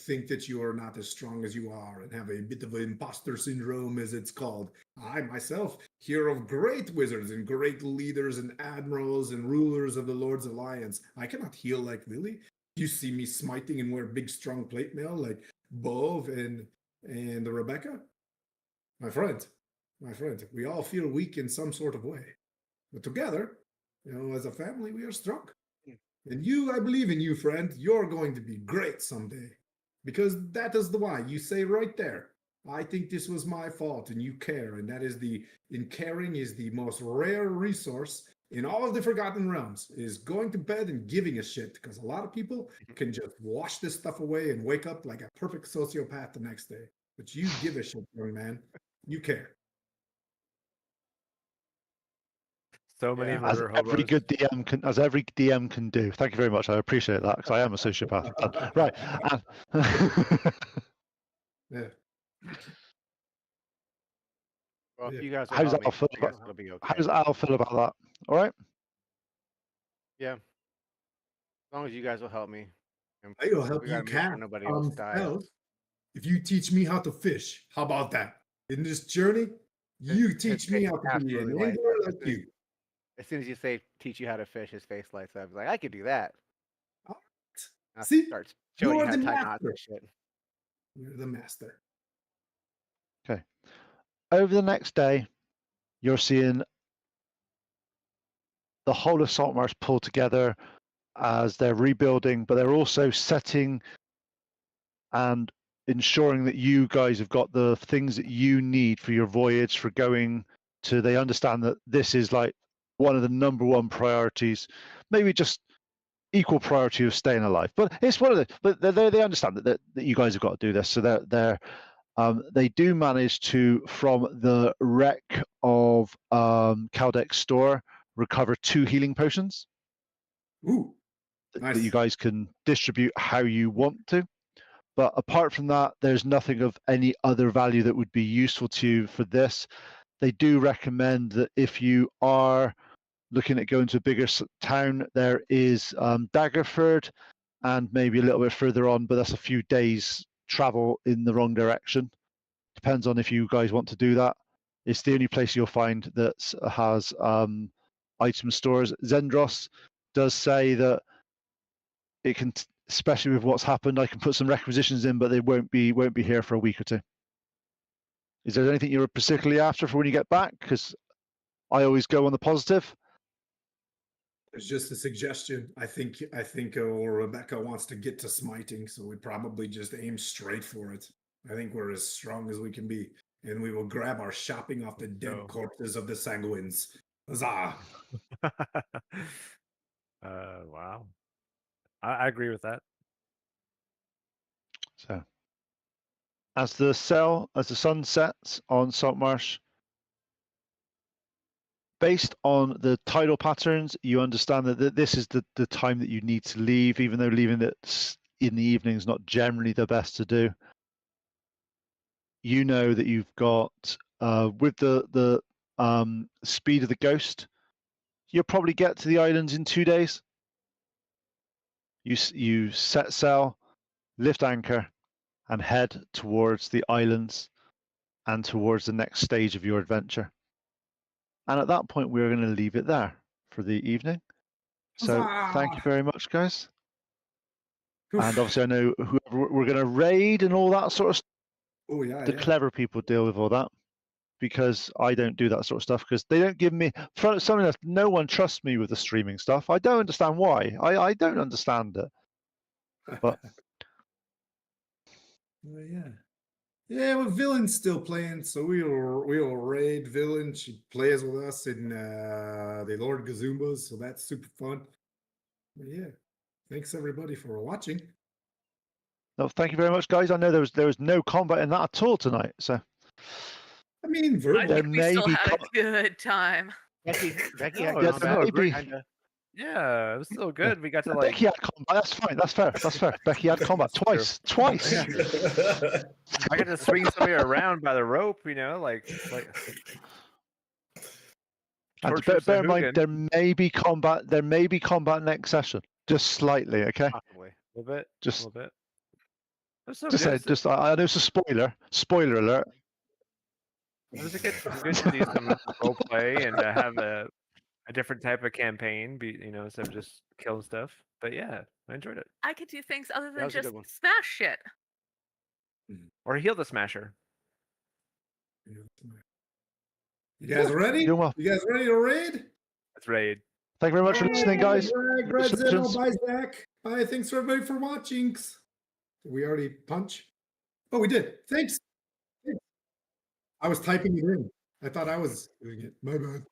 [SPEAKER 3] think that you are not as strong as you are and have a bit of imposter syndrome, as it's called. I myself hear of great wizards and great leaders and admirals and rulers of the Lord's Alliance. I cannot heal like Lily. You see me smiting and wear big strong plate mail like Bove and Rebecca. My friend, we all feel weak in some sort of way. But together, as a family, we are strong. And you, I believe in you, friend. You're going to be great someday. Because that is the why. You say right there, I think this was my fault, and you care. And that is caring is the most rare resource in all of the Forgotten Realms, is going to bed and giving a shit. Because a lot of people can just wash this stuff away and wake up like a perfect sociopath the next day. But you give a shit, young man. You care.
[SPEAKER 4] So many
[SPEAKER 7] Yeah.
[SPEAKER 2] As
[SPEAKER 4] murder
[SPEAKER 2] every
[SPEAKER 4] hobos.
[SPEAKER 2] good DM can, as every DM can do. Thank you very much. I appreciate that because I am a sociopath. Right.
[SPEAKER 3] Yeah.
[SPEAKER 7] Well, if
[SPEAKER 3] Yeah.
[SPEAKER 7] you guys will
[SPEAKER 2] How does
[SPEAKER 7] help me,
[SPEAKER 2] Al feel
[SPEAKER 7] I guess
[SPEAKER 2] about?
[SPEAKER 7] it'll be
[SPEAKER 2] How
[SPEAKER 7] okay.
[SPEAKER 2] does Al feel about that? All right.
[SPEAKER 7] Yeah. As long as you guys will help me. And
[SPEAKER 3] I will help
[SPEAKER 7] we
[SPEAKER 3] you
[SPEAKER 7] gotta make sure
[SPEAKER 3] catch
[SPEAKER 7] nobody else dies.
[SPEAKER 3] hell if you teach me how to fish. How about that? In this journey, you
[SPEAKER 7] His
[SPEAKER 3] teach
[SPEAKER 7] face
[SPEAKER 3] me how to be
[SPEAKER 7] absolutely
[SPEAKER 3] an
[SPEAKER 7] lights
[SPEAKER 3] angler
[SPEAKER 7] up.
[SPEAKER 3] like you.
[SPEAKER 7] As soon as you say teach you how to fish, his face lights up. He's like, I could do that.
[SPEAKER 3] All right.
[SPEAKER 7] I'll
[SPEAKER 3] See,
[SPEAKER 7] start showing you
[SPEAKER 3] you're
[SPEAKER 7] how
[SPEAKER 3] the
[SPEAKER 7] to tie knots
[SPEAKER 3] master.
[SPEAKER 7] and shit.
[SPEAKER 3] You're the master.
[SPEAKER 2] Okay. Over the next day, you're seeing the whole of Saltmarsh pull together as they're rebuilding, but they're also setting and ensuring that you guys have got the things that you need for your voyage, for going to. They understand that this is like one of the number one priorities, maybe just equal priority of staying alive. But it's one of the. But they understand that you guys have got to do this. So they do manage to, from the wreck of Caldec's store, recover 2 healing potions
[SPEAKER 3] Ooh,
[SPEAKER 2] that you
[SPEAKER 3] nice.
[SPEAKER 2] guys can distribute how you want to. But apart from that, there's nothing of any other value that would be useful to you for this. They do recommend that if you are looking at going to a bigger town, there is Daggerford and maybe a little bit further on, but that's a few days travel in the wrong direction. Depends on if you guys want to do that. It's the only place you'll find that has item stores. Zendros does say that it can, especially with what's happened, I can put some requisitions in, but they won't be here for a week or two. Is there anything you're particularly after for when you get back? Because I always go on the positive.
[SPEAKER 3] It's just a suggestion. I think Rebecca wants to get to smiting, so we probably just aim straight for it. I think we're as strong as we can be, and we will grab our shopping off the dead
[SPEAKER 4] So-
[SPEAKER 3] corpses of the Sanguines. Huzzah!
[SPEAKER 4] Wow. I agree with that.
[SPEAKER 2] So, as the sun sets on Saltmarsh, based on the tidal patterns, you understand that this is the time that you need to leave, even though leaving it in the evening is not generally the best to do. You know that you've got, with the speed of the ghost, you'll probably get to the islands in 2 days. You set sail, lift anchor, and head towards the islands and towards the next stage of your adventure. And at that point, we're going to leave it there for the evening. So thank you very much, guys. And obviously, I know whoever we're going to raid and all that sort of stuff.
[SPEAKER 3] Oh yeah,
[SPEAKER 2] The
[SPEAKER 3] yeah.
[SPEAKER 2] clever people deal with all that, because I don't do that sort of stuff, because they don't give me, for something else, no one trusts me with the streaming stuff. I don't understand why. I don't understand it. But
[SPEAKER 3] Yeah. Yeah, well, Villain's still playing, so we'll raid Villain. She plays with us in the Lord Gazumbas, so that's super fun. But yeah, thanks everybody for watching.
[SPEAKER 2] no, thank you very much, guys. I know there was no combat in that at all tonight, so
[SPEAKER 3] I mean,
[SPEAKER 5] I
[SPEAKER 3] verbal.
[SPEAKER 2] There
[SPEAKER 5] think we
[SPEAKER 2] may
[SPEAKER 5] still
[SPEAKER 2] be
[SPEAKER 5] had a
[SPEAKER 2] co-
[SPEAKER 5] good time.
[SPEAKER 7] Becky had
[SPEAKER 4] No,
[SPEAKER 2] yeah,
[SPEAKER 4] it's
[SPEAKER 2] there
[SPEAKER 7] combat.
[SPEAKER 2] may be.
[SPEAKER 7] Kinda.
[SPEAKER 4] Yeah, it was still good. We got to like.
[SPEAKER 2] Becky had combat. That's fine. That's fair. That's fair. Becky had combat
[SPEAKER 4] That's true.
[SPEAKER 2] twice.
[SPEAKER 4] I got to swing somebody around by the rope, like
[SPEAKER 2] And
[SPEAKER 4] torture
[SPEAKER 2] bear in mind,
[SPEAKER 4] Sahaugin.
[SPEAKER 2] there may be combat. There may be combat next session, just slightly. Okay,
[SPEAKER 7] Possibly.
[SPEAKER 4] A little bit.
[SPEAKER 2] just
[SPEAKER 4] A little bit. It was so
[SPEAKER 2] just
[SPEAKER 4] good.
[SPEAKER 2] say, just I know it's a spoiler. Spoiler alert.
[SPEAKER 4] It was good to see some role play and to have a different type of campaign, instead of just killing stuff. But yeah, I enjoyed it.
[SPEAKER 5] I could do things other than
[SPEAKER 7] was a
[SPEAKER 5] just
[SPEAKER 7] good one.
[SPEAKER 5] smash shit.
[SPEAKER 4] Or heal the smasher.
[SPEAKER 3] You guys ready?
[SPEAKER 2] Doing well.
[SPEAKER 3] You guys ready to raid?
[SPEAKER 4] Let's raid.
[SPEAKER 2] Thank you very much for listening, guys.
[SPEAKER 3] Brad Ziddle,
[SPEAKER 2] Congratulations.
[SPEAKER 3] bye, Zach. Bye. Thanks everybody for watching. Did we already punch? Oh, we did. Thanks. I was typing it in. I thought I was doing it. My bad.